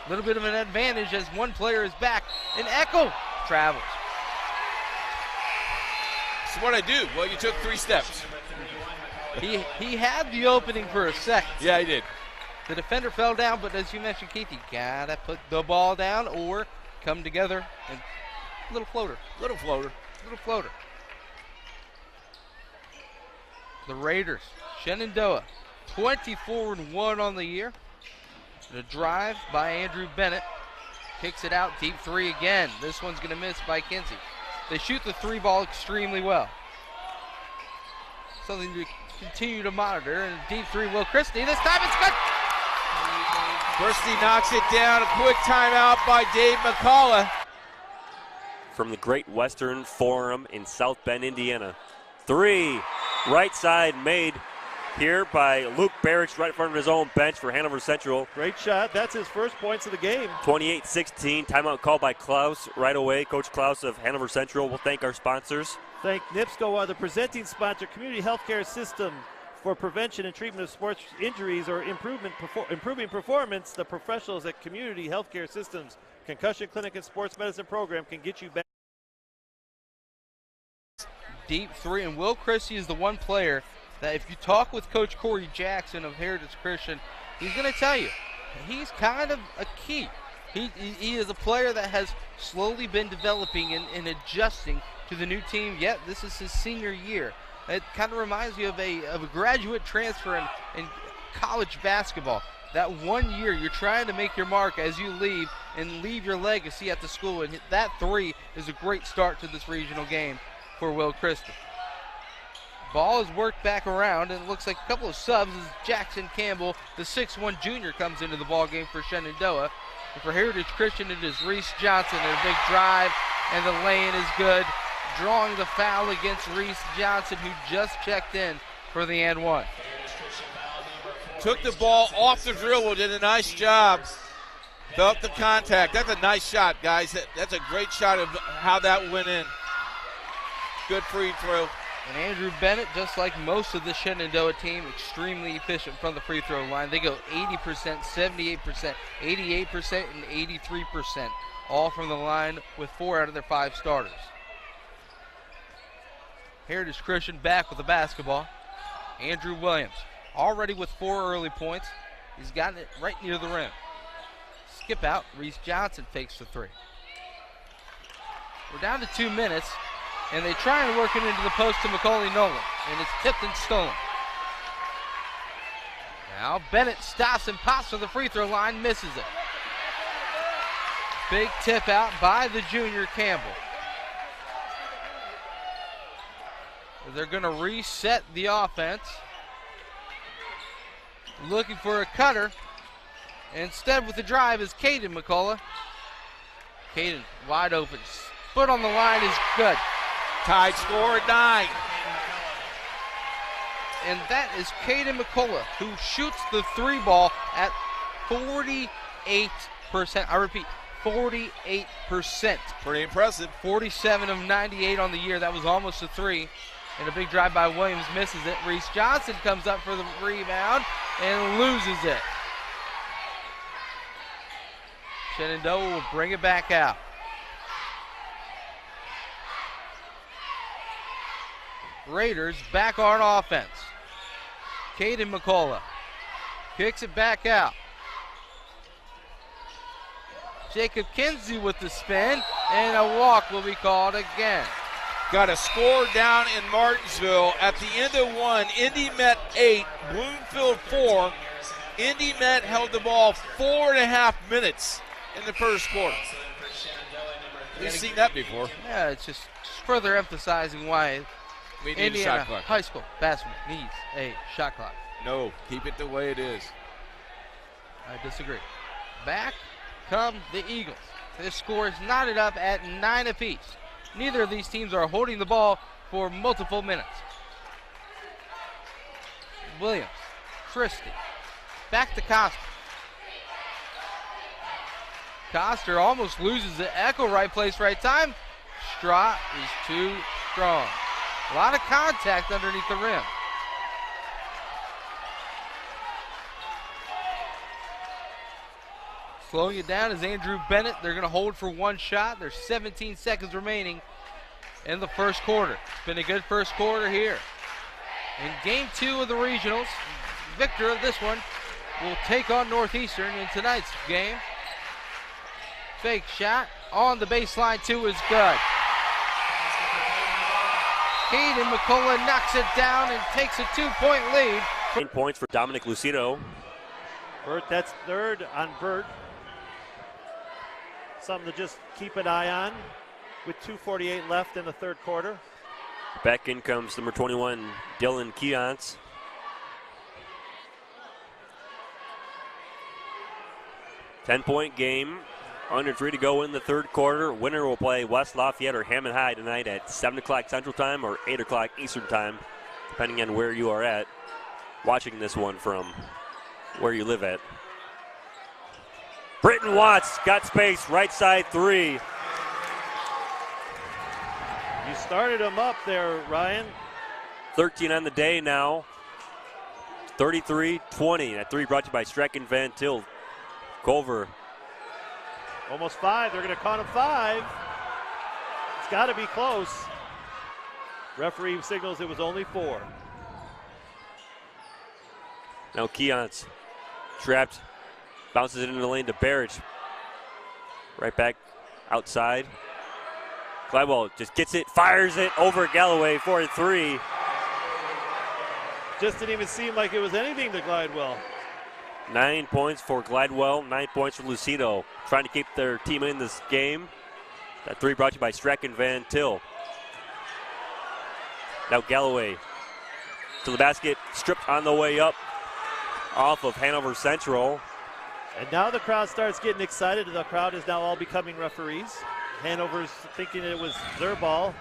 A little bit of an advantage as one player is back, and Eckel travels. So what I do? Well, you took 3 steps. He had the opening for a second. Yeah, he did. The defender fell down, but as you mentioned, Keith, you gotta put the ball down or come together and little floater. Little floater. Little floater. The Raiders, Shenandoah, 24-1 on the year. The drive by Andrew Bennett. Kicks it out, deep 3 again. This one's gonna miss by Kinsey. They shoot the 3 ball extremely well. Something to continue to monitor. And deep 3, Will Christie. This time it's good. Christie knocks it down. A quick timeout by Dave McCullough. From the Great Western Forum in South Bend, Indiana. 3, right side made here by Luke Barrich right in front of his own bench for Hanover Central. Great shot. That's his first points of the game. 28-16. Timeout called by Klaus right away. Coach Klaus of Hanover Central. We'll thank our sponsors. Thank NIPSCO, the presenting sponsor, Community Healthcare System for prevention and treatment of sports injuries or improving performance. The professionals at Community Healthcare Systems Concussion Clinic and Sports Medicine Program can get you back. Deep 3, and Will Christie is the one player that if you talk with Coach Corey Jackson of Heritage Christian, he's going to tell you he's kind of a key. He is a player that has slowly been developing and adjusting to the new team, yet this is his senior year. It kind of reminds me of a graduate transfer in college basketball. That 1 year you're trying to make your mark as you leave and leave your legacy at the school, and that 3 is a great start to this regional game for Will Christie. Ball is worked back around, and it looks like a couple of subs as Jackson Campbell, the 6'1 junior, comes into the ball game for Shenandoah. And for Heritage Christian, it is Reese Johnson, and a big drive, and the lay-in is good. Drawing the foul against Reese Johnson, who just checked in for the and 1. Took the ball off the dribble, did a nice job. Felt the contact. That's a nice shot, guys. That's a great shot of how that went in. Good free throw. And Andrew Bennett, just like most of the Shenandoah team, extremely efficient from the free throw line. They go 80%, 78%, 88%, and 83%, all from the line with 4 out of their 5 starters. Heritage Christian back with the basketball. Andrew Williams, already with 4 early points. He's gotten it right near the rim. Skip out, Reese Johnson fakes the 3. We're down to 2 minutes. And they try and work it into the post to Macaulay Nolan. And it's tipped and stolen. Now Bennett stops and pops to the free throw line, misses it. Big tip out by the junior Campbell. They're going to reset the offense. Looking for a cutter. Instead with the drive is Caden McCullough. Caden wide open. Foot on the line is good. Tied score at 9. And that is Caden McCullough, who shoots the 3 ball at 48%. I repeat, 48%. Pretty impressive. 47 of 98 on the year. That was almost a 3. And a big drive by Williams misses it. Reese Johnson comes up for the rebound and loses it. Shenandoah will bring it back out. Raiders back on offense. Caden McCullough kicks it back out. Jacob Kinsey with the spin, and a walk will be called again. Got a score down in Martinsville at the end of 1. Indy Met 8, Bloomfield 4. Indy Met held the ball 4.5 minutes in the first quarter. We've seen that before. Yeah, it's just further emphasizing why We need a Indiana shot clock. high school basketball needs a shot clock. No, keep it the way it is. I disagree. Back come the Eagles. This score is knotted up at 9 apiece. Neither of these teams are holding the ball for multiple minutes. Williams, Christie, back to Coster. Coster almost loses the echo, right place, right time. Strott is too strong. A lot of contact underneath the rim. Slowing it down is Andrew Bennett. They're going to hold for one shot. There's 17 seconds remaining in the first quarter. It's been a good first quarter here. In game 2 of the regionals, victor of this one will take on Northeastern in tonight's game. Fake shot on the baseline, 2 is good. Hayden McCullough knocks it down and takes a 2-point lead. 10 points for Dominic Lucido. Burt, that's third on Burt. Something to just keep an eye on with 2:48 left in the third quarter. Back in comes number 21, Dylan Keonts. Ten-point game. Under 3 to go in the third quarter. Winner will play West Lafayette or Hammond High tonight at 7 o'clock Central Time or 8 o'clock Eastern Time, depending on where you are at, watching this one from where you live at. Britton Watts got space, right side 3. You started him up there, Ryan. 13 on the day now. 33-20. That 3 brought to you by Streck and Van Til. Culver. Almost 5. They're going to count him 5. It's got to be close. Referee signals it was only 4. Now Keonts trapped. Bounces it into the lane to Barrage. Right back outside. Glidewell just gets it, fires it over Galloway for a 3. Just didn't even seem like it was anything to Glidewell. 9 points for Glidewell, 9 points for Lucido. Trying to keep their team in this game. That 3 brought to you by Streck and Van Til. Now Galloway to the basket, stripped on the way up off of Hanover Central. And now the crowd starts getting excited. The crowd is now all becoming referees. Hanover's thinking it was their ball.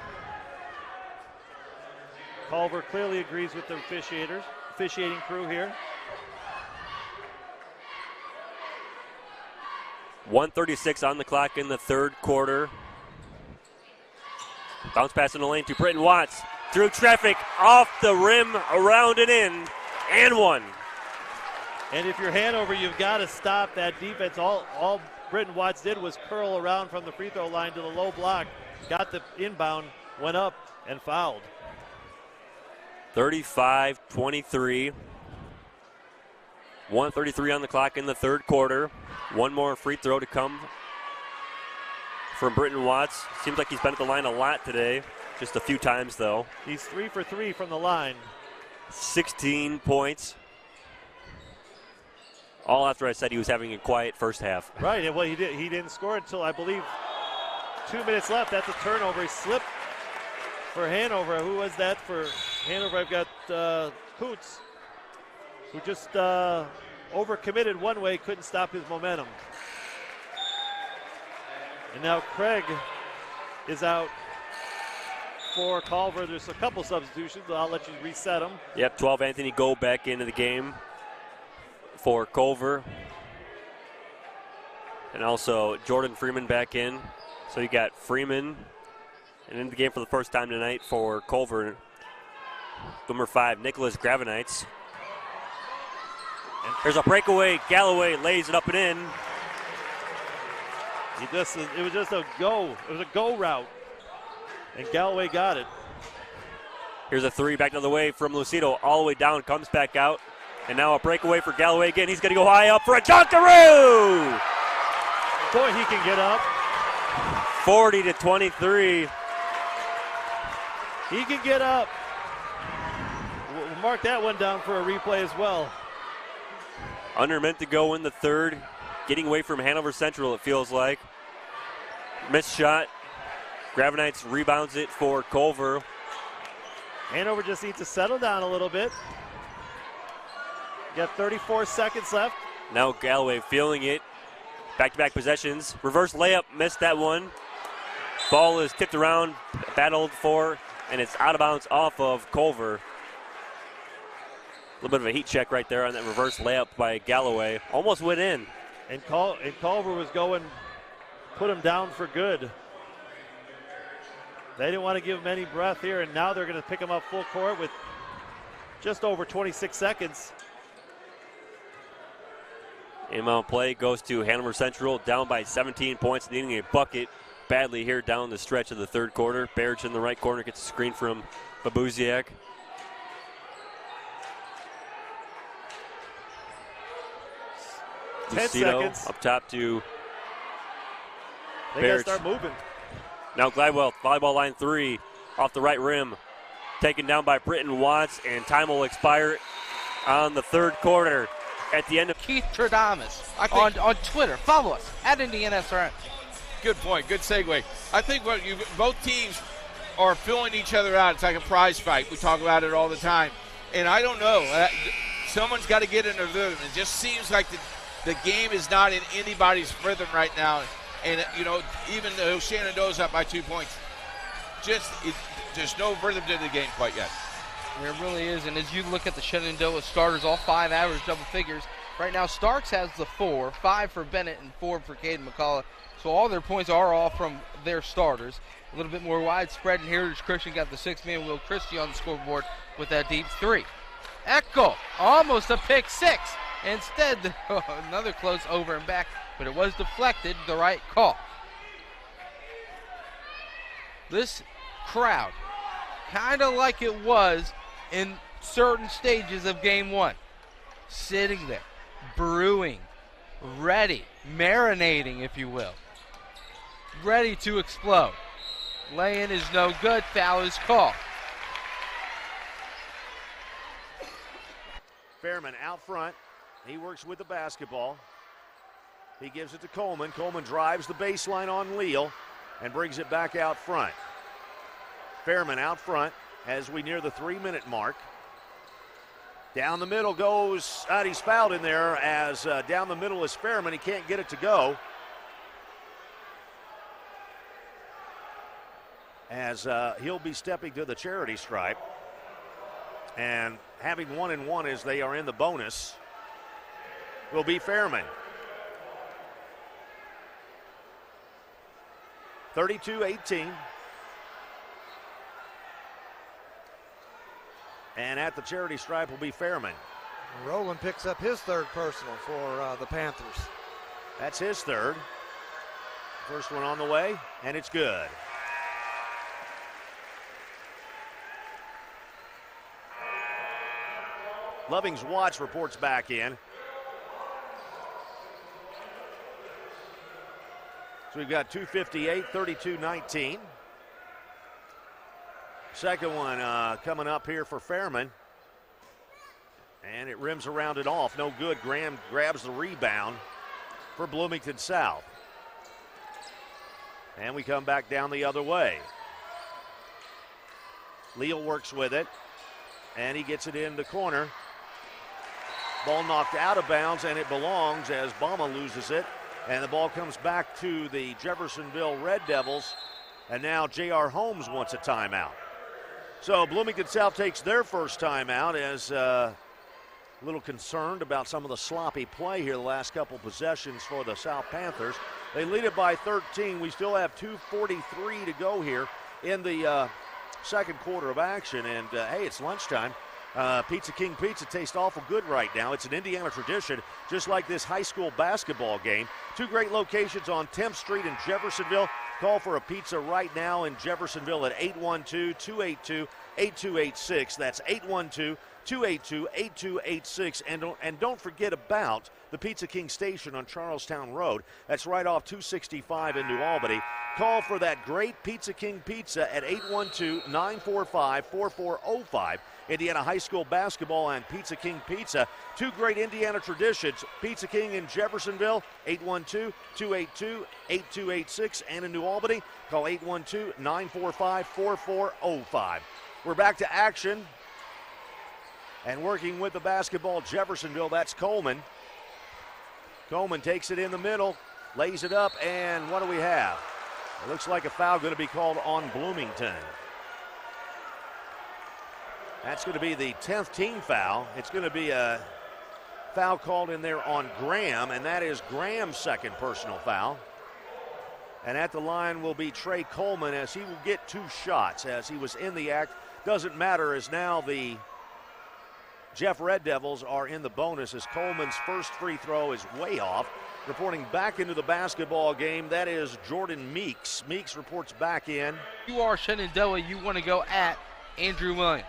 Culver clearly agrees with the officiating crew here. 1:36 on the clock in the third quarter. Bounce pass in the lane to Britton Watts. Through traffic, off the rim, around and in, and 1. And if you're Hanover, you've got to stop that defense. All Britton Watts did was curl around from the free throw line to the low block, got the inbound, went up, and fouled. 35-23. 1:33 on the clock in the third quarter. One more free throw to come from Britton Watts. Seems like he's been at the line a lot today. Just a few times, though. He's 3 for 3 from the line. 16 points. All after I said he was having a quiet first half. Right, and well, he didn't score until, I believe, 2 minutes left. That's a turnover. He slipped for Hanover. Who was that for Hanover? I've got Coots, who just overcommitted one way, couldn't stop his momentum. And now Craig is out for Culver. There's a couple substitutions, but I'll let you reset them. Yep, 12 Anthony Go back into the game for Culver. And also Jordan Freeman back in. So you got Freeman and in the game for the first time tonight for Culver. Number 5, Nicholas Gravenites. There's a breakaway. Galloway lays it up and in. It was just a go. It was a go route. And Galloway got it. Here's a 3 back the other way from Lucido. All the way down, comes back out. And now a breakaway for Galloway again. He's going to go high up for a dunkaroo! Boy, he can get up. 40-23. He can get up. We'll mark that one down for a replay as well. Under a minute to go in the third. Getting away from Hanover Central, it feels like. Missed shot Gravenites rebounds it for Culver. Hanover just needs to settle down a little bit. Got 34 seconds left. Now Galloway feeling it. Back-to-back possessions. Reverse layup, missed that one. Ball is tipped around, battled for, and it's out of bounds off of Culver. A little bit of a heat check right there on that reverse layup by Galloway. Almost went in. And Culver was going, put him down for good. They didn't want to give him any breath here, and now they're going to pick him up full court with just over 26 seconds. Inbound play goes to Hanover Central, down by 17 points, needing a bucket badly here down the stretch of the third quarter. Barrage in the right corner gets a screen from Babuziak. Lucido up top to They got to Barrage. start moving. Now Gladwell, volleyball line 3, off the right rim. Taken down by Britton Watts, and time will expire on the third quarter. At the end of Keith Tradamus on Twitter. Follow us at IndianaSRN. Good point. Good segue. I think both teams are filling each other out. It's like a prize fight. We talk about it all the time. And I don't know. Someone's got to get in a rhythm. It just seems like the game is not in anybody's rhythm right now. And, even though Shenandoah's up by 2 points, there's no rhythm to the game quite yet. There really is, and as you look at the Shenandoah starters, all 5 average double figures. Right now, Starks has the 4, 5 for Bennett and 4 for Caden McCullough. So all their points are all from their starters. A little bit more widespread, and Heritage Christian got the 6-man Will Christie on the scoreboard with that deep 3. Echo, almost a pick 6. Instead, another close over and back, but it was deflected, the right call. This crowd, kind of like it was in certain stages of game 1. Sitting there, brewing, ready, marinating, if you will. Ready to explode. Lay-in is no good, foul is called. Fairman out front. He works with the basketball. He gives it to Coleman. Coleman drives the baseline on Leal and brings it back out front. Fairman out front as we near the 3-minute mark. Down the middle goes, he's fouled in there as down the middle is Fairman. He can't get it to go. As he'll be stepping to the charity stripe. And having 1-1 as they are in the bonus will be Fairman. 32-18. And at the charity stripe will be Fairman. Rowland picks up his third personal for the Panthers. That's his third. First one on the way, and it's good. Loving's watch reports back in. So we've got 2:58, 32-19. Second one coming up here for Fairman. And it rims around it off. No good. Graham grabs the rebound for Bloomington South. And we come back down the other way. Leal works with it. And he gets it in the corner. Ball knocked out of bounds, and it belongs as Bama loses it. And the ball comes back to the Jeffersonville Red Devils. And now J.R. Holmes wants a timeout. So Bloomington South takes their first timeout as a little concerned about some of the sloppy play here the last couple possessions for the South Panthers. They lead it by 13. We still have 2:43 to go here in the second quarter of action. And, hey, it's lunchtime. Pizza King Pizza tastes awful good right now. It's an Indiana tradition, just like this high school basketball game. Two great locations on 10th Street in Jeffersonville. Call for a pizza right now in Jeffersonville at 812-282-8286. That's 812-282-8286. And don't forget about the Pizza King station on Charlestown Road. That's right off 265 in New Albany. call for that great Pizza King pizza at 812-945-4405. Indiana High School basketball and Pizza King pizza. Two great Indiana traditions. Pizza King in Jeffersonville, 812-282-8286. And in New Albany, call 812-945-4405. We're back to action. And working with the basketball, Jeffersonville, that's Coleman. Coleman takes it in the middle, lays it up, and what do we have? It looks like a foul going to be called on Bloomington. That's going to be the 10th team foul. It's going to be a foul called in there on Graham, and that is Graham's second personal foul. And at the line will be Trey Coleman, as he will get 2 shots as he was in the act. Doesn't matter, as now the Jeff Red Devils are in the bonus, as Coleman's first free throw is way off. Reporting back into the basketball game, that is Jordan Meeks. Meeks reports back in. You are Shenandoah, you want to go at Andrew Williams.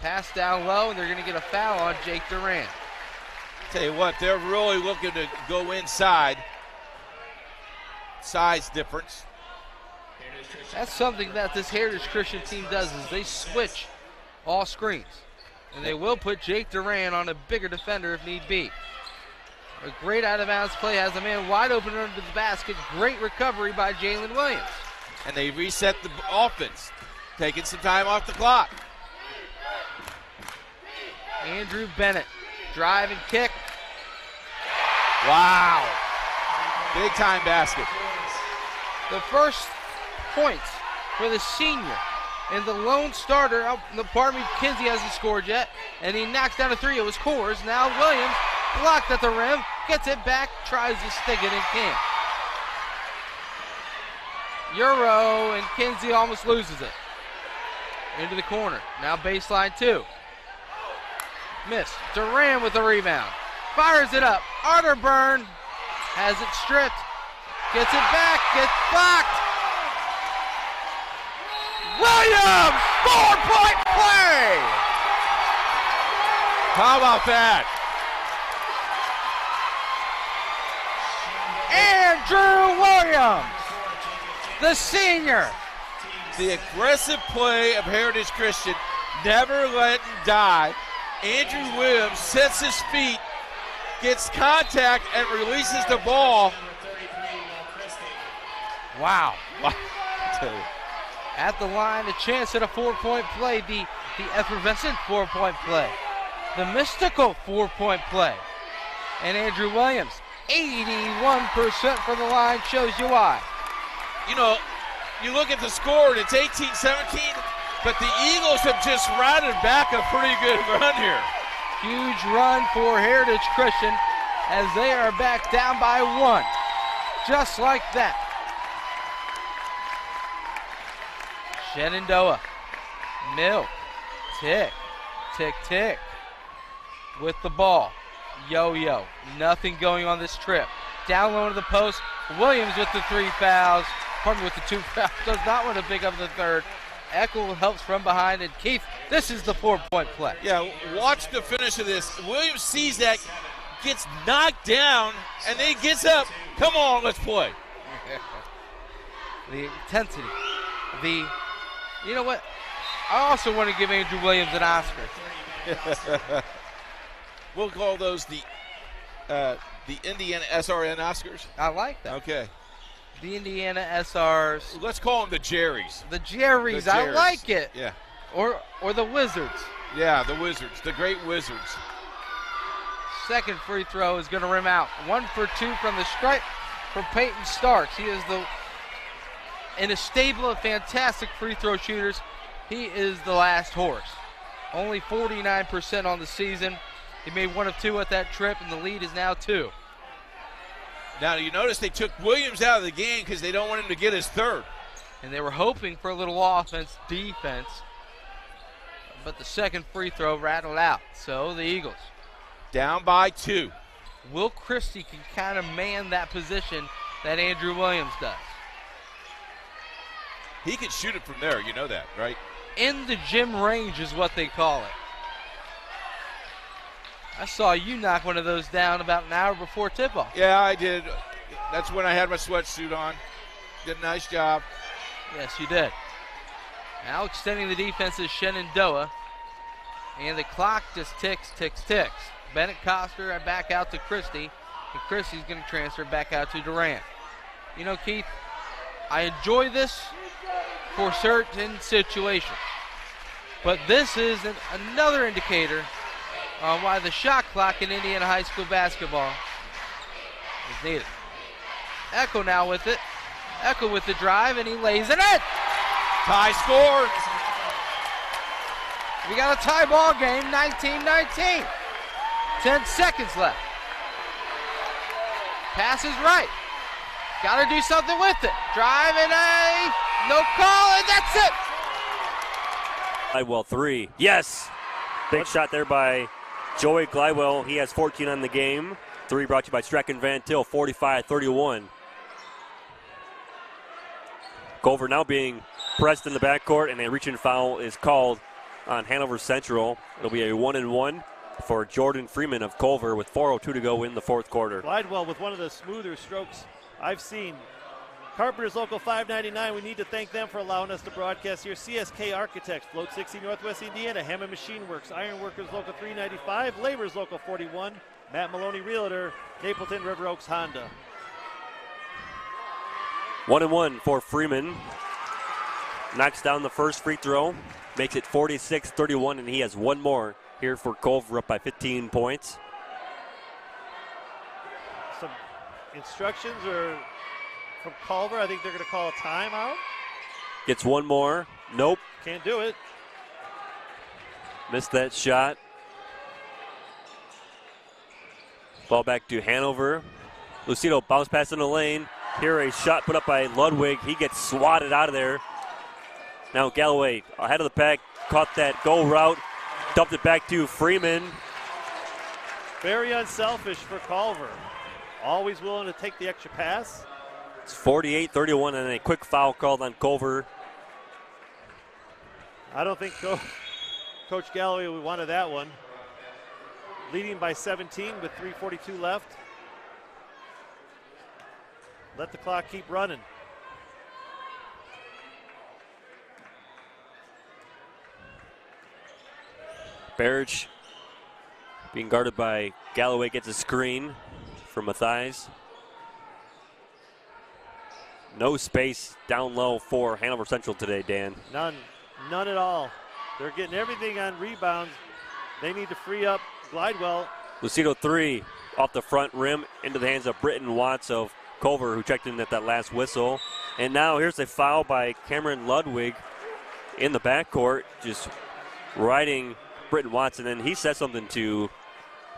Pass down low, and they're going to get a foul on Jake Durant. Tell you what, they're really looking to go inside. Size difference. That's something that this Heritage Christian team does, is they switch all screens. And they will put Jake Durant on a bigger defender if need be. A great out-of-bounds play, has a man wide open under the basket. Great recovery by Jalen Williams. And they reset the offense, taking some time off the clock. Andrew Bennett, drive and kick. Wow. Big time basket. The first points for the senior. And the lone starter, Kinsey hasn't scored yet. And he knocks down a 3. It was Coors. Now Williams blocked at the rim, gets it back, tries to stick it and can't. Euro, and Kinsey almost loses it. Into the corner. Now baseline 2. Miss. Duran with the rebound. Fires it up. Arterburn has it stripped. Gets it back. Gets blocked. Williams! 4-point play! How about that? Andrew Williams, the senior. The aggressive play of Heritage Christian, never letting die. Andrew Williams sets his feet, gets contact, and releases the ball. Wow. At the line, a chance at a 4-point play, the effervescent 4-point play, the mystical 4-point play. And Andrew Williams, 81% from the line, shows you why. You know, you look at the score, and it's 18-17, but the Eagles have just routed back a pretty good run here. Huge run for Heritage Christian as they are back down by 1. Just like that. Shenandoah, Milk, tick, tick, tick, with the ball. Yo-yo, nothing going on this trip. Down low to the post, Williams with the 3 fouls. Pardon me, with the 2 fouls, does not want to pick up the third. Eckel helps from behind, and Keith, this is the 4-point play. Yeah, watch the finish of this. Williams sees that, gets knocked down, and then gets up. Come on, let's play. The intensity, you know what? I also want to give Andrew Williams an Oscar. We'll call those the Indiana SRN Oscars. I like that. Okay. The Indiana SRs. Let's call them the Jerrys. The Jerrys. I like it. Yeah. Or the Wizards. Yeah, the Wizards. The great Wizards. Second free throw is going to rim out. 1 for 2 from the stripe for Peyton Starks. He is in a stable of fantastic free throw shooters. He is the last horse. Only 49% on the season. He made 1 of 2 at that trip, and the lead is now 2. Now, you notice they took Williams out of the game because they don't want him to get his third. And they were hoping for a little offense, defense. But the second free throw rattled out. So the Eagles. Down by 2. Will Christie can kind of man that position that Andrew Williams does. He can shoot it from there, you know that, right? In the gym range is what they call it. I saw you knock one of those down about an hour before tip-off. Yeah, I did. That's when I had my sweatsuit on. Did a nice job. Yes, you did. Now extending the defense is Shenandoah. And the clock just ticks. Bennett Coster back out to Christie. And Christie's going to transfer back out to Durant. You know, Keith, I enjoy this for certain situations. But this is another indicator on why the shot clock in Indiana high school basketball is needed. Echo now with it. Echo with the drive, and he lays it in. Tie score. We got a tie ball game, 19-19. 10 seconds left. Pass is right. Got to do something with it. Drive and no call, and that's it. Glidewell 3. Yes. Big shot there by Joey Glidewell. He has 14 on the game. 3 brought to you by Strachan Van Til, 45-31. Culver now being pressed in the backcourt, and a reach-in foul is called on Hanover Central. It'll be a 1-and-1 for Jordan Freeman of Culver with 4:02 to go in the fourth quarter. Glidewell with one of the smoother strokes I've seen. Carpenter's Local 599, we need to thank them for allowing us to broadcast here. CSK Architects, Float 60 Northwest Indiana, Hammond Machine Works, Iron Workers Local 395, Laborers Local 41, Matt Maloney Realtor, Napleton River Oaks Honda. 1-and-1 for Freeman. Knocks down the first free throw, makes it 46-31, and he has one more here for Culver, up by 15 points. Some instructions are from Culver. I think they're going to call a timeout. Gets one more. Nope. Can't do it. Missed that shot. Ball back to Hanover. Lucido bounce pass in the lane. Here a shot put up by Ludwig. He gets swatted out of there. Now Galloway ahead of the pack, caught that goal route, dumped it back to Freeman. Very unselfish for Culver. Always willing to take the extra pass. It's 48-31 and a quick foul called on Culver. I don't think Coach Galloway wanted that one. Leading by 17 with 3:42 left. Let the clock keep running. Barrage being guarded by Galloway, gets a screen from Mathias. No space down low for Hanover Central today, Dan. None at all. They're getting everything on rebounds. They need to free up Glidewell. Lucido 3 off the front rim into the hands of Britton Watts of Culver, who checked in at that last whistle. And now here's a foul by Cameron Ludwig in the backcourt, just riding Britton Watts, and then he says something to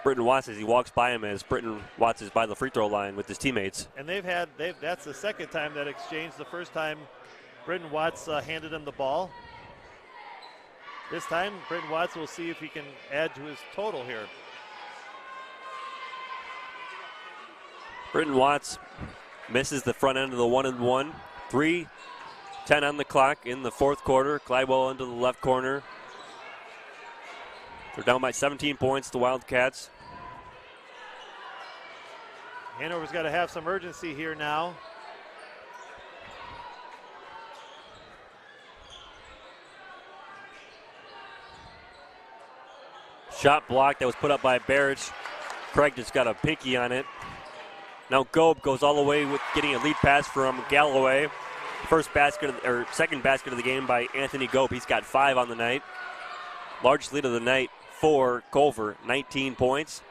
Britton Watts as he walks by him, as Britton Watts is by the free throw line with his teammates. And that's the second time that exchange. The first time Britton Watts handed him the ball. This time Britton Watts will see if he can add to his total here. Britton Watts misses the front end of the 1-and-1. 3:10 on the clock in the fourth quarter. Glidewell into the left corner. They're down by 17 points, the Wildcats. Hanover's got to have some urgency here now. Shot block that was put up by Barrage. Craig just got a pinky on it. Now Gobe goes all the way with getting a lead pass from Galloway. Second basket of the game by Anthony Gobe. He's got 5 on the night. Largest lead of the night for Culver, 19 points.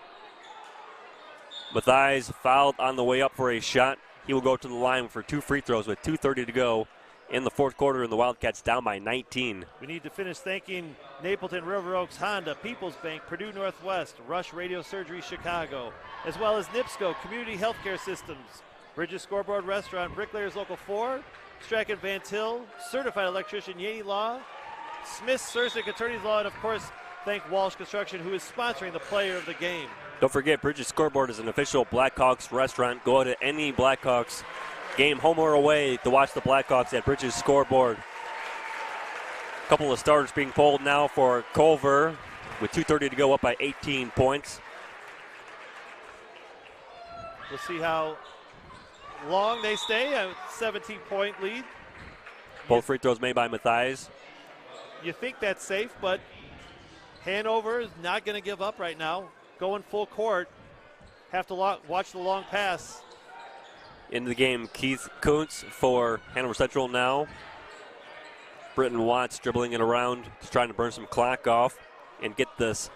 Mathias fouled on the way up for a shot. He will go to the line for 2 free throws with 2:30 to go in the fourth quarter, and the Wildcats down by 19. We need to finish thanking Napleton River Oaks Honda, People's Bank, Purdue Northwest, Rush Radio Surgery Chicago, as well as NIPSCO Community Healthcare Systems, Bridges Scoreboard Restaurant, Bricklayers Local 4, Strachan Van Til, Certified Electrician Yaney Law, Smith Sursik Attorneys Law, and of course, thank Walsh Construction, who is sponsoring the player of the game. Don't forget, Bridges Scoreboard is an official Blackhawks restaurant. Go to any Blackhawks game, home or away, to watch the Blackhawks at Bridges Scoreboard. A couple of starters being pulled now for Culver with 2:30 to go, up by 18 points. We'll see how long. They stay a 17-point lead. Both free throws made by Mathias. You think that's safe, but Hanover is not going to give up right now. Going full court. Have to watch the long pass. Into the game, Keith Kuntz for Hanover Central now. Britton Watts dribbling it around, just trying to burn some clock off and get this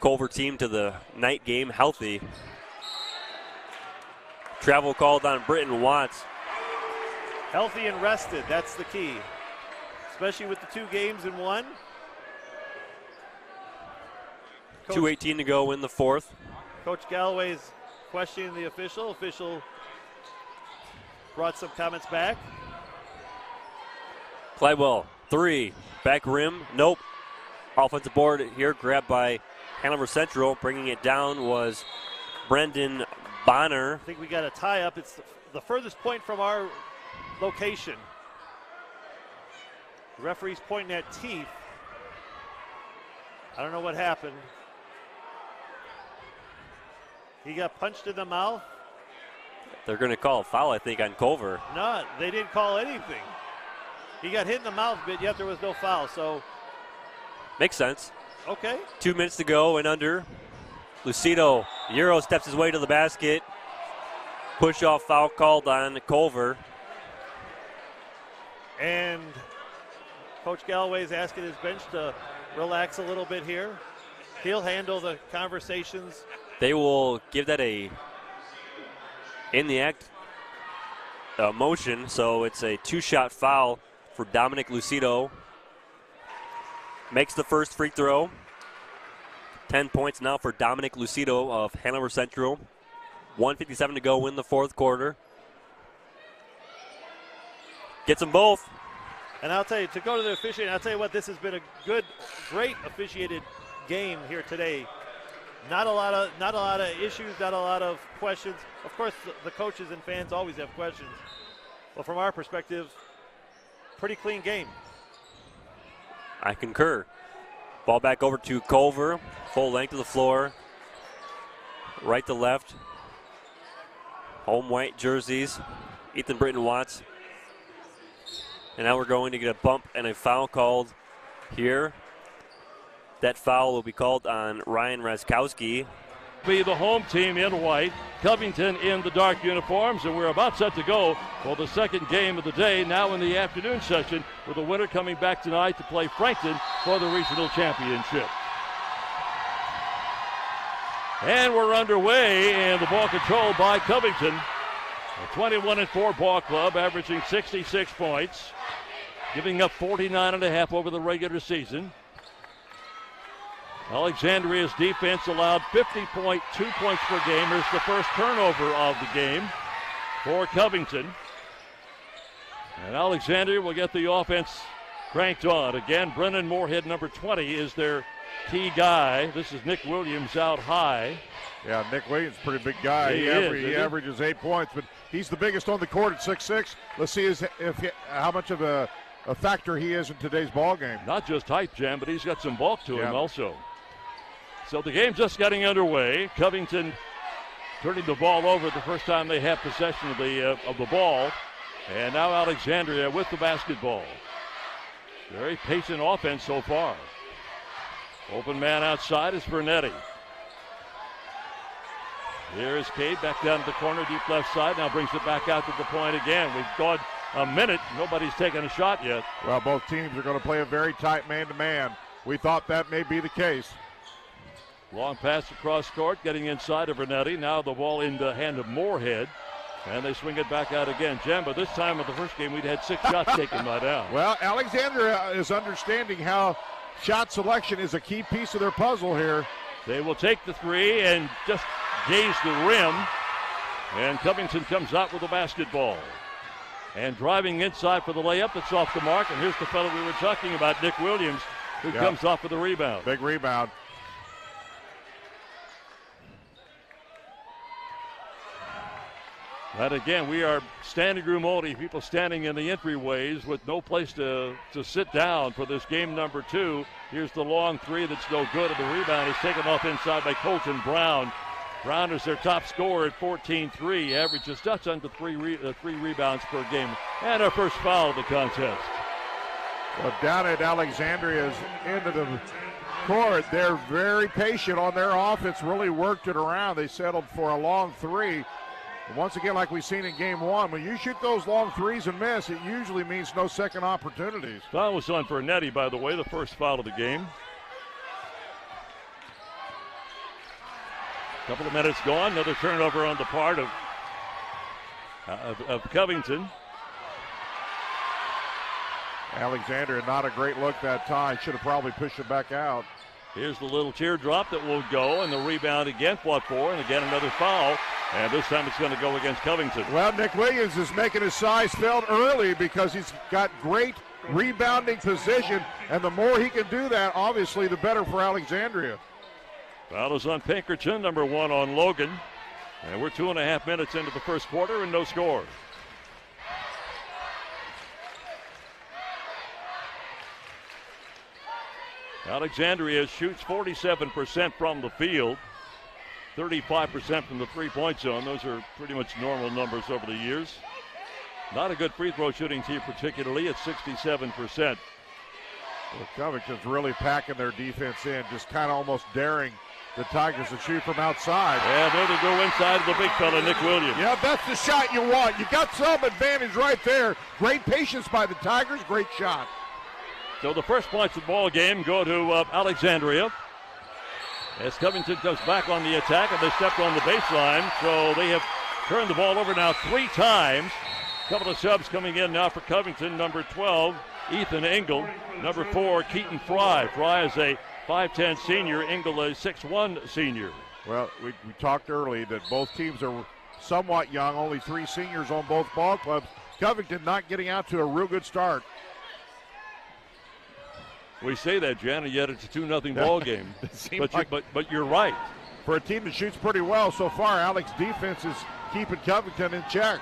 Culver team to the night game healthy. Travel called on Britton Watts. Healthy and rested, that's the key. Especially with the 2 games in one. 2:18 to go in the fourth. Coach Galloway's questioning the official. Official brought some comments back. Clydewell, 3, back rim, nope. Offensive board here, grabbed by Hanover Central. Bringing it down was Brendan Bonner. I think we got a tie-up. It's the furthest point from our location. The referee's pointing at Teeth. I don't know what happened. He got punched in the mouth. They're going to call a foul, I think, on Culver. No, they didn't call anything. He got hit in the mouth a bit, yet there was no foul, so. Makes sense. Okay. 2 minutes to go and under. Lucido Euro steps his way to the basket. Push off foul called on Culver. And Coach Galloway's asking his bench to relax a little bit here. He'll handle the conversations. They will give that a in the act motion, so it's a 2-shot foul for Dominic Lucido. Makes the first free throw. 10 points now for Dominic Lucido of Hanover Central. 1:57 to go in the fourth quarter. Gets them both. And I'll tell you, to go to the officiating, I'll tell you what, this has been a great officiated game here today. Not a lot of issues, not a lot of questions. Of course, the coaches and fans always have questions. But from our perspective, pretty clean game. I concur. Ball back over to Culver. Full length of the floor. Right to left. Home white jerseys. Ethan Britton Watts. And now we're going to get a bump and a foul called here. That foul will be called on Ryan Raskowski. Be the home team in white, Covington in the dark uniforms, and we're about set to go for the second game of the day, now in the afternoon session, with the winner coming back tonight to play Frankton for the regional championship. And we're underway, and the ball controlled by Covington. A 21-4 ball club, averaging 66 points, giving up 49.5 over the regular season. Alexandria's defense allowed 50.2 points per game. Here's the first turnover of the game for Covington. And Alexandria will get the offense cranked on. Again, Brennan Moorhead, number 20, is their key guy. This is Nick Williams out high. Yeah, Nick Williams, pretty big guy. He averages 8 points, but he's the biggest on the court at 6'6". Let's see how much of a factor he is in today's ball game. Not just height, Jam, but he's got some bulk to him also. So the game's just getting underway. Covington turning the ball over the first time they have possession of the ball. And now Alexandria with the basketball. Very patient offense so far. Open man outside is Vernetti. Here is Cade back down to the corner, deep left side. Now brings it back out to the point again. We've gone a minute. Nobody's taken a shot yet. Well, both teams are going to play a very tight man-to-man. We thought that may be the case. Long pass across court, getting inside of Vernetti. Now the ball in the hand of Moorhead. And they swing it back out again. Jemba, this time of the first game, we'd had 6 shots taken by down. Well, Alexandria is understanding how shot selection is a key piece of their puzzle here. They will take the 3 and just gaze the rim. And Covington comes out with the basketball. And driving inside for the layup, it's off the mark. And here's the fellow we were talking about, Nick Williams, who comes off with the rebound. Big rebound. And again, we are standing room only, people standing in the entryways with no place to sit down for this game number 2. Here's the long 3 that's no good, and the rebound is taken off inside by Colton Brown. Brown is their top scorer at 14-3, averages just under three rebounds per game. And our first foul of the contest. Well, down at Alexandria's end of the court, they're very patient on their offense, really worked it around. They settled for a long three. And once again, like we've seen in game one, when you shoot those long threes and miss, it usually means no second opportunities. Foul was on for Nettie, by the way, the first foul of the game. Couple of minutes gone, another turnover on the part of Covington. Alexander, not a great look that time. Should have probably pushed it back out. Here's the little teardrop that will go, and the rebound again fought for, and again another foul. And this time it's going to go against Covington. Well, Nick Williams is making his size felt early because he's got great rebounding position, and the more he can do that, obviously, the better for Alexandria. Foul is on Pinkerton, number 1 on Logan. And we're 2.5 minutes into the first quarter and no score. Alexandria shoots 47% from the field, 35% from the three-point zone. Those are pretty much normal numbers over the years. Not a good free throw shooting team particularly at 67%. Well, Covington's really packing their defense in, just kind of almost daring the Tigers to shoot from outside. Yeah, there they go inside of the big fella, Nick Williams. Yeah, that's the shot you want. You got some advantage right there. Great patience by the Tigers, great shot. So the first points of the ball game go to Alexandria. As Covington comes back on the attack, and they stepped on the baseline, so they have turned the ball over now 3 times. A couple of subs coming in now for Covington. Number 12, Ethan Engel. Number 4, Keaton Fry. Fry is a 5'10 senior, Engel a 6'1 senior. Well, we talked early that both teams are somewhat young, only 3 seniors on both ball clubs. Covington not getting out to a real good start. We say that, Jan, and yet it's a 2-0 ball game. But you're right. For a team that shoots pretty well so far, Alex defense is keeping Covington in check.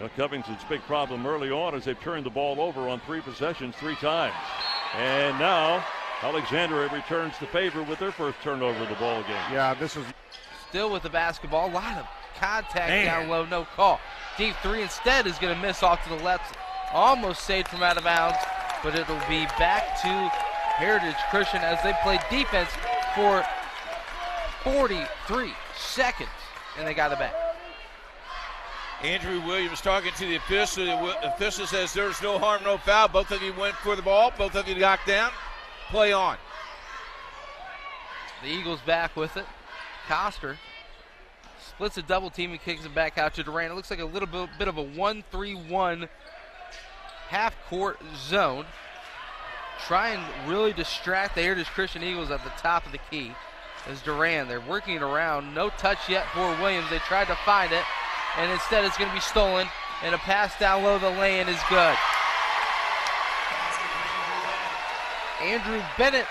Well, Covington's big problem early on is they've turned the ball over on 3 possessions 3 times. And now Alexandria returns the favor with their first turnover of the ball game. Yeah, this is still with the basketball. A lot of contact down low, no call. Deep 3 instead is going to miss off to the left. Almost saved from out of bounds, but it'll be back to Heritage Christian as they play defense for 43 seconds, and they got it back. Andrew Williams talking to the official. The official says there's no harm, no foul. Both of you went for the ball. Both of you knocked down. Play on. The Eagles back with it. Coster splits a double team and kicks it back out to Durant. It looks like a little bit of a 1-3-1 half-court zone. Try and really distract the Heritage Christian Eagles at the top of the key. As Durant, they're working it around. No touch yet for Williams. They tried to find it, and instead it's going to be stolen. And a pass down low, the lay-in is good. Andrew Bennett,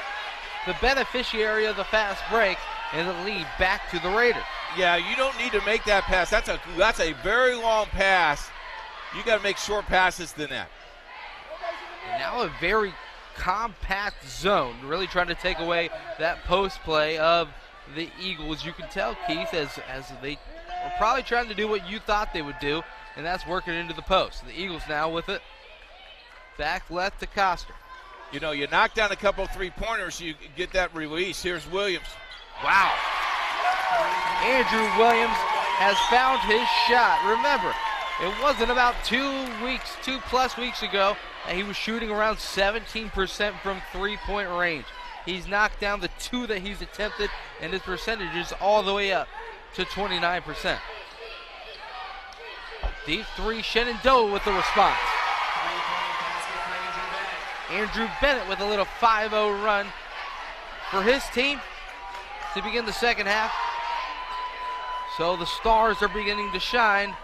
the beneficiary of the fast break, and the lead back to the Raiders. Yeah, you don't need to make that pass. That's a very long pass. You got to make short passes than that. And now a very compact zone, really trying to take away that post play of the Eagles. You can tell, Keith, as they were probably trying to do what you thought they would do, and that's working into the post. The Eagles now with it. Back left to Coster. You know, you knock down a couple 3-pointers, you get that release. Here's Williams. Wow. Andrew Williams has found his shot. Remember, it wasn't about 2+ weeks ago, and he was shooting around 17% from 3-point range. He's knocked down the 2 that he's attempted, and his percentage is all the way up to 29%. Deep 3, Shenandoah with the response. Andrew Bennett with a little 5-0 run for his team to begin the second half. So the Stars are beginning to shine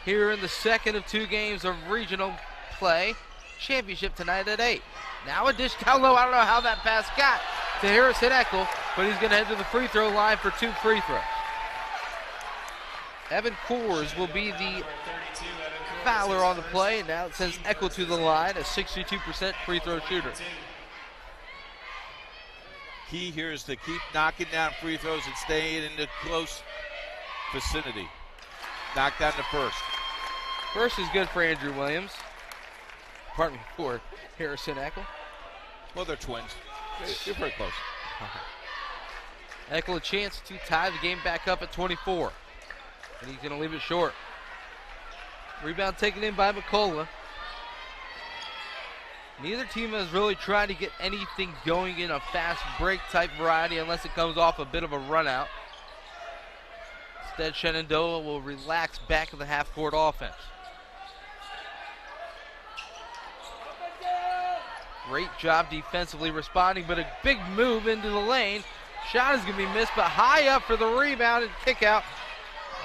here in the second of 2 games of regional play. Championship tonight at 8. Now a dish down low. I don't know how that pass got to Harrison Eckel, but he's going to head to the free throw line for 2 free throws. Evan Coors will be the fouler on the play, and now it sends Eckel to the line, a 62% free throw shooter. key here is to keep knocking down free throws and staying in the close vicinity. Knock down the first. First is good for Andrew Williams. Pardon me, for Harrison Eckel. Well, they're twins. They're very close. Eckel a chance to tie the game back up at 24. And he's going to leave it short. Rebound taken in by McCullough. Neither team has really tried to get anything going in a fast break type variety unless it comes off a bit of a run out. Instead, Shenandoah will relax back of the half-court offense. Great job defensively responding, but a big move into the lane. Shot is going to be missed, but high up for the rebound and kick out.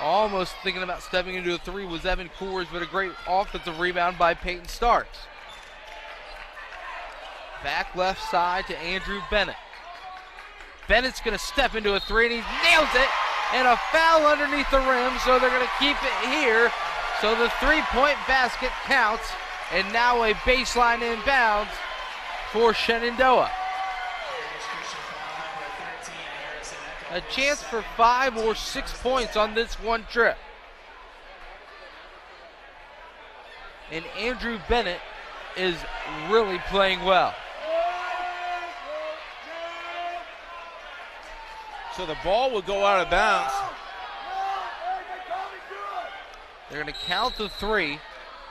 Almost thinking about stepping into a three was Evan Coors, but a great offensive rebound by Peyton Starks. Back left side to Andrew Bennett. Bennett's going to step into a three, and he nails it. And a foul underneath the rim, so they're going to keep it here. So the three-point basket counts, and now a baseline inbounds for Shenandoah. A chance for 5 or 6 points on this one trip. And Andrew Bennett is really playing well. So the ball will go out of bounds. They're going to count the three.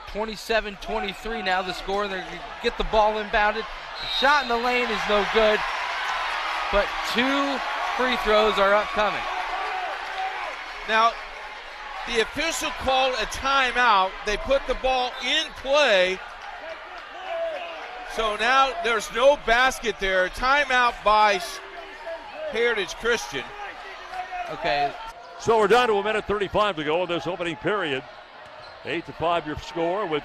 27-23 now the score, and they're going to get the ball inbounded. The shot in the lane is no good, but 2 free throws are upcoming. Now, the official called a timeout. They put the ball in play. So now there's no basket there. Timeout by Heritage Christian. Okay. So we're down to 1:35 to go in this opening period. 8-5 your score, with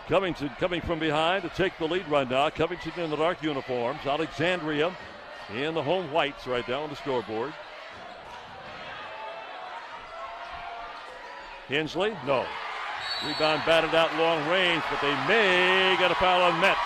Covington coming from behind to take the lead right now. Covington in the dark uniforms. Alexandria in the home whites right now on the scoreboard. Hensley, no. Rebound batted out long range, but they may get a foul on Metz.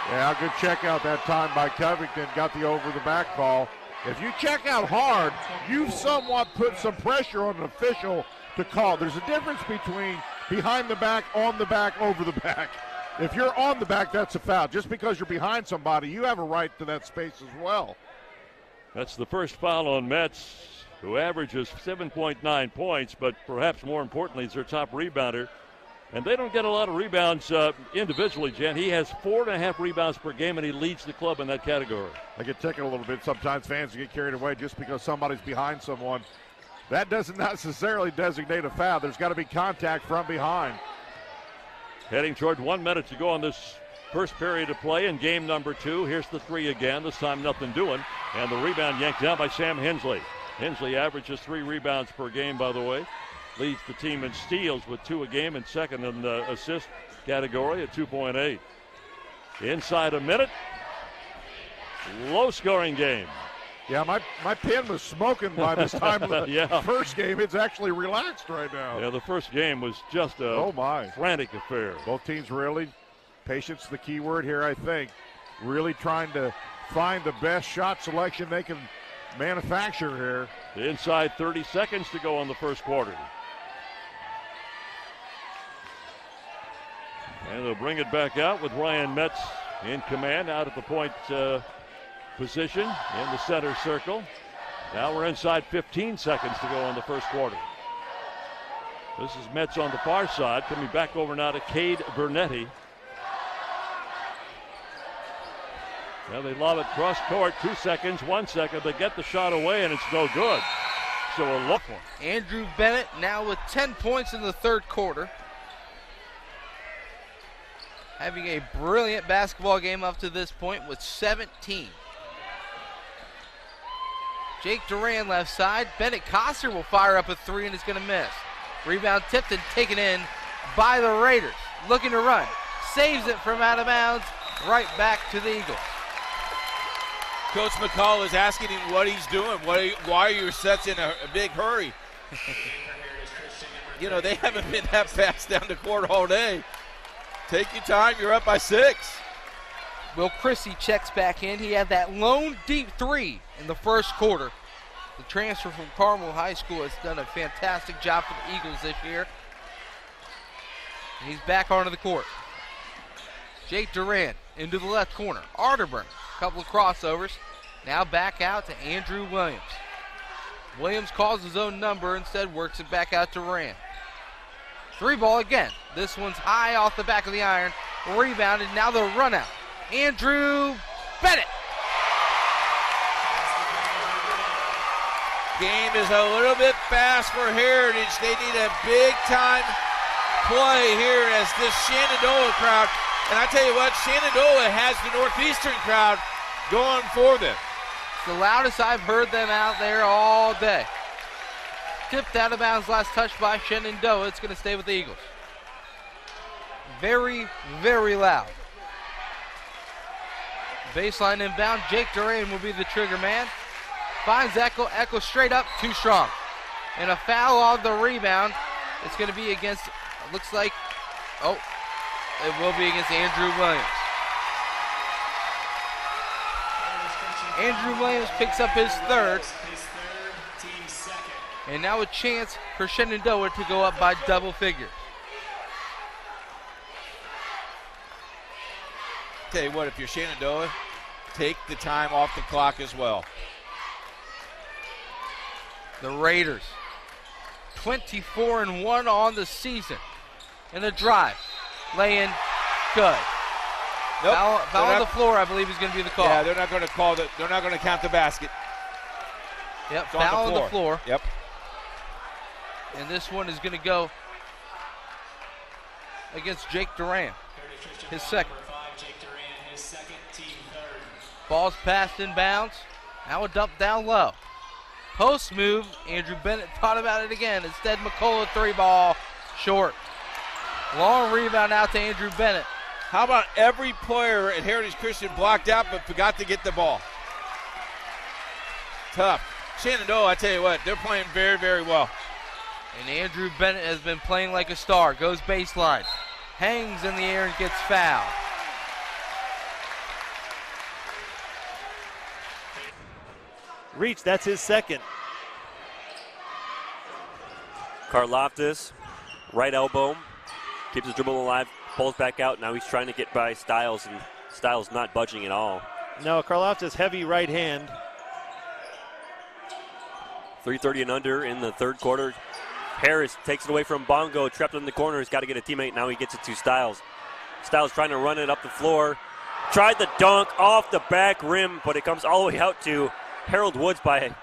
Yeah, good check out that time by Covington. Got the over-the-back call. If you check out hard, you've somewhat put some pressure on an official to call. There's a difference between behind the back, on the back, over the back. If you're on the back, that's a foul. Just because you're behind somebody, you have a right to that space as well. That's the first foul on Metz, who averages 7.9 points, but perhaps more importantly is their top rebounder. And they don't get a lot of rebounds individually, Jen. He has 4.5 rebounds per game, and he leads the club in that category. I get tickled a little bit. Sometimes fans get carried away just because somebody's behind someone. That doesn't necessarily designate a foul. There's got to be contact from behind. Heading toward 1 minute to go on this first period of play in game number 2. Here's the three again. This time nothing doing. And the rebound yanked down by Sam Hensley. Hensley averages 3 rebounds per game, by the way. Leads the team in steals with 2 a game, and second in the assist category at 2.8. Inside a minute. Low-scoring game. Yeah, my pen was smoking by this time of the yeah. first game. It's actually relaxed right now. Yeah, the first game was just a frantic affair. Both teams really, patience the key word here, I think. Really trying to find the best shot selection they can manufacture here. Inside 30 seconds to go in the first quarter. And they'll bring it back out with Ryan Metz in command out at the point position in the center circle. Now we're inside 15 seconds to go in the first quarter. This is Metz on the far side, coming back over now to Cade Bernetti. Now they lob it cross court, 2 seconds, 1 second. They get the shot away and it's no good. So a look one. Andrew Bennett now with 10 points in the third quarter. Having a brilliant basketball game up to this point with 17. Jake Duran left side. Bennett Coster will fire up a 3 and it's going to miss. Rebound tipped and taken in by the Raiders. Looking to run. Saves it from out of bounds. Right back to the Eagles. Coach McCall is asking him what he's doing. Why are your sets in a big hurry? You know, they haven't been that fast down the court all day. Take your time. You're up by 6. Will Chrissy checks back in. He had that lone deep three in the first quarter. The transfer from Carmel High School has done a fantastic job for the Eagles this year. And he's back onto the court. Jake Durant into the left corner. Arterburn, a couple of crossovers. Now back out to Andrew Williams. Williams calls his own number, instead works it back out to Rand. Three ball again. This one's high off the back of the iron. Rebounded, now the run out. Andrew Bennett. Game is a little bit fast for Heritage. They need a big-time play here as this Shenandoah crowd, and I tell you what, Shenandoah has the Northeastern crowd going for them. It's the loudest I've heard them out there all day. Tipped out of bounds, last touch by Shenandoah. It's going to stay with the Eagles. Very, very loud. Baseline inbound. Jake Duran will be the trigger man. Finds Echo. Echo straight up, too strong. And a foul on the rebound. It's going to be against, it looks like, oh, it will be against Andrew Williams. Andrew Williams picks up his third. And now a chance for Shenandoah to go up by double figures. Tell you what, if you're Shenandoah, take the time off the clock as well. The Raiders, 24-1 on the season. And a drive, lay in, good. Nope, foul on the floor, I believe, is going to be the call. Yeah, they're not going to call it. They're not going to count the basket. Yep, It's foul on the floor. Yep. And this one is going to go against Jake Duran, his second. Ball's passed in bounds. Now a dump down low. Post move. Andrew Bennett thought about it again. Instead, McCullough three ball short. Long rebound out to Andrew Bennett. How about every player at Heritage Christian blocked out but forgot to get the ball? Tough. Shenandoah, I tell you what, they're playing very, very well. And Andrew Bennett has been playing like a star. Goes baseline. Hangs in the air and gets fouled. Reach, that's his second. Karloftis, right elbow, keeps his dribble alive, pulls back out. Now he's trying to get by Stiles, and Stiles not budging at all. No, Karloftis heavy right hand. 3:30 and under in the third quarter. Harris takes it away from Bongo, trapped in the corner. He's got to get a teammate. Now he gets it to Stiles. Stiles trying to run it up the floor. Tried the dunk off the back rim, but it comes all the way out to Harold Woods by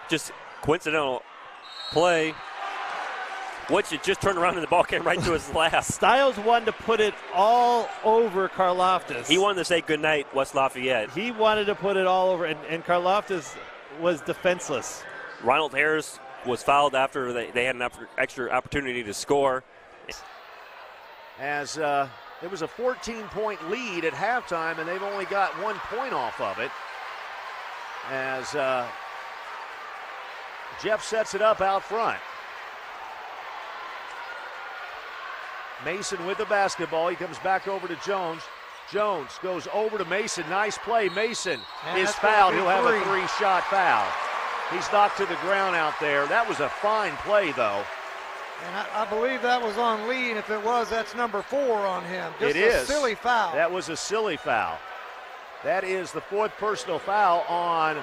just coincidental play. Woods had just turned around and the ball came right to his lap. Stiles wanted to put it all over Karloftis. He wanted to say goodnight, West Lafayette. He wanted to put it all over, and Karloftis was defenseless. Ronald Harris was fouled after they had an extra opportunity to score. As it was a 14-point lead at halftime, and they've only got 1 point off of it. As Jeff sets it up out front. Mason with the basketball. He comes back over to Jones. Jones goes over to Mason. Nice play. Mason is fouled. He'll have a three-shot foul. He's knocked to the ground out there. That was a fine play, though. And I believe that was on Lee, and if it was, that's number 4 on him. Just it is. A silly foul. That was a silly foul. That is the 4th personal foul on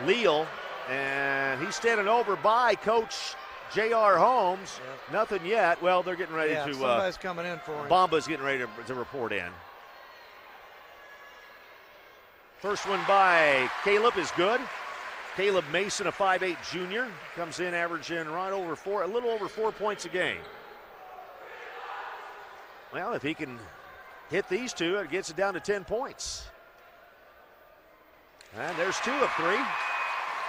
Leal, and he's standing over by Coach J.R. Holmes. Yeah. Nothing yet. Well, they're getting ready to. Somebody's coming in for him. Bomba's getting ready to report in. First one by Caleb is good. Caleb Mason, a 5'8" junior, comes in averaging a little over 4 points a game. Well, if he can hit these two, it gets it down to 10 points. And there's 2 of 3.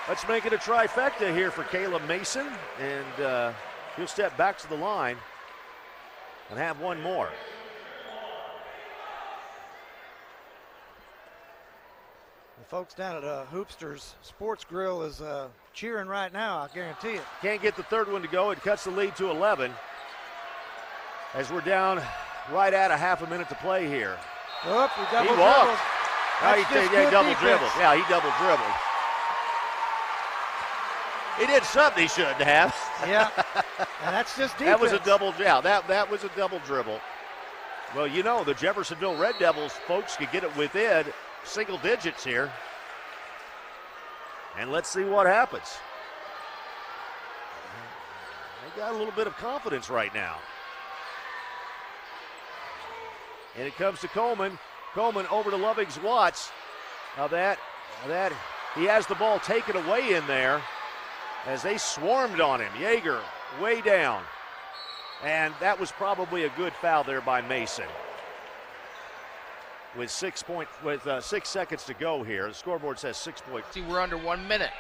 Let's make it a trifecta here for Caleb Mason, and he'll step back to the line and have one more. The folks down at Hoopsters Sports Grill is cheering right now, I guarantee it. Can't get the third one to go. It cuts the lead to 11 as we're down right at a half a minute to play here. Oop, he double He dribbled. walked. No, That's he just yeah, good double defense. dribbled. Yeah, he double dribbled. He did something he shouldn't have. Yeah, and that's just defense. That was a double. Yeah, that was a double dribble. Well, you know, the Jeffersonville Red Devils folks could get it within single digits here. And let's see what happens. They got a little bit of confidence right now. And it comes to Coleman. Coleman over to Lovings Watts. Now that he has the ball taken away in there as they swarmed on him. Yeager way down. And that was probably a good foul there by Mason. With 6 seconds to go here, the scoreboard says 6 points. See, we're under 1 minute.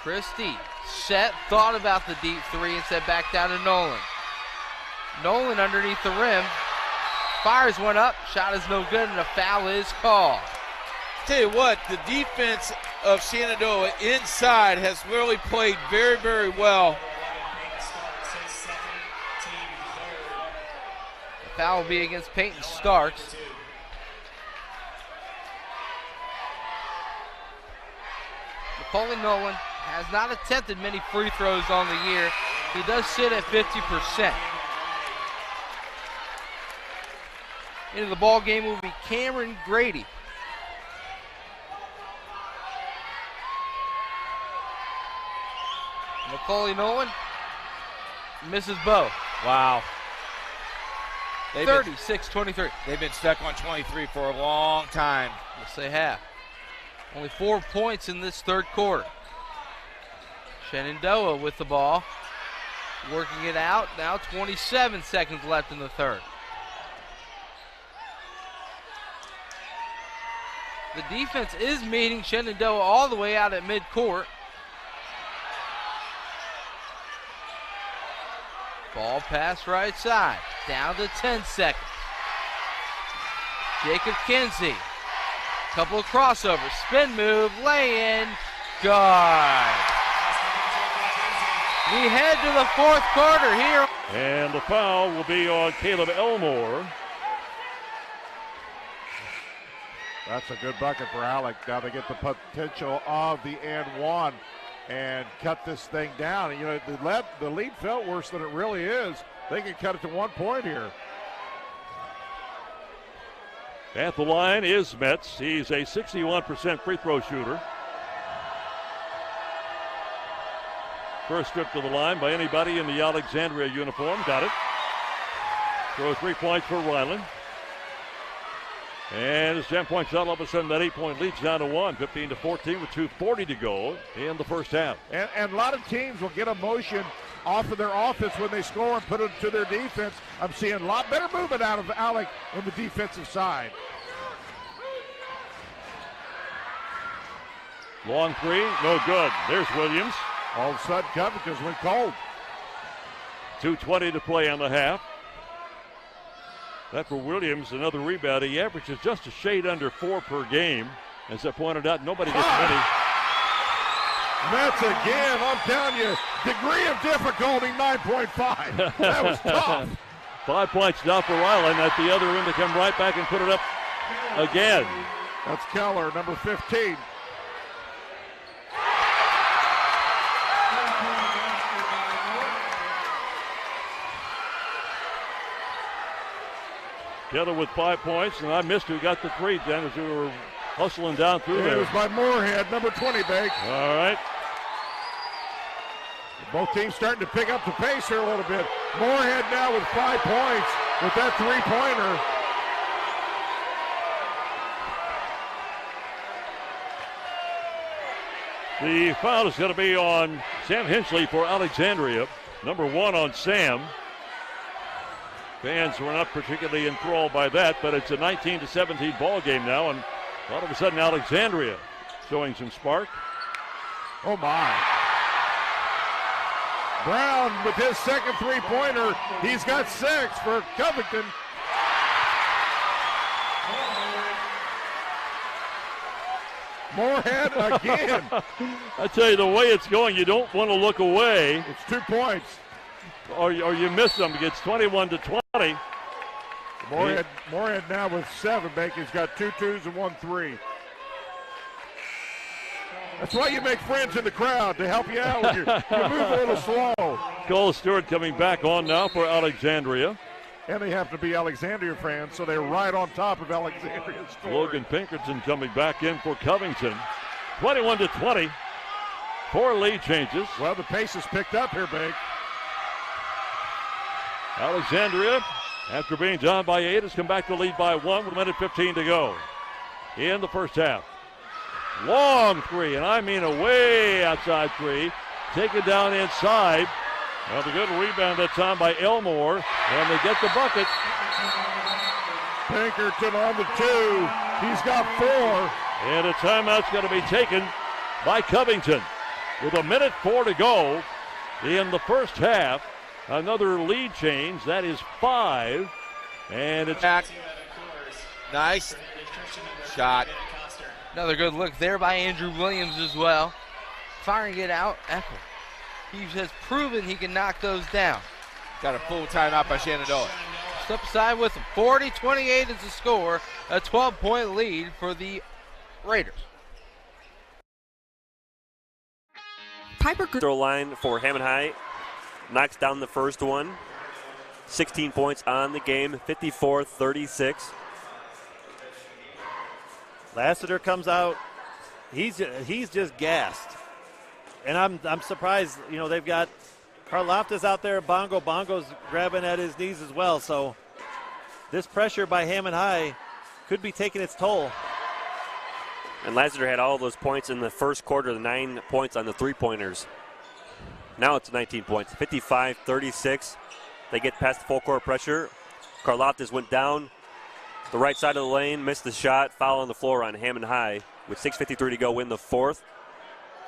Christie thought about the deep three and said back down to Nolan. Nolan underneath the rim. Fires one up. Shot is no good, and a foul is called. Tell you what, the defense of Shenandoah inside has really played very, very well. The foul will be against Peyton Starks. Macaulay Nolan has not attempted many free throws on the year. He does sit at 50%. Into the ball game will be Cameron Grady. Macaulay Nolan misses both. Wow. 36-23. They've been stuck on 23 for a long time. Yes, they have. Only 4 points in this third quarter. Shenandoah with the ball. Working it out. Now 27 seconds left in the third. The defense is meeting Shenandoah all the way out at midcourt. Ball pass right side. Down to 10 seconds. Jacob Kinsey. Couple of crossovers. Spin move. Lay in. Good. We head to the fourth quarter here. And the foul will be on Caleb Elmore. That's a good bucket for Alec. Now they get the potential of the and one and cut this thing down. You know, the lead felt worse than it really is. They can cut it to 1 point here. At the line is Metz. He's a 61% free throw shooter. First trip to the line by anybody in the Alexandria uniform. Got it. Throw 3 points for Ryland. And as 10 points out, all of a sudden that 8-point lead's down to 1, 15-14 with 2:40 to go in the first half. And a lot of teams will get emotion off of their offense when they score and put it to their defense. I'm seeing a lot better movement out of Alec on the defensive side. Long three, no good. There's Williams. All of a sudden, Covington's went cold. 2:20 to play on the half. That for Williams, another rebound. He averages just a shade under 4 per game. As I pointed out, nobody gets many. Metz again, I'm telling you, degree of difficulty, 9.5. That was tough. 5 points now for Ryland at the other end to come right back and put it up again. That's Keller, number 15. Keller with 5 points, and I missed who got the three, Jen, as we were hustling down through there. It was by Moorhead, number 20, Bake. All right. Both teams starting to pick up the pace here a little bit. Moorhead now with 5 points with that three-pointer. The foul is going to be on Sam Hinchley for Alexandria. Number 1 on Sam. Fans were not particularly enthralled by that, but it's a 19-17 ball game now, and all of a sudden Alexandria showing some spark. Oh my. Brown with his second three-pointer. He's got 6 for Covington. Moorhead again. I tell you, the way it's going, you don't want to look away. It's 2 points. Or you miss them. It's 21-20. Moorhead now with 7. Bacon's got 2 2s and 1 3. That's why you make friends in the crowd, to help you out when you move a little slow. Cole Stewart coming back on now for Alexandria. And they happen to be Alexandria fans, so they're right on top of Alexandria's score. Logan Pinkerton coming back in for Covington. 21-20. 4 lead changes. Well, the pace has picked up here, Big. Alexandria, after being down by 8, has come back to lead by 1 with 1:15 to go in the first half. Long 3, and I mean a way outside 3. Taken down inside. Well, the good rebound that time by Elmore, and they get the bucket. Pinkerton on the 2. He's got 4. And a timeout's going to be taken by Covington. With 1:04 to go in the first half. Another lead change. That is 5. And it's back. Nice shot. Another good look there by Andrew Williams as well. Firing it out. Eckel. He has proven he can knock those down. Got a full timeout by Shenandoah. Step aside with him. 40-28 is the score. A 12-point lead for the Raiders. Piper throw line for Hammond High. Knocks down the first one. 16 points on the game. 54-36. Lassiter comes out. He's just gassed. And I'm surprised, they've got Karloftis out there. Bongo's grabbing at his knees as well. So this pressure by Hammond High could be taking its toll. And Lassiter had all those points in the first quarter, the 9 points on the three-pointers. Now it's 19 points, 55-36. They get past the full court pressure. Karloftis went down the right side of the lane, missed the shot, foul on the floor on Hammond High with 6:53 to go in the fourth.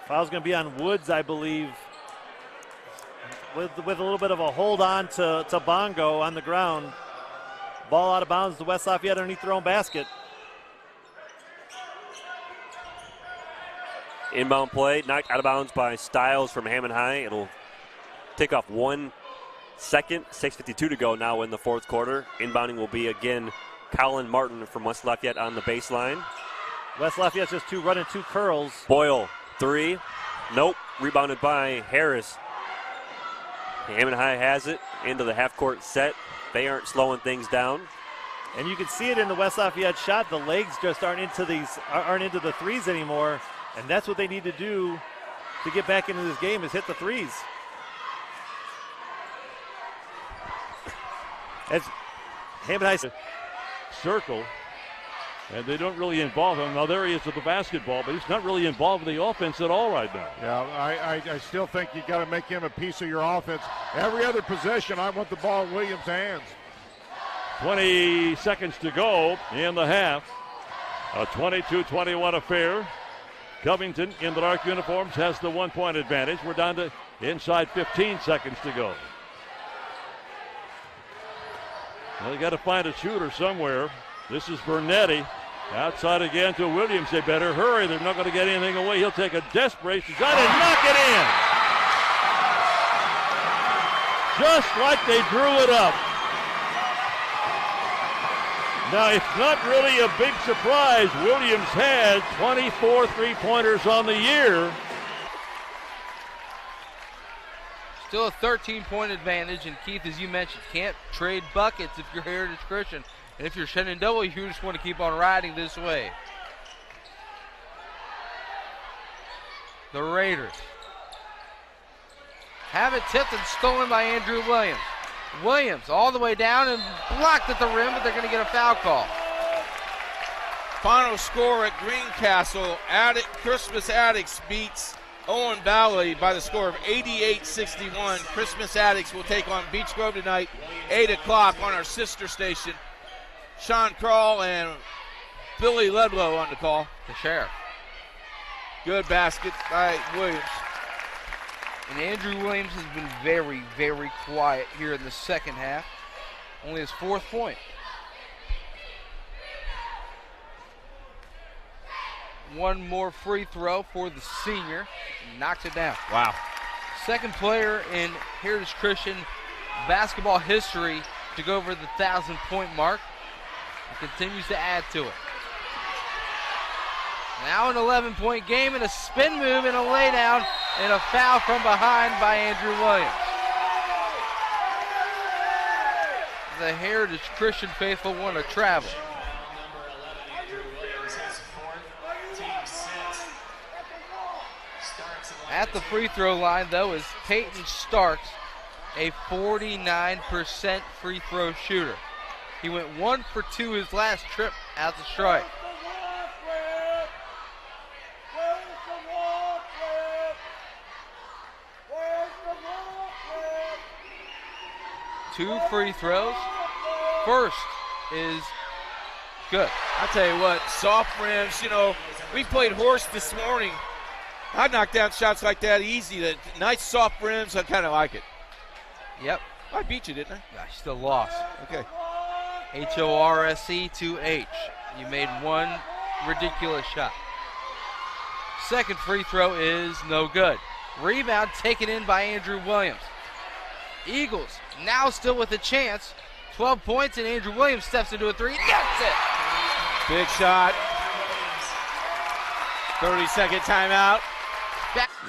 Foul's going to be on Woods, I believe, with a little bit of a hold on to Bongo on the ground. Ball out of bounds to West Lafayette underneath their own basket. Inbound play, knocked out of bounds by Stiles from Hammond High. It'll take off 1 second, 6:52 to go now in the fourth quarter. Inbounding will be again Colin Martin from West Lafayette on the baseline. West Lafayette's just running 2 curls. Boyle, 3. Nope, rebounded by Harris. Hammond High has it into the half-court set. They aren't slowing things down. And you can see it in the West Lafayette shot. The legs just aren't into the threes anymore. And that's what they need to do to get back into this game, is hit the threes. As Hammond High circle, and they don't really involve him. Now there he is with the basketball, but he's not really involved in the offense at all right now. Yeah, I still think you got to make him a piece of your offense. Every other possession, I want the ball in Williams' hands. 20 seconds to go in the half. A 22-21 affair. Covington in the dark uniforms has the 1-point advantage. We're down to inside 15 seconds to go. Well, they got to find a shooter somewhere. This is Bernetti. Outside again to Williams. They better hurry. They're not going to get anything away. He'll take a desperation shot and knock it in. Just like they drew it up. Now, it's not really a big surprise. Williams had 24 three-pointers on the year. Still a 13-point advantage, and Keith, as you mentioned, can't trade buckets if you're Heritage Christian. And if you're Shenandoah, you just want to keep on riding this way. The Raiders have it tipped and stolen by Andrew Williams. Williams all the way down and blocked at the rim, but they're going to get a foul call. Final score at Greencastle. Christmas Addicts beats Owen Valley by the score of 88-61. Christmas Addicts will take on Beech Grove tonight, 8 o'clock on our sister station. Sean Kroll and Billy Ledlow on the call. The sheriff. Good basket by Williams. And Andrew Williams has been very, very quiet here in the second half. Only his 4th point. One more free throw for the senior. Knocks it down. Wow. Second player in Heritage Christian basketball history to go over the 1,000-point mark and continues to add to it. Now an 11-point game and a spin move and a laydown and a foul from behind by Andrew Williams. The Heritage Christian faithful want to travel. At the free throw line, though, is Peyton Starks, a 49% free throw shooter. He went 1 for 2 his last trip at the strike. Two free throws. First is good. I'll tell you what, soft rims, you know, we played horse this morning. I knocked down shots like that easy. The nice soft rims, I kind of like it. Yep. I beat you, didn't I? I still lost. Okay. HORSE to H. You made one ridiculous shot. Second free throw is no good. Rebound taken in by Andrew Williams. Eagles now still with a chance. 12 points and Andrew Williams steps into a three. That's it. Big shot. 30-second timeout.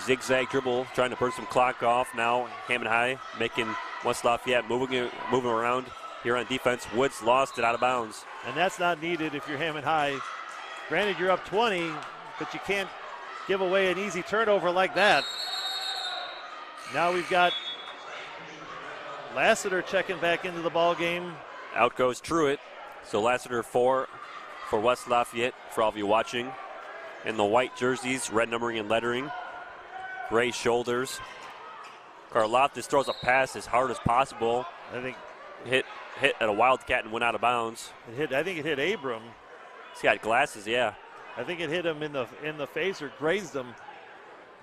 Zigzag dribble, trying to burn some clock off. Now Hammond High making West Lafayette moving around here on defense. Woods lost it out of bounds. And that's not needed if you're Hammond High. Granted, you're up 20, but you can't give away an easy turnover like that. Now we've got Lassiter checking back into the ball game. Out goes Truitt. So Lassiter 4 for West Lafayette for all of you watching. In the white jerseys, red numbering and lettering. Gray shoulders. Karloftis throws a pass as hard as possible. I think hit at a Wildcat and went out of bounds. I think it hit Abram. He's got glasses, yeah. I think it hit him in the face or grazed him.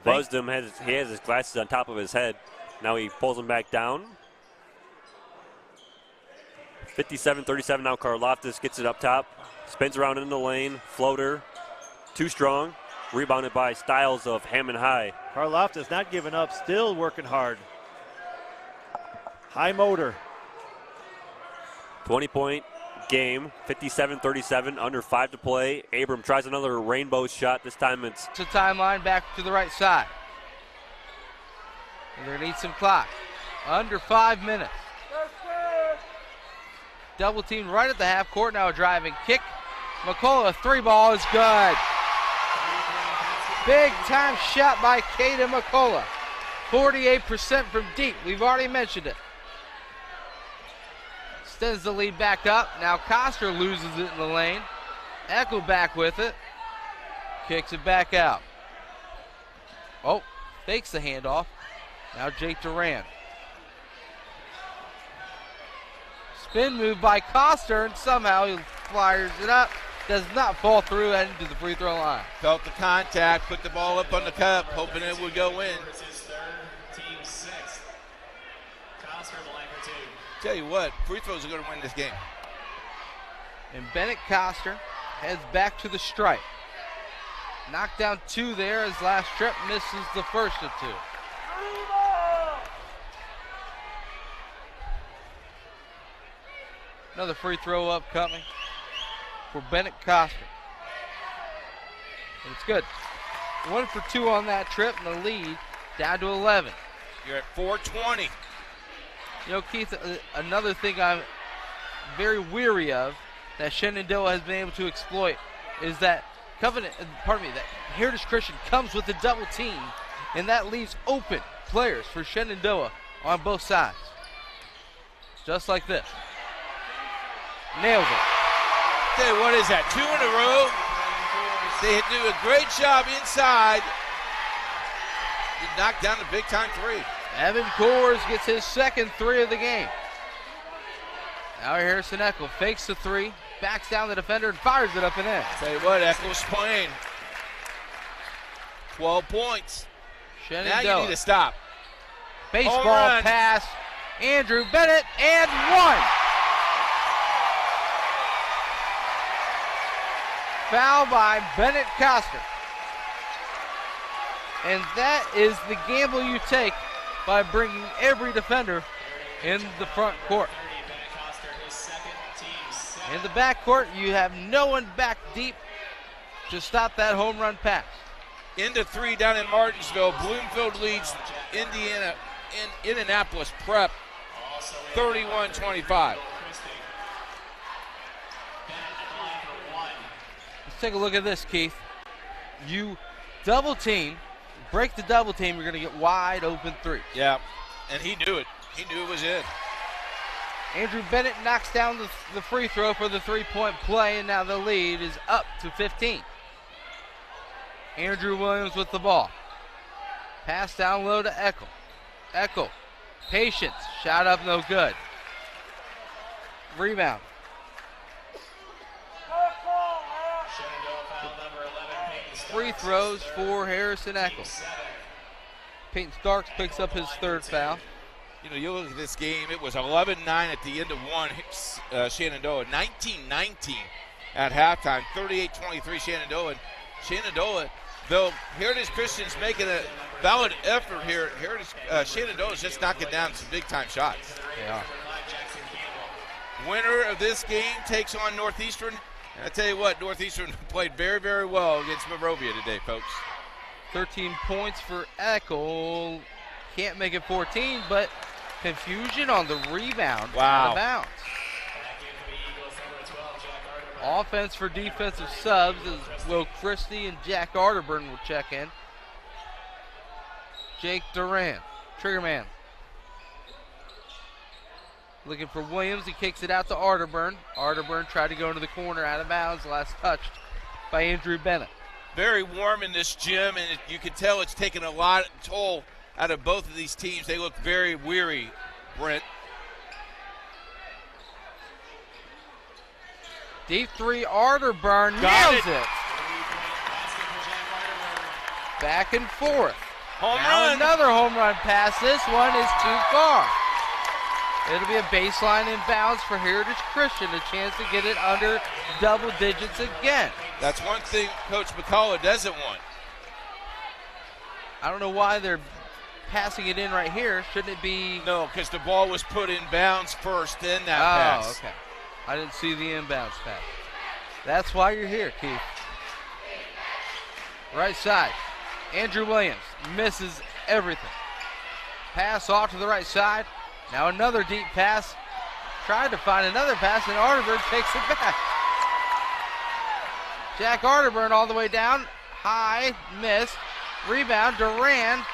Buzzed him. He has his glasses on top of his head. Now he pulls him back down. 57-37 now. Karloftis gets it up top. Spins around in the lane. Floater. Too strong. Rebounded by Styles of Hammond High. Karloftis not giving up. Still working hard. High motor. 20-point game. 57-37. Under 5 to play. Abram tries another rainbow shot. This time it's a timeline back to the right side. And there needs some clock. Under 5 minutes. Double team right at the half court. Now a driving kick. McCullough, 3-ball is good. Big time shot by Caden McCullough. 48% from deep. We've already mentioned it. Extends the lead back up. Now Coster loses it in the lane. Echo back with it. Kicks it back out. Oh, fakes the handoff. Now Jake Duran. Spin move by Coster, and somehow he fires it up. Does not fall through, heading to the free throw line. Felt the contact, put the ball up on the cup, hoping it would go in. Tell you what, free throws are going to win this game. And Bennett Coster heads back to the stripe. Knocked down 2 there. His last trip misses the first of 2. Another free throw upcoming for Bennett Coster. And it's good. 1 for 2 on that trip, and the lead down to 11. You're at 4:20. You know, Keith, another thing I'm very weary of that Shenandoah has been able to exploit is that that Heritage Christian comes with a double team, and that leaves open players for Shenandoah on both sides. Just like this. Nails it. Tell you what is that, 2 in a row? They do a great job inside. He knocked down the big time 3. Evan Coors gets his second 3 of the game. Now Harrison Eckel fakes the 3, backs down the defender and fires it up and in. Tell you what, Eckel's playing. 12 points. Shenandoah. Now you need to stop. Baseball pass. Andrew Bennett and 1. Foul by Bennett Coster. And that is the gamble you take by bringing every defender in the front court. In the backcourt, you have no one back deep to stop that home run pass. Into 3 down in Martinsville. Bloomfield leads Indianapolis Prep 31-25. Let's take a look at this, Keith. You double team, break the double team, you're going to get wide open 3. Yeah, and he knew it. He knew it was in. Andrew Bennett knocks down the free throw for the 3-point play, and now the lead is up to 15. Andrew Williams with the ball. Pass down low to Eckel. Eckel, patience, shot up, no good. Rebound. Free throws for Harrison Eckel. Peyton Starks picks up his 3rd foul. You know, you look at this game, it was 11-9 at the end of one. Shenandoah, 19-19 at halftime, 38-23 Shenandoah. And Shenandoah, though Heritage Christian's making a valid effort here, Shenandoah's just knocking down some big-time shots. They are. Winner of this game takes on Northeastern. And I tell you what, Northeastern played very, very well against Monrovia today, folks. 13 points for Eckel. Can't make it 14, but confusion on the rebound. Wow. Out of bounds. Offense for defensive subs as Will Christie and Jack Arterburn will check in. Jake Duran, triggerman. Looking for Williams, he kicks it out to Arterburn. Arterburn tried to go into the corner, out of bounds, last touched by Andrew Bennett. Very warm in this gym, and you can tell it's taken a lot of toll out of both of these teams. They look very weary, Brent. Deep 3, Arterburn nails it. Back and forth. Home now run. Another home run pass. This one is too far. It'll be a baseline inbounds for Heritage Christian, a chance to get it under double digits again. That's one thing Coach McCullough doesn't want. I don't know why they're passing it in right here. Shouldn't it be? No, because the ball was put in bounds first, then that pass. Oh, okay. I didn't see the inbounds pass. That's why you're here, Keith. Right side. Andrew Williams misses everything. Pass off to the right side. Now another deep pass. Tried to find another pass, and Arterburn takes it back. Jack Arterburn all the way down. High, missed. Rebound, Duran.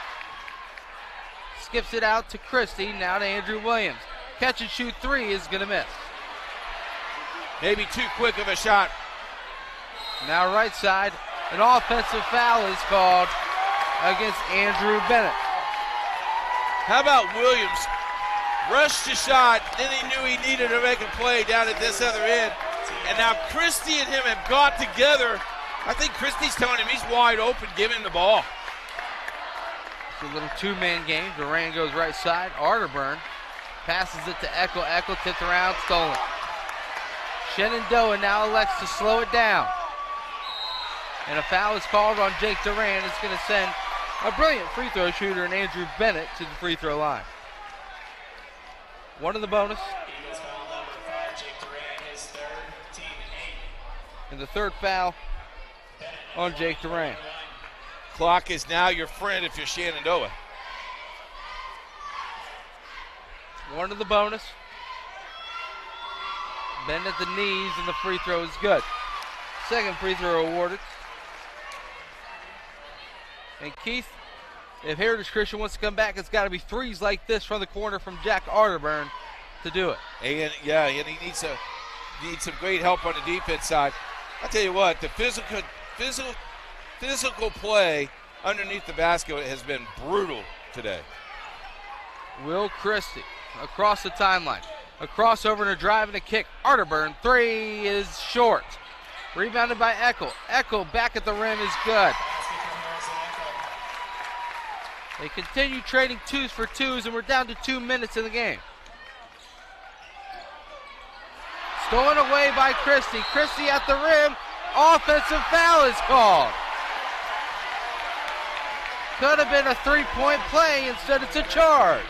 Skips it out to Christie, now to Andrew Williams. Catch and shoot 3 is going to miss. Maybe too quick of a shot. Now right side, an offensive foul is called against Andrew Bennett. How about Williams? Rushed the shot, then he knew he needed to make a play down at this other end. And now Christie and him have got together. I think Christie's telling him he's wide open, give him the ball. It's a little 2-man game. Duran goes right side. Arterburn passes it to Eckel. Eckel tipped around, stolen. Shenandoah now elects to slow it down. And a foul is called on Jake Duran. It's going to send a brilliant free throw shooter and Andrew Bennett to the free throw line. One in the bonus. And the 3rd foul on Jake Duran. Clock is now your friend if you're Shenandoah. One to the bonus. Bend at the knees, and the free throw is good. 2nd free throw awarded. And Keith, if Heritage Christian wants to come back, it's got to be threes like this from the corner from Jack Arterburn to do it. And and he needs some great help on the defense side. I tell you what, the physical play underneath the basket has been brutal today. Will Christie across the timeline. A crossover and a drive and a kick. Arterburn, 3 is short. Rebounded by Eckel. Eckel back at the rim is good. They continue trading 2s for 2s, and we're down to 2 minutes in the game. Stolen away by Christie. Christie at the rim. Offensive foul is called. Could have been a 3-point play. Instead, it's a charge.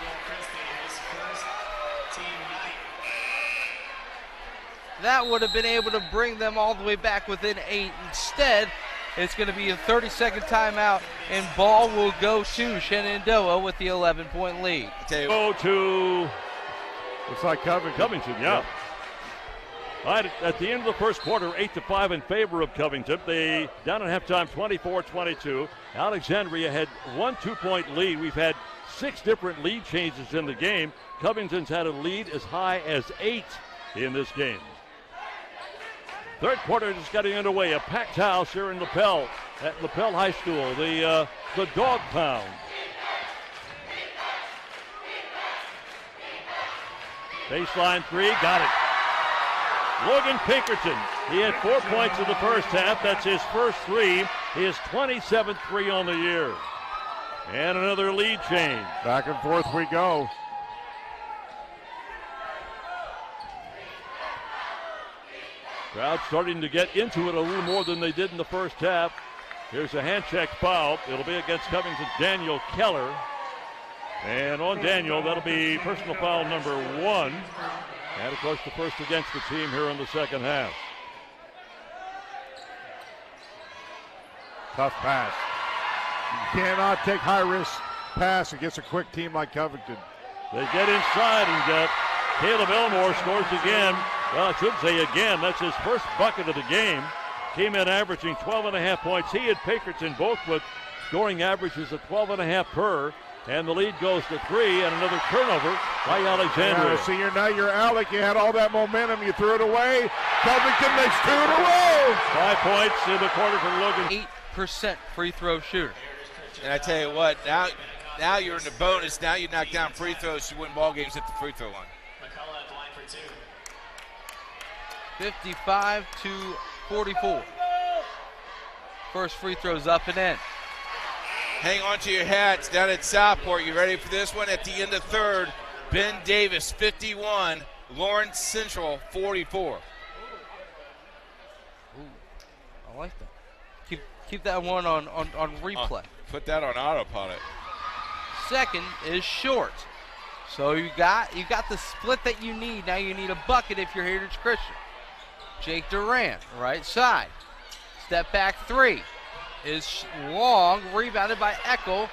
That would have been able to bring them all the way back within 8. Instead, it's going to be a 30-second timeout, and ball will go to Shenandoah with the 11-point lead. Go to looks like Covington, yeah. All right, at the end of the first quarter, 8-5 in favor of Covington. They down at halftime, 24-22. Alexandria had 1 2-point lead. We've had 6 different lead changes in the game. Covington's had a lead as high as 8 in this game. Third quarter just getting underway. A packed house here in Lapel at Lapel High School, the Dog Pound. Baseline 3, got it. Logan Pinkerton, he had 4 points in the first half. That's his first 3. His 27th 3 on the year. And another lead change. Back and forth we go. Crowd starting to get into it a little more than they did in the first half. Here's a hand check foul. It'll be against Covington's Daniel Keller. And on Daniel, that'll be personal foul number 1. And, of course, the first against the team here in the second half. Tough pass. You cannot take high-risk pass against a quick team like Covington. They get inside, and Caleb Elmore scores again. Well, I should say again, that's his first bucket of the game. Came in averaging 12.5 points. He and Pinkerton both with scoring averages of 12.5 per. And the lead goes to 3, and another turnover by Alexandria. Yeah, see, you're Alec. You had all that momentum. You threw it away. Covington makes 2 in a row. 5 points in the quarter for Logan. 8% free throw shooter. And I tell you what, now you're in the bonus. Now you knock down free throws to win ball games at the free throw line. 55-44. First free throw's up and in. Hang on to your hats down at Southport. You ready for this one? At the end of third, Ben Davis, 51. Lawrence Central, 44. Ooh, I like that. Keep that one on replay. Put that on autopilot. Second is short. So you got the split that you need. Now you need a bucket if you're Heritage Christian. Jake Durant, right side. Step back 3. Is long, rebounded by Eckel.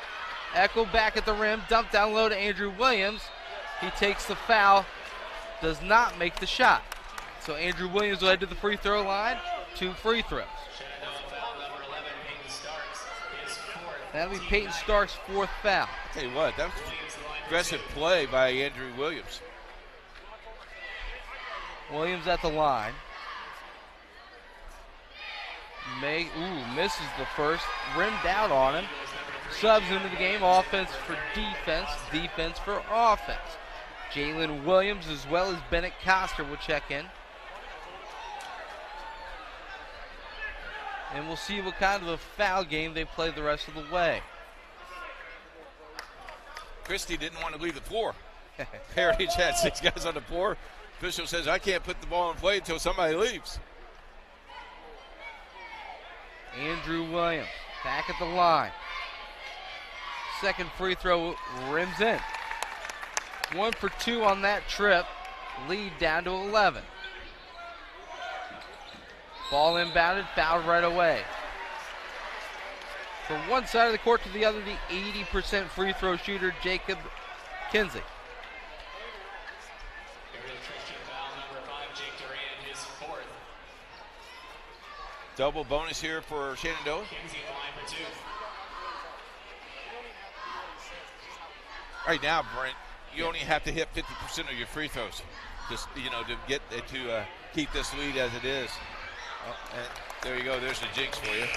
Eckel back at the rim, dumped down low to Andrew Williams. He takes the foul, does not make the shot. So Andrew Williams will head to the free throw line. 2 free throws. That'll be Peyton Stark's 4th foul. I'll tell you what, that was aggressive play by Andrew Williams. Williams at the line. Misses the first, rimmed out on him. Subs into the game, offense for defense, defense for offense. Jalen Williams as well as Bennett Coster will check in. And we'll see what kind of a foul game they play the rest of the way. Christie didn't want to leave the floor. Heritage had 6 guys on the floor. Official says, I can't put the ball in play until somebody leaves. Andrew Williams back at the line. Second free throw rims in. 1 for 2 on that trip. Lead down to 11. Ball inbounded, fouled right away. From one side of the court to the other, the 80% free throw shooter, Jacob Kinsey. Double bonus here for Shenandoah. Right now, Brent, you only have to hit 50% of your free throws, just to get to keep this lead as it is. And there you go. There's the jinx for you.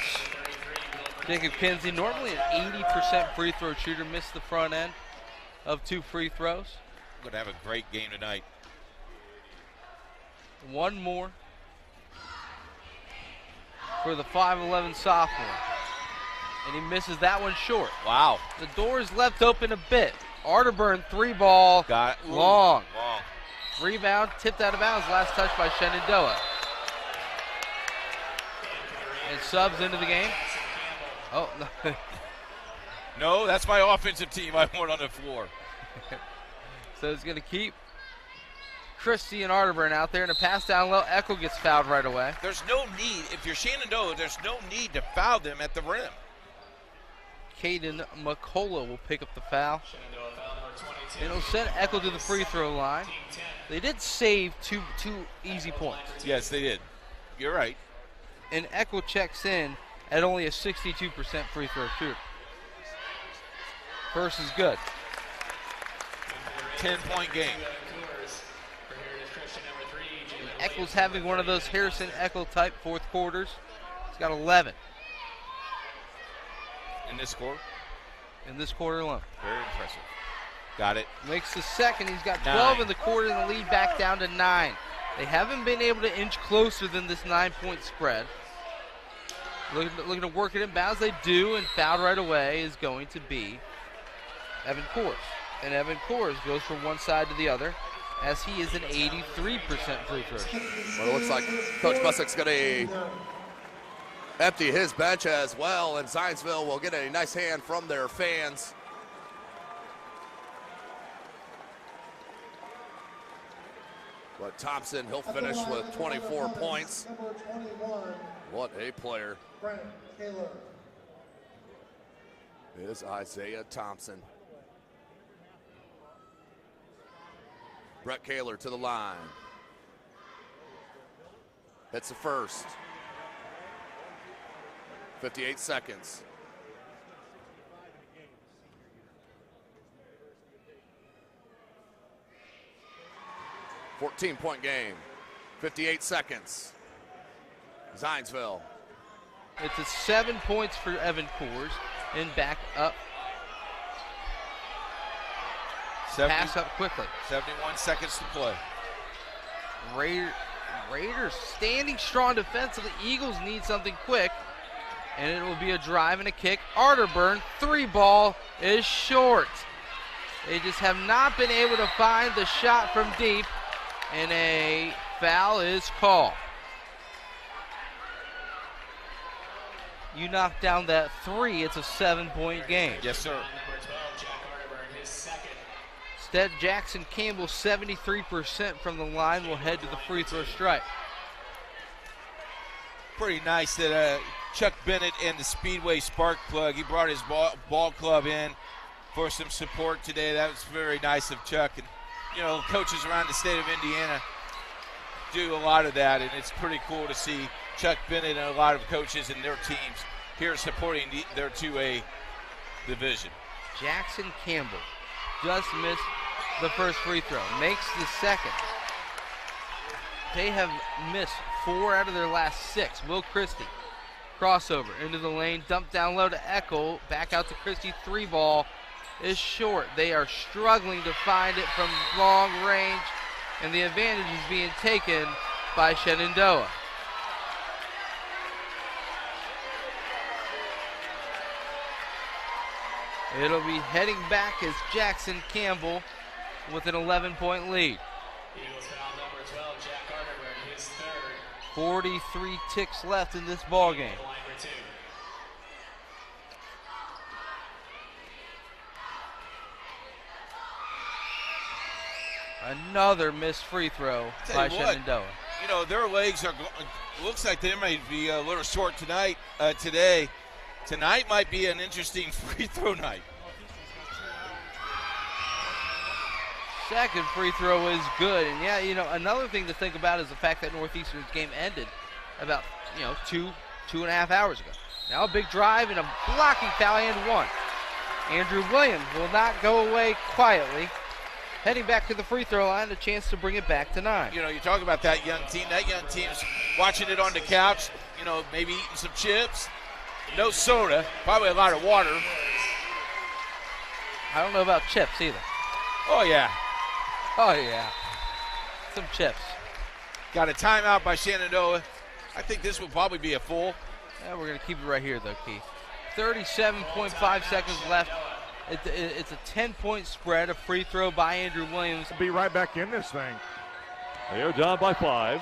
Jacob Kinsey, normally an 80% free throw shooter, missed the front end of 2 free throws. Going to have a great game tonight. One more for the 5'11 sophomore. And he misses that one short. Wow. The door is left open a bit. Arterburn 3-ball. Got long. Long. Rebound, tipped out of bounds. Last touch by Shenandoah. And subs into the game. Oh, no. No, that's my offensive team I want on the floor. So it's going to keep Christie and Arterburn out there, and a pass down low. Echo gets fouled right away. There's no need, if you're Shenandoah, there's no need to foul them at the rim. Caden McCullough will pick up the foul. And it'll send Echo to the free throw line. They did save two easy points. Yes, they did. You're right. And Echo checks in at only a 62% free throw shooter. First is good. 10-point game. Echo's having one of those Harrison Echo type fourth quarters. He's got 11. In this quarter? In this quarter alone. Very impressive. Got it. Makes the second. He's got 12 9. in the quarter, and the lead back down to 9. They haven't been able to inch closer than this 9-point spread. Looking to work it in bounds. They do, and fouled right away is going to be Evan Kors. And Evan Kors goes from one side to the other, as he is an 83% free throw shooter. Well, it looks like Coach Bussick's going to empty his bench as well, and Zionsville will get a nice hand from their fans. But Thompson, he'll finish with 24 points. What a player is Isaiah Thompson. Brett Kaler to the line. Hits the first. 58 seconds. $14-point game. 58 seconds. Zionsville. It's a 7 points for Evan Kors, and back up. Pass up quickly. 71 seconds to play. Raiders standing strong defensively. Eagles need something quick, and it will be a drive and a kick. Arterburn, 3 ball is short. They just have not been able to find the shot from deep, and a foul is called. You knock down that 3, it's a 7-point game. Yes, sir. Instead, Jackson Campbell, 73% from the line, will head to the free throw stripe. Pretty nice that Chuck Bennett and the Speedway Spark Plug, he brought his ball club in for some support today. That was very nice of Chuck. And, you know, coaches around the state of Indiana do a lot of that, and it's pretty cool to see Chuck Bennett and a lot of coaches and their teams here supporting their 2A division. Jackson Campbell just missed the first free throw, makes the second. They have missed 4 out of their last 6. Will Christie, crossover into the lane, dump down low to Eckel, back out to Christie, 3 ball is short. They are struggling to find it from long range, and the advantage is being taken by Shenandoah. It'll be heading back as Jackson Campbell with an 11-point lead. Eagles foul number 12, Jack Arterburn, his third. 43 ticks left in this ball game. Line for 2. Another missed free throw by Shenandoah. You know, their legs are, looks like they might be a little short tonight, today. Tonight might be an interesting free throw night. Second free throw is good. And yeah, you know, another thing to think about is the fact that Northeastern's game ended about, you know, two and a half hours ago. Now a big drive and a blocking foul and 1. Andrew Williams will not go away quietly. Heading back to the free throw line, a chance to bring it back to 9. You know, you talk about that young team. That young team's watching it on the couch, you know, maybe eating some chips. No soda, probably a lot of water. I don't know about chips either. Oh, yeah. Oh, yeah. Some chips. Got a timeout by Shenandoah. I think this will probably be a full. Yeah, we're going to keep it right here, though, Keith. 37.5 seconds left. It's a 10-point spread. A free throw by Andrew Williams. Be right back in this thing. They are down by 5.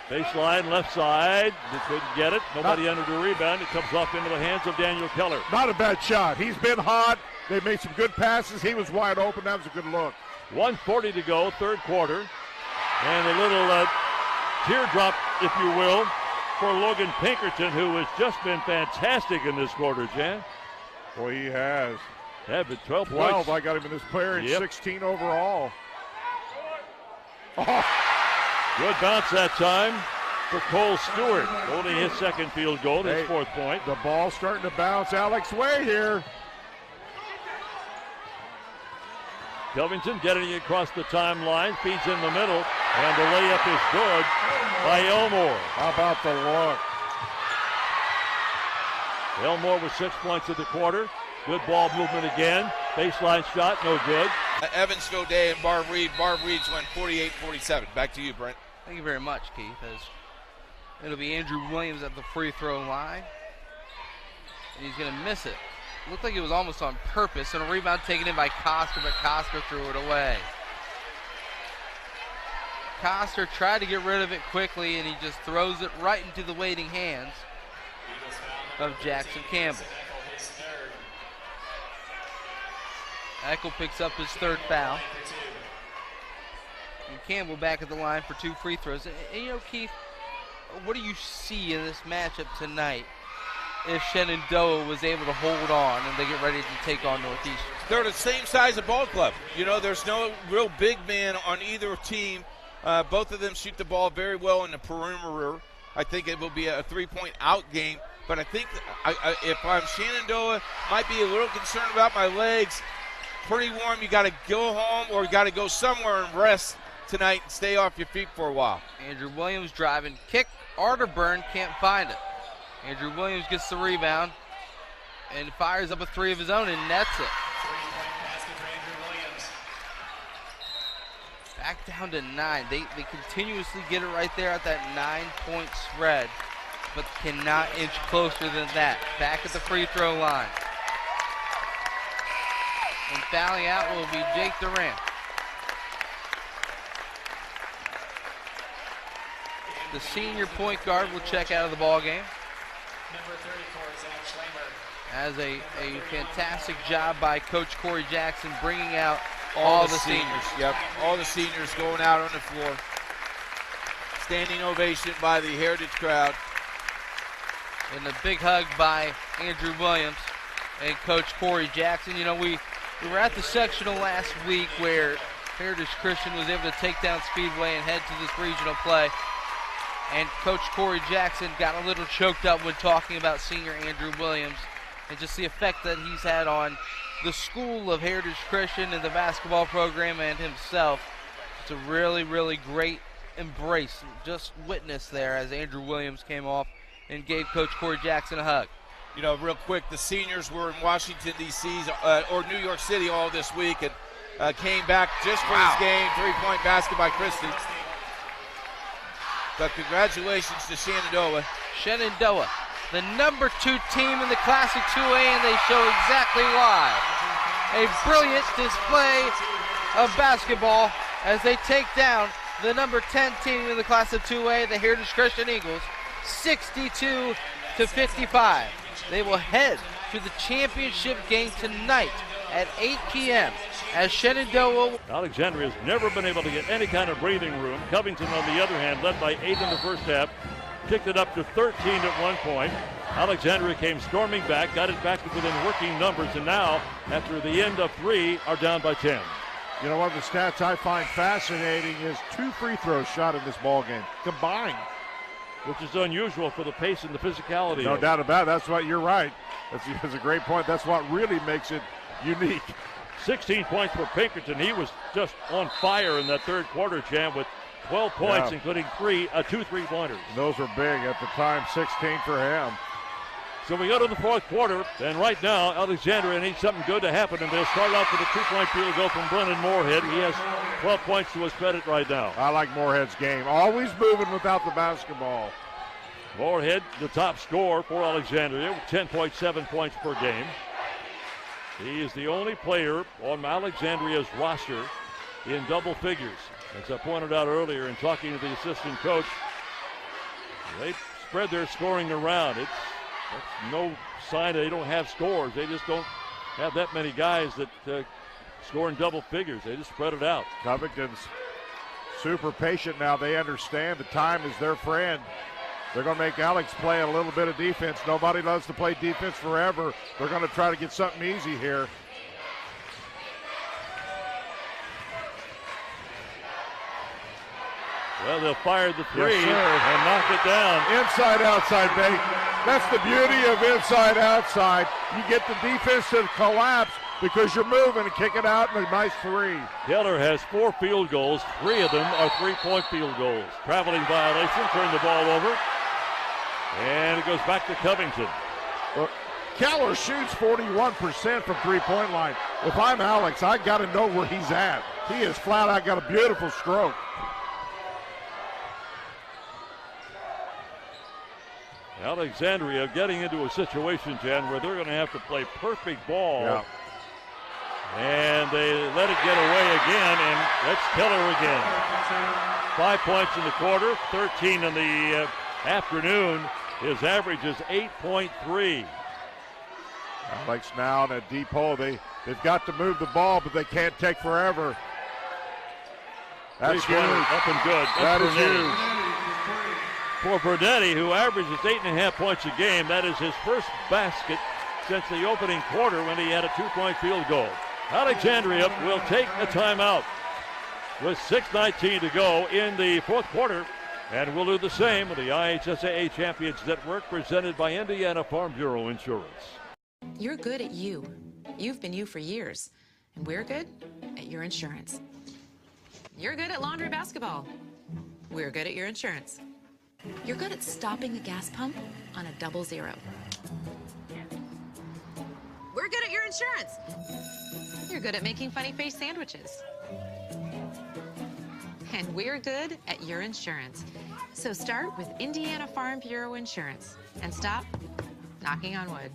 Baseline, left side. They couldn't get it. Nobody entered the rebound. It comes off into the hands of Daniel Keller. Not a bad shot. He's been hot. They made some good passes. He was wide open. That was a good look. 1:40 to go, third quarter. And a little teardrop, if you will, for Logan Pinkerton, who has just been fantastic in this quarter, Jan. Boy, he has. Yeah, but 12 points. points. I got him in this player and Yep. 16 overall. Oh. Good bounce that time for Cole Stewart. Only his second field goal, his Hey, fourth point. The ball starting to bounce Alex way here. Covington getting it across the timeline, feeds in the middle, and the layup is good by Elmore. How about the look? Elmore with 6 points of the quarter. Good ball movement again. Baseline shot, no good. Evans, Godet, and Barb Reed. Barb Reed's went 48-47. Back to you, Brent. Thank you very much, Keith. As it'll be Andrew Williams at the free throw line. And he's going to miss it. Looked like it was almost on purpose, and a rebound taken in by Coster, but Coster threw it away. Coster tried to get rid of it quickly, and he just throws it right into the waiting hands of Jackson Campbell. Eckel picks up his third foul. And Campbell back at the line for 2 free throws. And you know, Keith, what do you see in this matchup tonight if Shenandoah was able to hold on and they get ready to take on Northeastern? They're the same size of ball club. You know, there's no real big man on either team. Both of them shoot the ball very well in the perimeter. I think it will be a 3-point out game. But I think if I'm Shenandoah, might be a little concerned about my legs. Pretty warm. You got to go home or you got to go somewhere and rest tonight and stay off your feet for a while. Andrew Williams driving, kick. Arterburn can't find it. Andrew Williams gets the rebound and fires up a 3 of his own and nets it. Back down to 9. They continuously get it right there at that 9-point spread, but cannot inch closer than that. Back at the free throw line. And fouling out will be Jake Durant. The senior point guard will check out of the ball game. Number 34, Zach Schlemmer. As a fantastic job by Coach Corey Jackson bringing out all the seniors. Yep, all the seniors going out on the floor. Standing ovation by the Heritage crowd. And a big hug by Andrew Williams and Coach Corey Jackson. You know, we were at the sectional last week where Heritage Christian was able to take down Speedway and head to this regional play. And Coach Corey Jackson got a little choked up when talking about senior Andrew Williams and just the effect that he's had on the school of Heritage Christian and the basketball program and himself. It's a really, really great embrace. Just witness there as Andrew Williams came off and gave Coach Corey Jackson a hug. You know, real quick, the seniors were in Washington, D.C. Or New York City all this week and came back just for this game. 3-point basket by Christie. But congratulations to Shenandoah. Shenandoah, the number 2 team in the Classic 2A, and they show exactly why. A brilliant display of basketball as they take down the number 10 team in the Class of 2A, the Heritage Christian Eagles, 62-55. They will head to the championship game tonight at 8 p.m. as Shenandoah. Alexandria has never been able to get any kind of breathing room. Covington, on the other hand, led by 8 in the first half, kicked it up to 13 at one point. Alexandria came storming back, got it back to within working numbers, and now, after the end of 3, are down by 10. You know, one of the stats I find fascinating is 2 free throws shot in this ball game combined. Which is unusual for the pace and the physicality. No doubt about it. That's what you're right. That's a great point. That's what really makes it unique. 16 points for Pinkerton. He was just on fire in that third quarter, Jam, with 12 points, including 2 3-pointers. Those were big at the time, 16 for him. So we go to the fourth quarter, and right now, Alexandria needs something good to happen, and they'll start out with a 2-point field goal from Brennan Moorhead. He has 12 points to his credit right now. I like Moorhead's game. Always moving without the basketball. Moorhead, the top scorer for Alexandria, with 10.7 points per game. He is the only player on Alexandria's roster in double figures. As I pointed out earlier in talking to the assistant coach, they spread their scoring around. That's no sign that they don't have scores. They just don't have that many guys that score in double figures. They just spread it out. Covington's super patient now. They understand the time is their friend. They're going to make Alex play a little bit of defense. Nobody loves to play defense forever. They're going to try to get something easy here. Well, they'll fire the three and knock it down. Inside, outside, baby. That's the beauty of inside, outside. You get the defense to collapse because you're moving and kick it out, and a nice three. Keller has 4 field goals. 3 of them are three-point field goals. Traveling violation, turn the ball over. And it goes back to Covington. Well, Keller shoots 41% from three-point line. If I'm Alex, I got to know where he's at. He is flat out got a beautiful stroke. Alexandria getting into a situation, Jen, where they're going to have to play perfect ball. Yeah. And they let it get away again, and that's Keller again. 5 points in the quarter, 13 in the afternoon. His average is 8.3. Alex now in a deep hole. They've got to move the ball, but they can't take forever. That's huge. Up and good. That is huge. For Bernetti, who averages 8.5 points a game, that is his first basket since the opening quarter when he had a 2-point field goal. Alexandria will take a timeout with 6:19 to go in the fourth quarter, and we'll do the same with the IHSAA Champions Network presented by Indiana Farm Bureau Insurance. You're good at you. You've been you for years, and we're good at your insurance. You're good at laundry basketball. We're good at your insurance. You're good at stopping a gas pump on a 00. We're good at your insurance. You're good at making funny face sandwiches. And we're good at your insurance. So start with Indiana Farm Bureau Insurance and stop knocking on wood.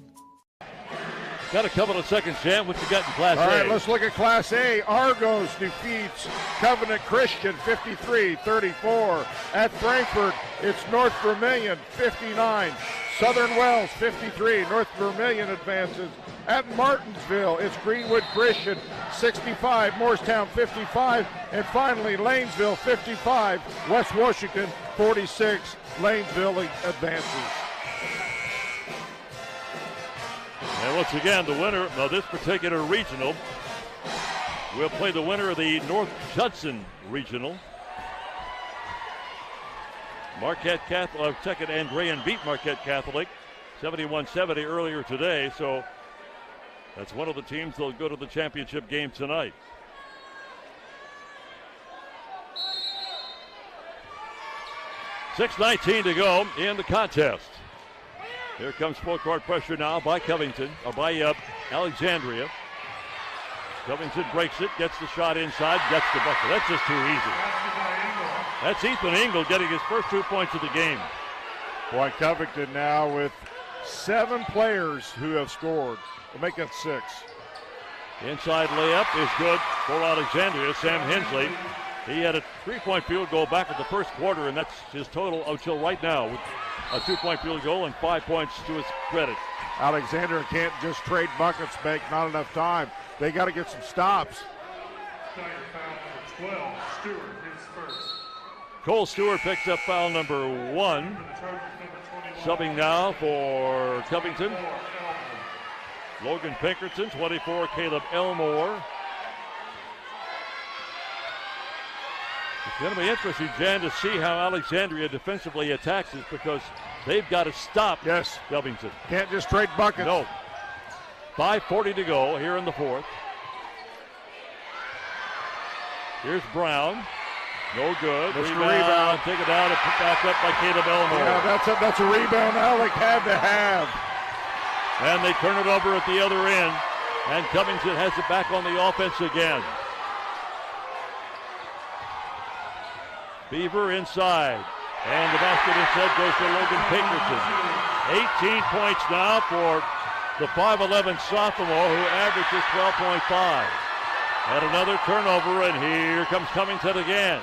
Got a couple of seconds, Jan. What you got in Class A? All right, let's look at Class A. Argos defeats Covenant Christian 53-34. At Frankfort, it's North Vermilion 59. Southern Wells 53. North Vermilion advances. At Martinsville, it's Greenwood Christian 65. Morristown 55. And finally, Lanesville 55. West Washington 46. Lanesville advances. And once again, the winner of this particular regional will play the winner of the North Judson Regional. Marquette Catholic, second Andrean beat Marquette Catholic 71-70 earlier today, so that's one of the teams that'll go to the championship game tonight. .6:19 to go in the contest. Here comes full court pressure now by Covington, or by Alexandria. Covington breaks it, gets the shot inside, gets the bucket. That's just too easy. That's Ethan Engel getting his first 2 points of the game. Boy, Covington now with 7 players who have scored. We'll make that 6. Inside layup is good for Alexandria. Sam Hensley, he had a 3-point field goal back in the first quarter, and that's his total until right now with a 2-point field goal and 5 points to his credit. Alexandria can't just trade buckets, make not enough time. They got to get some stops. 12, Stewart, his first. Cole Stewart picks up foul number 1. Subbing now for Covington. Logan Pinkerton, 24, Caleb Elmore. It's going to be interesting, Jan, to see how Alexandria defensively attacks this because they've got to stop Covington. Can't just trade buckets. No. 5:40 to go here in the fourth. Here's Brown. No good. Rebound. Take it down and put back up by Caleb Elmore. Yeah, that's a rebound Alec had to have. And they turn it over at the other end. And Covington has it back on the offense again. Beaver inside. And the basket instead goes to Logan Pinkerton. 18 points now for the 5'11 sophomore who averages 12.5. And another turnover, and here comes Covington again.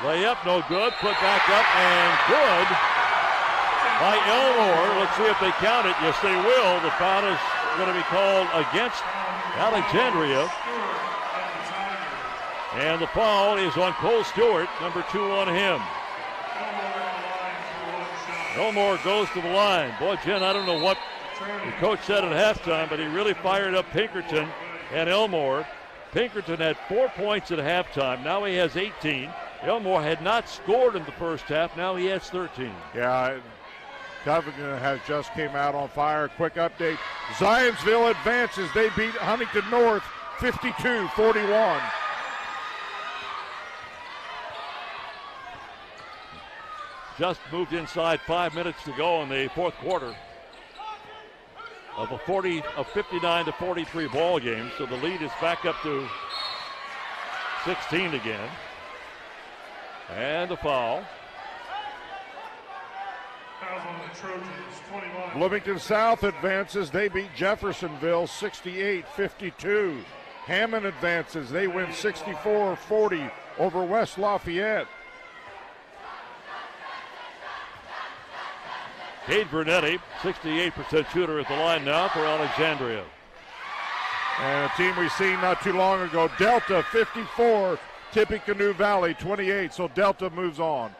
Layup, no good. Put back up, and good by Elmore. Let's see if they count it. Yes, they will. The foul is going to be called against Alexandria. And the foul is on Cole Stewart, number 2 on him. Elmore goes to the line. Boy, Jen, I don't know what the coach said at halftime, but he really fired up Pinkerton and Elmore. Pinkerton had 4 points at halftime. Now he has 18. Elmore had not scored in the first half. Now he has 13. Yeah, Covington has just came out on fire. Quick update. Zionsville advances. They beat Huntington North 52-41. Just moved inside 5 minutes to go in the fourth quarter of a 59-43 ball game. So the lead is back up to 16 again. And the foul. Fouls on the Trojans, 21. Bloomington South advances. They beat Jeffersonville 68-52. Hammond advances. They win 64-40 over West Lafayette. Cade Vernetti, 68% shooter at the line now for Alexandria. And a team we've seen not too long ago, Delta 54, Tippecanoe Valley 28, so Delta moves on.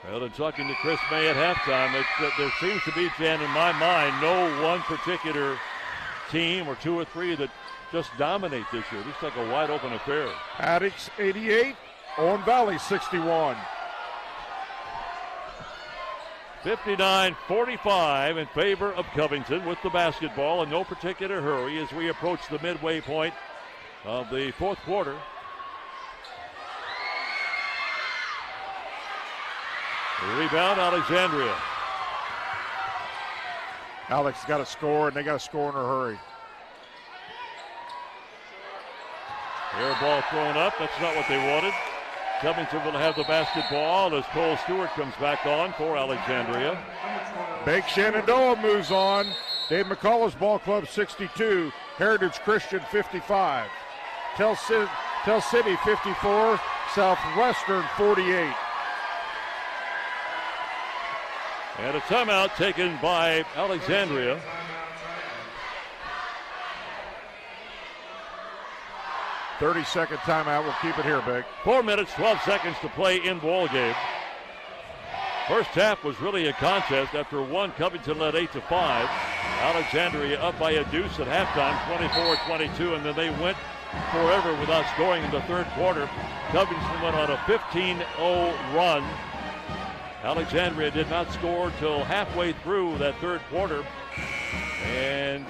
Well, in talking to Chris May at halftime, there seems to be, Jan, in my mind, no one particular team or 2 or 3 that just dominate this year. It looks like a wide open affair. Addicts 88, Owen Valley 61. 59-45 in favor of Covington with the basketball in no particular hurry as we approach the midway point of the fourth quarter. The rebound, Alexandria. Alex got to score, and they got to score in a hurry. Air ball thrown up. That's not what they wanted. Covington will have the basketball as Cole Stewart comes back on for Alexandria. Bake Shenandoah moves on. Dave McCullough's ball club 62. Heritage Christian 55. Tell City 54. Southwestern 48. And a timeout taken by Alexandria. .30-second timeout. We'll keep it here, Big. 4 minutes, 12 seconds to play in ball game. First half was really a contest. After one, Covington led 8-5. Alexandria up by a deuce at halftime, 24-22, and then they went forever without scoring in the third quarter. Covington went on a 15-0 run. Alexandria did not score till halfway through that third quarter, and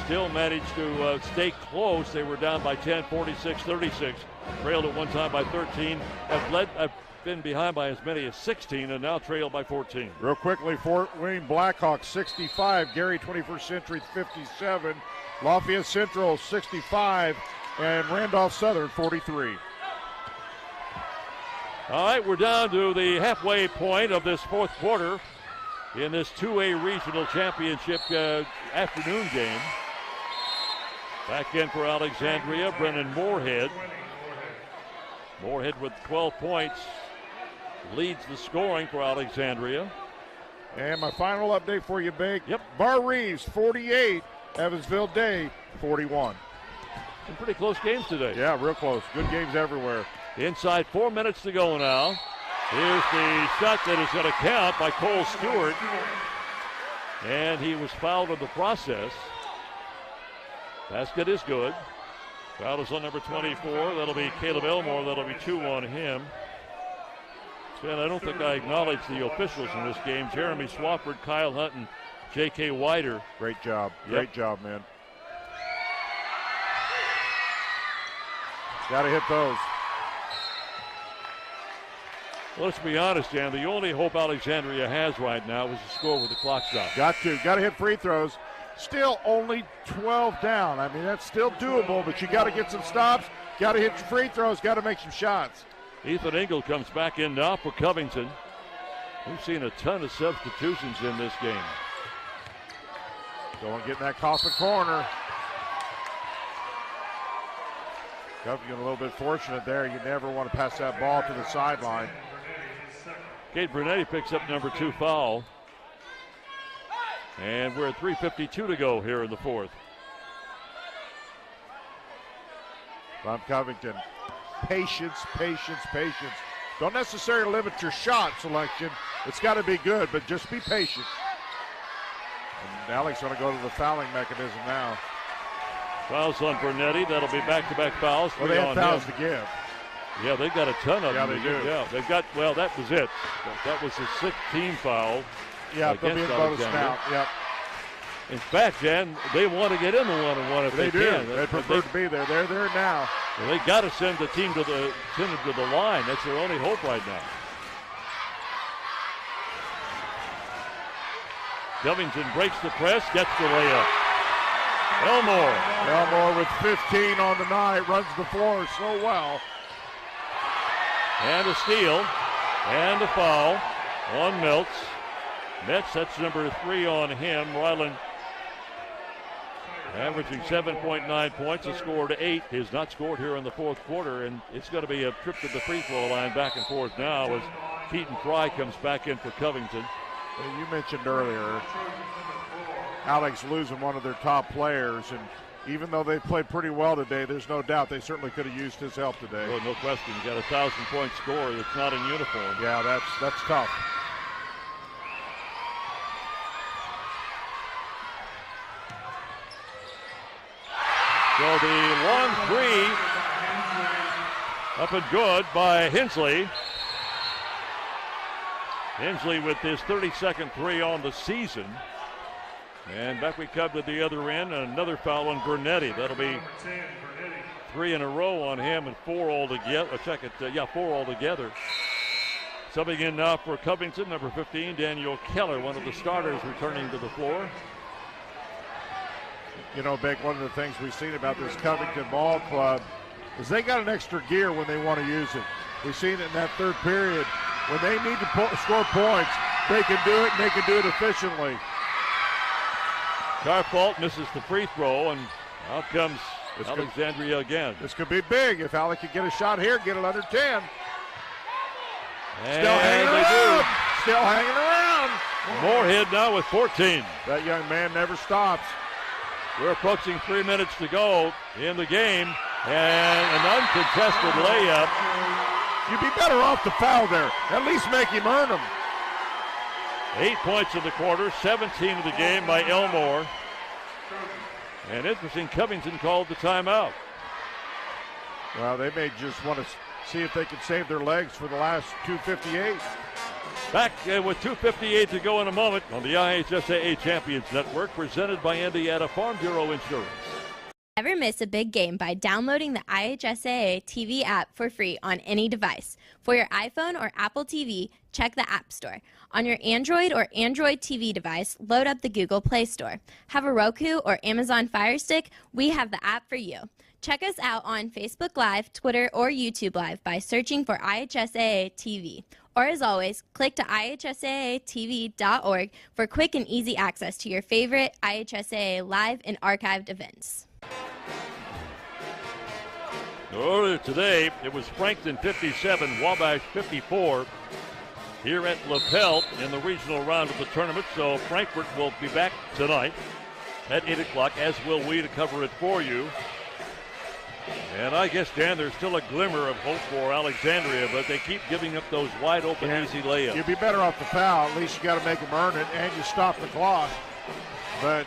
still managed to stay close. They were down by 10, 46-36. Trailed at one time by 13. Have been behind by as many as 16, and now trailed by 14. Real quickly, Fort Wayne Blackhawks 65, Gary 21st Century 57, Lafayette Central 65, and Randolph Southern 43. All right, we're down to the halfway point of this fourth quarter in this 2A regional championship afternoon game. Back in for Alexandria, Brennan Moorhead. Moorhead with 12 points leads the scoring for Alexandria. And my final update for you, Big. Yep. Bar Reeves 48, Evansville Day 41. Some pretty close games today. Yeah, real close. Good games everywhere. Inside 4 minutes to go now. Here's the shot that is going to count by Cole Stewart. And he was fouled in the process. Basket is good. Foul is on number 24. That'll be Caleb Elmore. That'll be 2 on him. And I don't think I acknowledged the officials in this game. Jeremy Swafford, Kyle Hunt, and J.K. Wider. Great job. Great job, man. Got to hit those. Well, let's be honest, Jan. The only hope Alexandria has right now is to score with the clock stopped. Got to hit free throws. Still only 12 down. I mean, that's still doable, but you got to get some stops. Got to hit your free throws. Got to make some shots. Ethan Engel comes back in now for Covington. We've seen a ton of substitutions in this game. Going to get in that Coffin corner. Covington a little bit fortunate there. You never want to pass that ball to the sideline. Kate Brunetti picks up number 2 foul. And we're at 3:52 to go here in the fourth. From Covington, patience, patience, patience. Don't necessarily limit your shot selection. It's got to be good, but just be patient. And Alex going to go to the fouling mechanism now. Fouls on Bernetti. That'll be back-to-back fouls. Well, they have fouls to give. Yeah, they've got a ton of them. Yeah, they do. Yeah, they've got, well, that was it. That was the 6th team foul. Yeah, they'll be in bonus now. Yep. In fact, Jan, they want to get in the one-on-one if they can. They prefer to be there. They're there now. Well, they got to send the team to the line. That's their only hope right now. Covington breaks the press, gets the layup. Elmore with 15 on the night, runs the floor so well. And a steal, and a foul on Meltz. Metz, that's number 3 on him. Ryland averaging 7.9 points, has scored 8. He has not scored here in the fourth quarter, and it's going to be a trip to the free throw line back and forth now as Keaton Fry comes back in for Covington. You mentioned earlier Alex losing one of their top players, and even though they played pretty well today, there's no doubt they certainly could have used his help today. Oh, no question. You got a 1,000-point scorer that's not in uniform. Yeah, that's tough. So the long 3 up and good by Hensley. Hensley with his 32nd 3 on the season. And back we come to the other end. Another foul on Bernetti. That'll be 3 in a row on him and 4 altogether. Check it. 4 altogether. Subbing in now for Covington, number 15, Daniel Keller, one of the starters returning to the floor. You know, Beck, one of the things we've seen about this Covington ball club is they got an extra gear when they want to use it. We've seen it in that third period. When they need to score points, they can do it, and they can do it efficiently. Carfault misses the free throw, and out comes Alexandria again. This could be big if Alec could get a shot here, get it under 10. And Still hanging around. Still hanging around. Moorhead now with 14. That young man never stops. We're approaching 3 minutes to go in the game, and an uncontested layup. You'd be better off to foul there. At least make him earn them. 8 points in the quarter, 17 of the game by Elmore. And interesting, Covington called the timeout. Well, they may just want to see if they can save their legs for the last 2:58. Back with 2:58 to go in a moment on the IHSAA Champions Network, presented by Indiana Farm Bureau Insurance. Never miss a big game by downloading the IHSAA TV app for free on any device. For your iPhone or Apple TV, check the App Store. On your Android or Android TV device, load up the Google Play Store. Have a Roku or Amazon Fire Stick? We have the app for you. Check us out on Facebook Live, Twitter, or YouTube Live by searching for IHSAA TV. Or as always, click to IHSAATV.org for quick and easy access to your favorite IHSAA live and archived events. Earlier today, it was Frankton 57, Wabash 54 here at LaPel in the regional round of the tournament. So Frankfort will be back tonight at 8 o'clock, as will we, to cover it for you. And I guess, Dan, there's still a glimmer of hope for Alexandria, but they keep giving up those wide open, easy layups. You'd be better off to foul. At least you got to make them earn it, and you stop the clock. But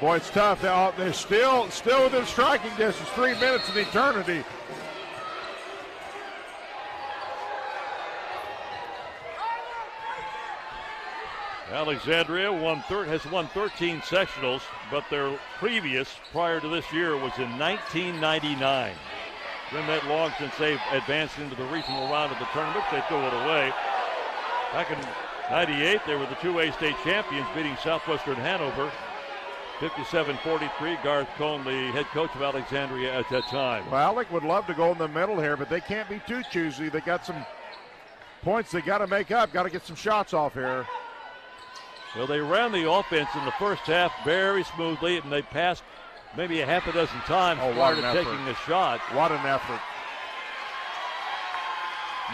boy, it's tough. They're still within striking distance. 3 minutes in eternity. Alexandria has won 13 sectionals, but their previous, prior to this year, was in 1999. Been that long since they've advanced into the regional round of the tournament. They threw it away. Back in 98, they were the 2A state champions, beating Southwestern Hanover 57-43. Garth Cohn, the head coach of Alexandria at that time. Well, Alec would love to go in the middle here, but they can't be too choosy. They got some points they got to make up. Got to get some shots off here. Well, they ran the offense in the first half very smoothly, and they passed maybe a half a dozen times prior to taking a shot. What an effort.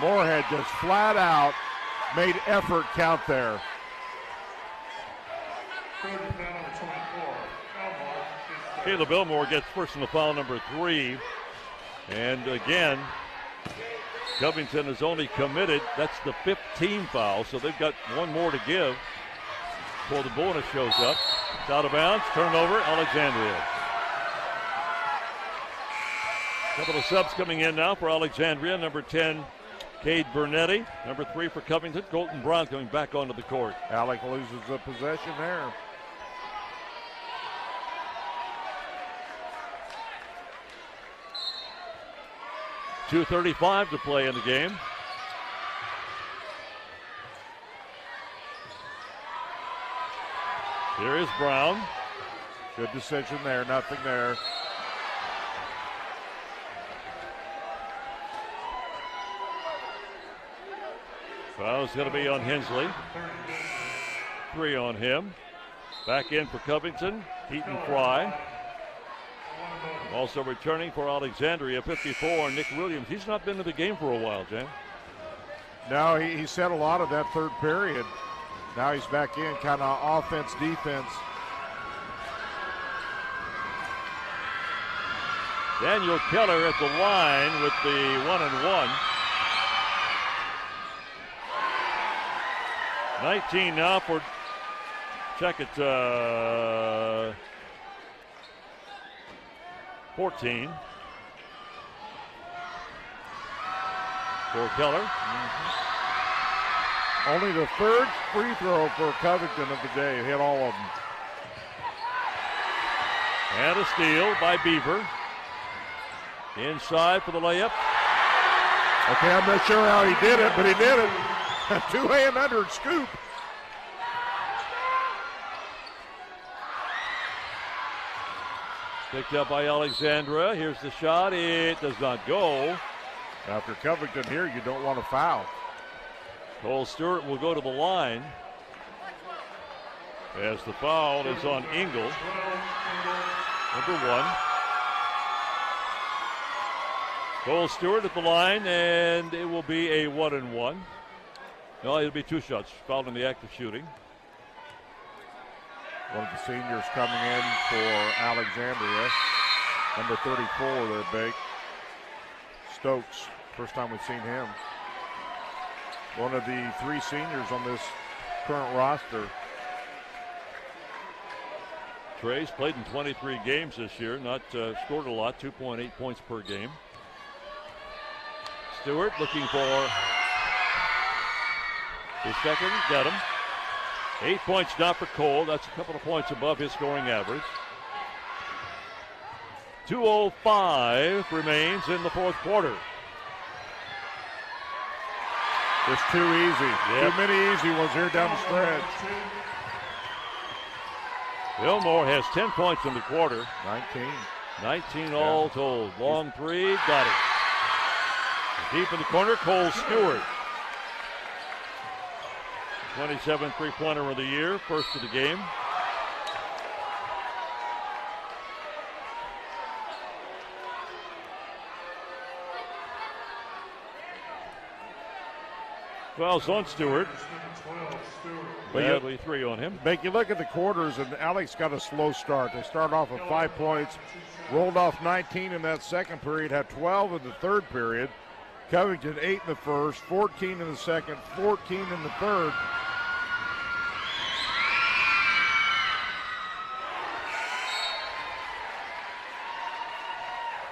Moorhead just flat out made effort count there. Caleb Elmore gets personal foul number 3. And again, Covington has only committed, that's the 15th foul, so they've got one more to give before the bonus shows up. It's out of bounds, turnover, Alexandria. Couple of subs coming in now for Alexandria. Number 10, Cade Bernetti. Number 3 for Covington, Colton Brown coming back onto the court. Alec loses the possession there. .235 to play in the game. Here is Brown. Good decision there, nothing there. Foul's going to be on Hensley. 3 on him. Back in for Covington, Heaton Fry. Also returning for Alexandria, 54, Nick Williams. He's not been in the game for a while, Jan. No, he said a lot of that third period. Now he's back in, kind of offense, defense. Daniel Keller at the line with the 1-and-1. 19 now for, check it, 14 for Keller. Only the third free throw for Covington of the day. Hit all of them. And a steal by Beaver. Inside for the layup. Okay, I'm not sure how he did it, but he did it. Two-hand under scoop. Picked up by Alexandra. Here's the shot. It does not go. After Covington here, you don't want to foul. Cole Stewart will go to the line as the foul is on Engel. Number 1. Cole Stewart at the line, and it will be a 1-and-1. No, it'll be 2 shots. Fouled in the act of shooting. One of the seniors coming in for Alexandria. Number 34 there, Bake. Stokes. First time we've seen him. One of the 3 seniors on this current roster. Trey's played in 23 games this year, not scored a lot, 2.8 points per game. Stewart looking for his second, got him. 8 points now for Cole. That's a couple of points above his scoring average. 2:05 remains in the fourth quarter. It's too easy. Yep. Too many easy ones here down the stretch. Elmore has 10 points in the quarter. 19 all told. Long 3, got it. Deep in the corner, Cole Stewart. 27 three-pointer of the year, first of the game. Fouls on Stewart. Badly 3 on him. Make you look at the quarters, and Alex got a slow start. They started off with 5 points, rolled off 19 in that second period, had 12 in the third period. Covington 8 in the first, 14 in the second, 14 in the third.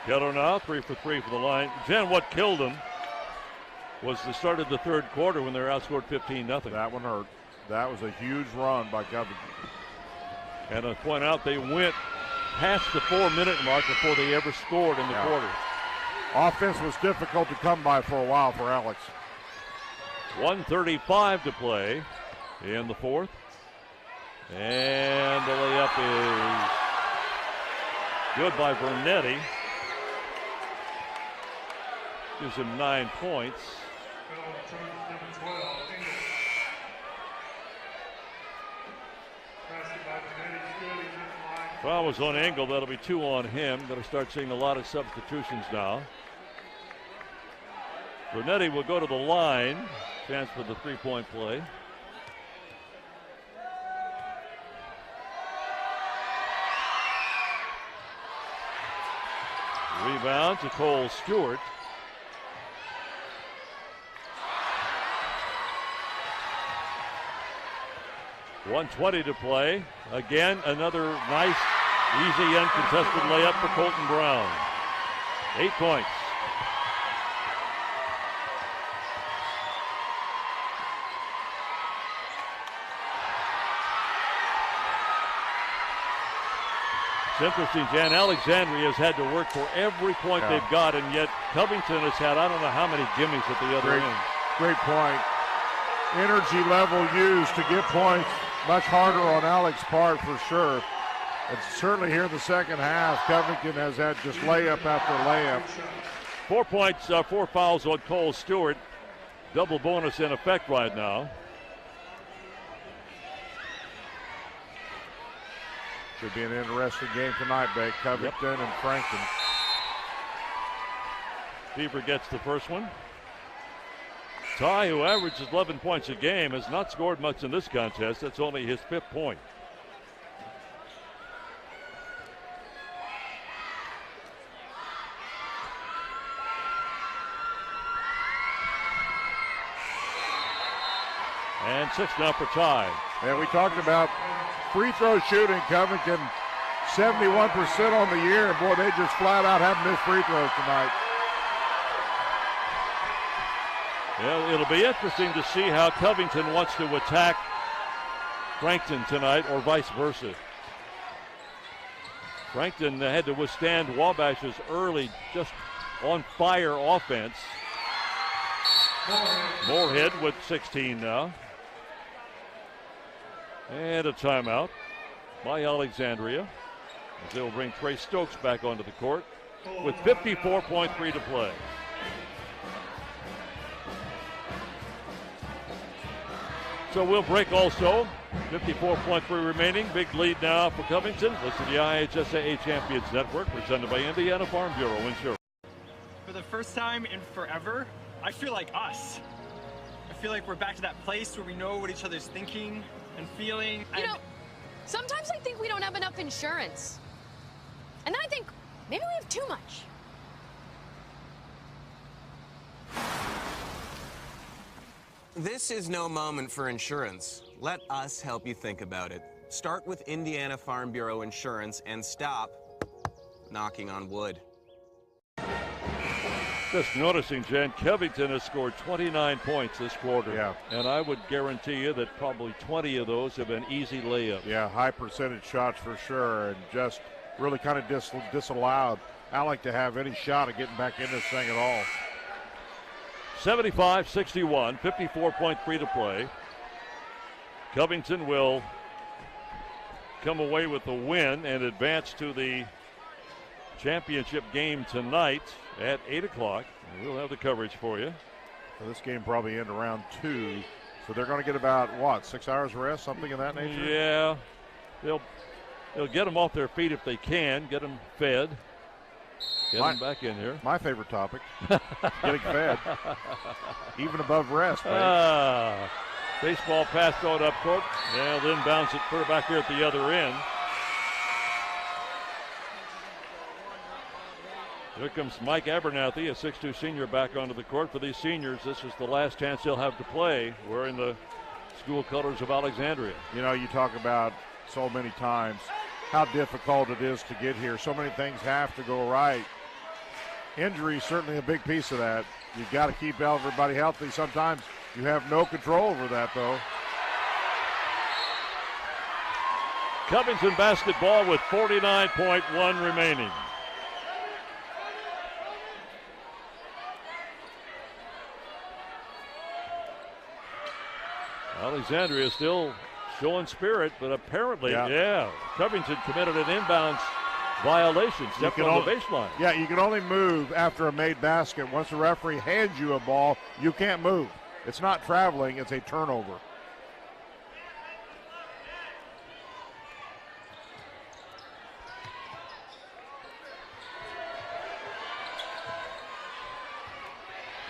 Keller now 3 for 3 for the line. Jen, what killed them was the start of the third quarter when they were outscored 15-0. That one hurt. That was a huge run by Covington. And to point out, they went past the 4-minute mark before they ever scored in the quarter. Offense was difficult to come by for a while for Alex. 1:35 to play in the fourth. And the layup is good by Vernetti. Gives him 9 points. Foul was on Engel. That'll be 2 on him. Going to start seeing a lot of substitutions now. Brunetti will go to the line. Chance for the three-point play. Rebound to Cole Stewart. .120 to play. Again, another nice, easy, uncontested layup for Colton Brown. 8 points. It's interesting, Jan. Alexandria has had to work for every point they've got, and yet Covington has had I don't know how many gimmies at the other end. Great point. Energy level used to get points. Much harder on Alex's part for sure. And certainly here in the second half, Covington has had just layup after layup. 4 points, 4 fouls on Cole Stewart. Double bonus in effect right now. Should be an interesting game tonight, Beck. Covington and Frankton. Beaver gets the first one. Ty, who averages 11 points a game, has not scored much in this contest. That's only his 5th point. And 6 now for Ty. And we talked about free throw shooting. Covington 71% on the year. Boy, they just flat out haven't missed free throws tonight. Yeah, it'll be interesting to see how Covington wants to attack Frankton tonight or vice versa. Frankton had to withstand Wabash's early, just on fire offense. Moorhead with 16 now. And a timeout by Alexandria, as they will bring Trey Stokes back onto the court with 54.3 to play. So we'll break also. 54.3 remaining. Big lead now for Covington. Listen to the IHSAA Champions Network, presented by Indiana Farm Bureau Insurance. For the first time in forever, I feel like us. I feel like we're back to that place where we know what each other's thinking and feeling. You know, sometimes I think we don't have enough insurance. And then I think maybe we have too much. This is no moment for insurance. Let us help you think about it. Start with Indiana Farm Bureau Insurance and stop knocking on wood. Just noticing, Jen, Covington has scored 29 points this quarter. Yeah. And I would guarantee you that probably 20 of those have been easy layups. Yeah, high percentage shots for sure, and just really kind of disallowed Alec to have any shot at getting back in this thing at all. 75-61, 54.3 to play. Covington will come away with the win and advance to the championship game tonight at 8 o'clock. We'll have the coverage for you. So this game probably end around 2. So they're going to get about, what, 6 hours rest, something of that nature? Yeah. They'll get them off their feet if they can, get them fed. Get them back in here. My favorite topic, getting fed. Even above rest, baseball pass thrown up court. Yeah, then bounce it, put it back here at the other end. Here comes Mike Abernathy, a 6'2 senior, back onto the court. For these seniors, this is the last chance they'll have to play wearing the school colors of Alexandria. You know, you talk about so many times how difficult it is to get here. So many things have to go right. Injury is certainly a big piece of that. You've got to keep everybody healthy. Sometimes you have no control over that, though. Covington basketball with 49.1 remaining. Alexandria still showing spirit, but apparently, Covington committed an inbounds violation, stepped on the baseline. Yeah, you can only move after a made basket. Once the referee hands you a ball, you can't move. It's not traveling, it's a turnover.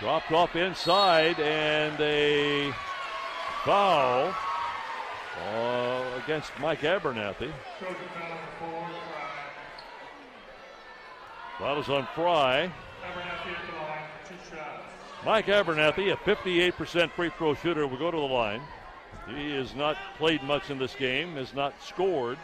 Dropped off inside, and a foul against Mike Abernathy. Foul is on Fry. Mike Abernathy, a 58% free throw shooter, will go to the line. He has not played much in this game, has not scored.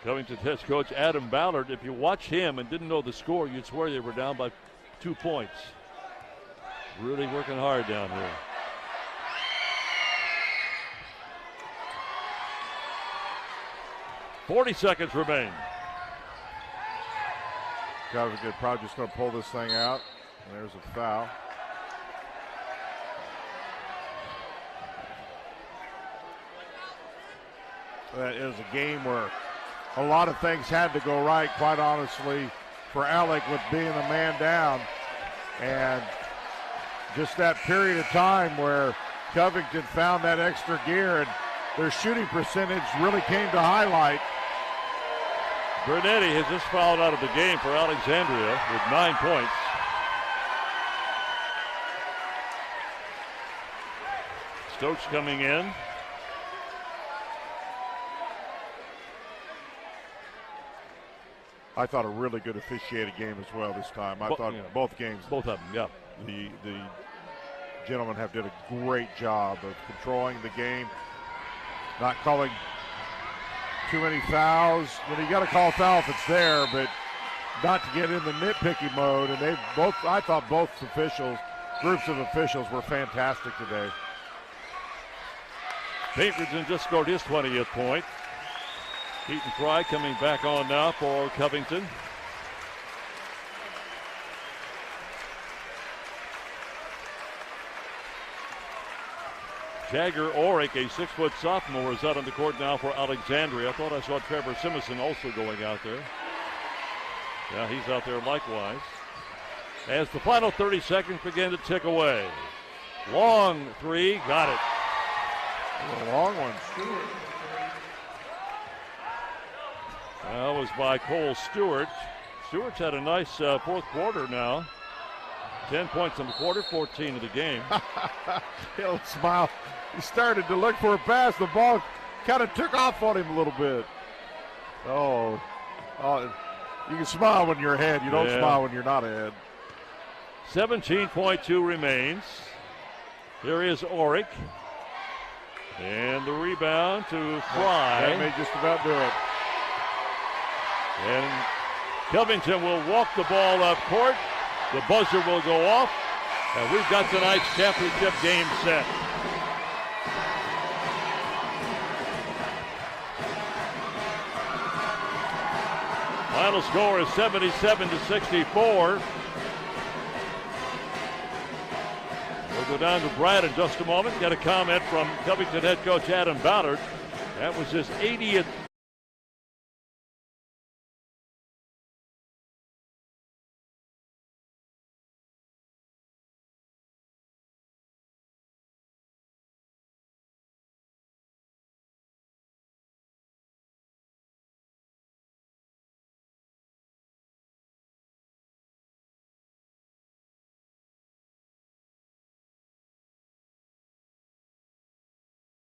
Covington head coach Adam Ballard, if you watch him and didn't know the score, you'd swear they were down by 2 points. Really working hard down here. .40 seconds remain. Covington probably just going to pull this thing out. And there's a foul. That is a game where a lot of things had to go right, quite honestly, for Alec with being a man down. And just that period of time where Covington found that extra gear and their shooting percentage really came to highlight. Bernetti has just fouled out of the game for Alexandria with 9 points. Stokes coming in. I thought a really good officiated game as well this time. I thought both games. Both of them, yeah. The gentlemen have did a great job of controlling the game, not calling too many fouls. You got to call a foul if it's there, but not to get in the nitpicky mode. And they both, I thought both groups of officials were fantastic today. Pinkerton just scored his 20th point. Keaton Fry coming back on now for Covington. Jagger Orick, a 6-foot sophomore, is out on the court now for Alexandria. I thought I saw Trevor Simonson also going out there. Yeah, he's out there likewise. As the final 30 seconds begin to tick away. Long three, got it. A long one. That was by Cole Stewart. Stewart's had a nice fourth quarter now. 10 points in the quarter, 14 in the game. He'll smile. He started to look for a pass. The ball kind of took off on him a little bit. Oh, you can smile when you're ahead. You don't smile when you're not ahead. 17.2 remains. Here is Orick. And the rebound to Fry. That may just about do it. And Covington will walk the ball up court. The buzzer will go off. And we've got tonight's championship game set. Final score is 77-64. We'll go down to Brad in just a moment. Get a comment from Covington head coach Adam Ballard. That was his 80th